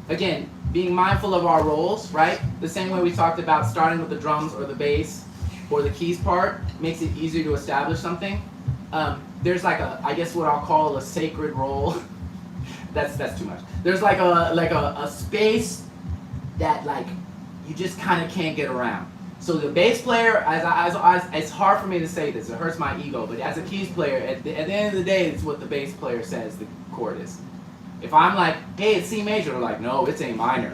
again, being mindful of our roles, right? The same way we talked about starting with the drums or the bass or the keys part makes it easier to establish something. There's like I guess what I'll call a sacred role. That's too much. There's like a space that like you just kind of can't get around. So the bass player, as it's hard for me to say this, it hurts my ego, but as a keys player, at the end of the day, it's what the bass player says the chord is. If I'm like, hey, it's C major, they're like, no, it's A minor.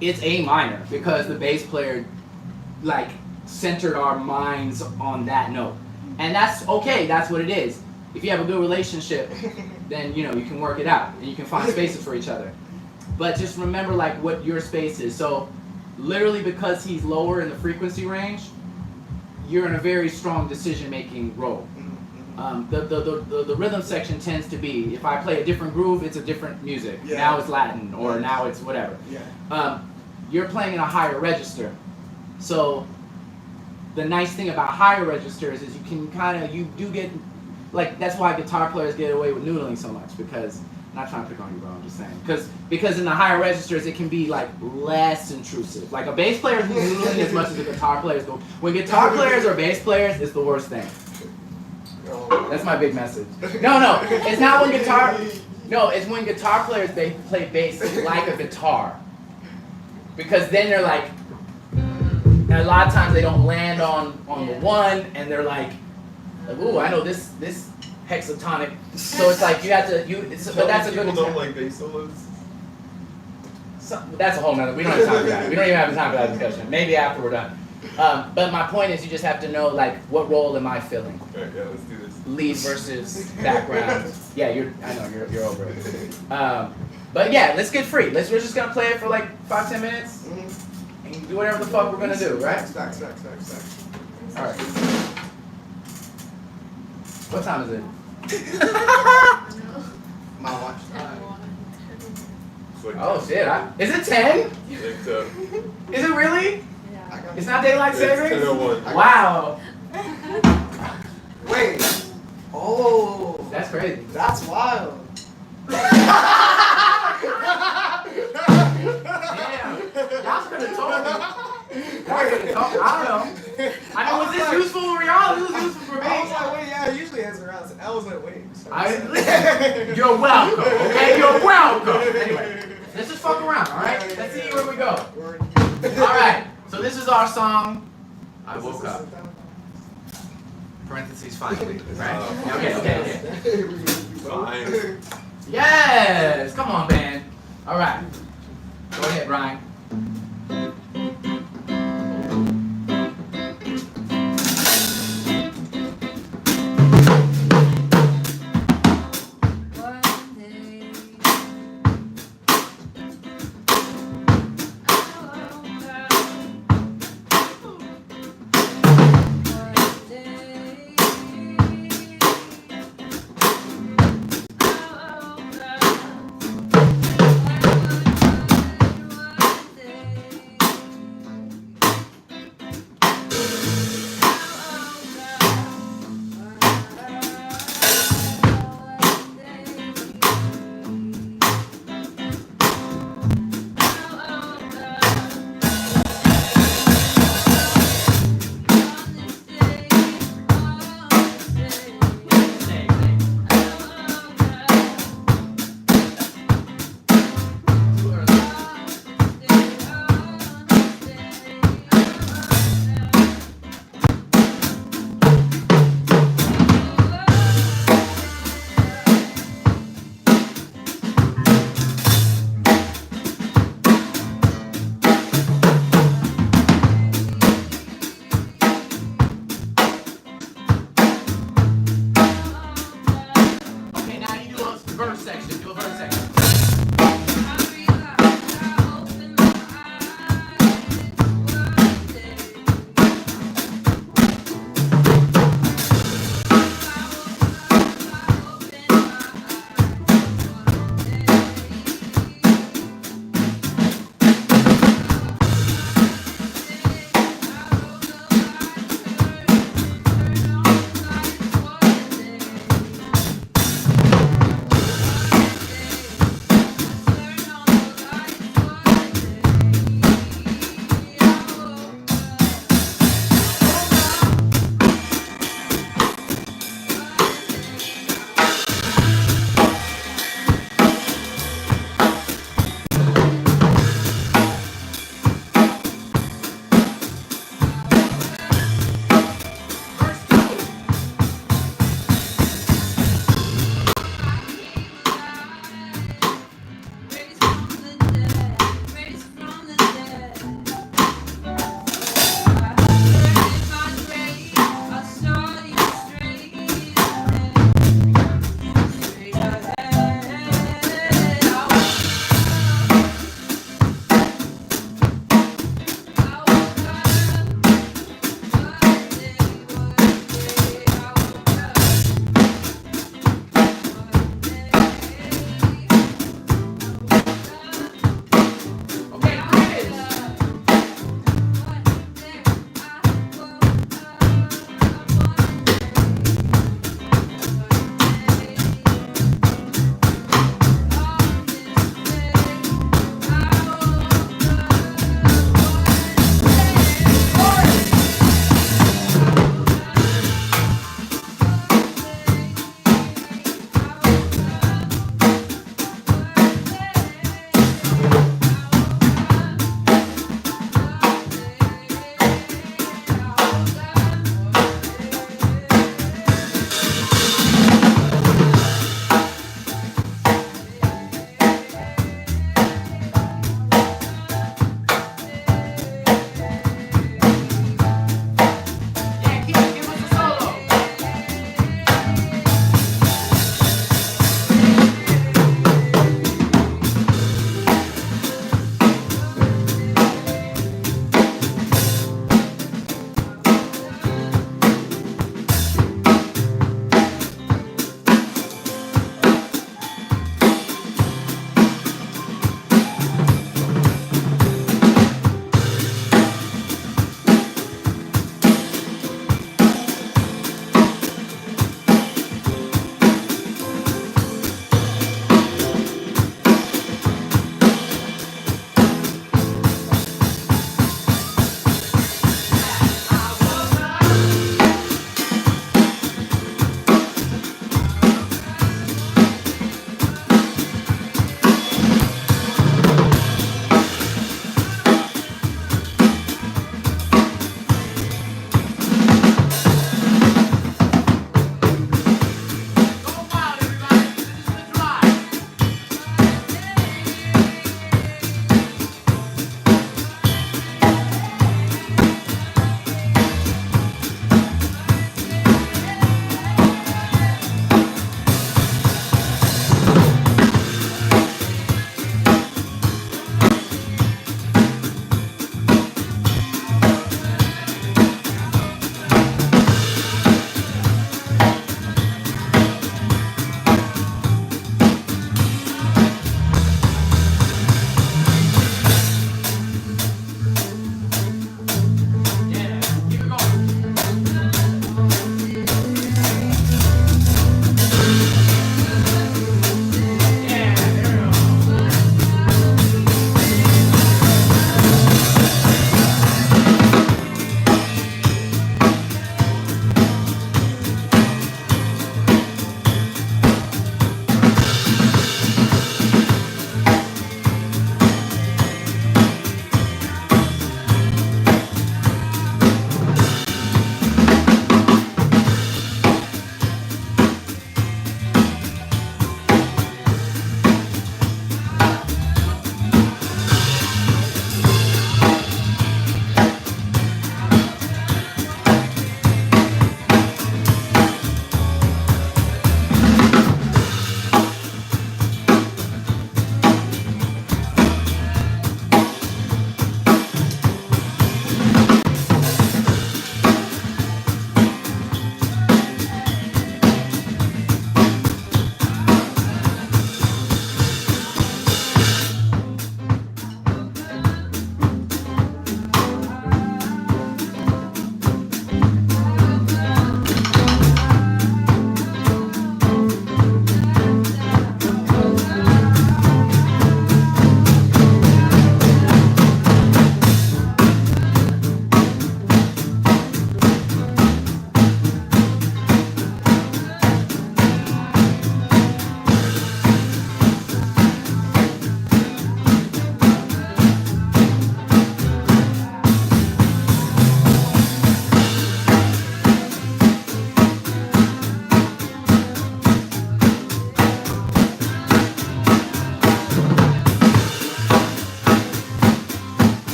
It's A minor, because the bass player like centered our minds on that note. And that's okay, that's what it is. If you have a good relationship, then you can work it out and you can find spaces for each other. But just remember like what your space is. So literally because he's lower in the frequency range, you're in a very strong decision-making role. The rhythm section tends to be, if I play a different groove, it's a different music. Yeah. Now it's Latin, or now it's whatever. Yeah. You're playing in a higher register. So the nice thing about higher registers is you do get, like, that's why guitar players get away with noodling so much, because, I'm not trying to pick on you, bro, I'm just saying. Because in the higher registers, it can be, like, less intrusive. Like, a bass player who's noodling as much as a guitar player is going. When guitar players are bass players, it's the worst thing. That's my big message. No, it's not when guitar. No, it's when guitar players they play bass like a guitar. Because then they're like, And a lot of times they don't land on the one, and they're like, ooh, I know this hexatonic. So it's like you have to but that's a good people don't example. like bass solos. That's a whole nother. We don't have time for that. We don't even have time for that discussion. Maybe after we're done. But my point is, you just have to know like what role am I filling? Alright, yeah, let's do this. Lead versus background. Yeah, I know you're over it. But yeah, let's get free. We're just gonna play it for like 5-10 minutes and do whatever the fuck we're gonna do, right? Facts. All right. What time is it? My watch. It's like Oh shit! Is it 10? I think so. Is it really? I got It's not daylight It's savings? 10:01. Wow, Wait. Oh. that's crazy. That's wild. Damn, y'all should have told me. Y'all could have told me. I don't know. I know, was this useful for y'all? This was useful for me. I was like, wait, yeah, it usually hands around. I was like, wait. You're welcome, okay? You're welcome. Anyway, let's just fuck around, all right? Let's see where we go. All right, so this is our song, I Woke Up. Parentheses, finally, right? Okay. Fine. Yes, come on, man. All right, go ahead, Brian. One day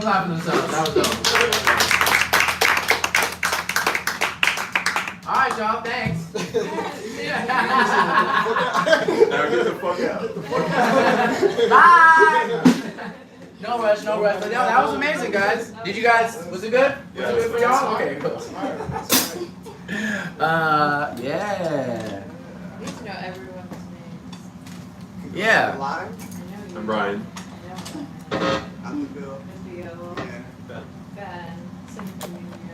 clap for themselves. That was dope. All right, y'all. Thanks. Now get the fuck out. Bye. No rush, no rush. But yo, that was amazing, guys. Did you guys? Was it good? Was it good for y'all? Okay, cool. Yeah. I need to know everyone's names. Yeah. Live? I know you. I'm Brian. I know. I'm the Bill. Theo, Yeah. Ben,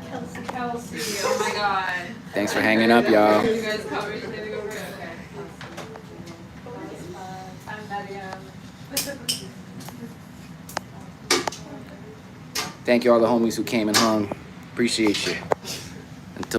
Kelsey. Kelsey. Oh my God. Thanks for hanging up, y'all. You guys covered everything over it. Okay. I'm Mariam. Thank you all the homies who came and hung. Appreciate you.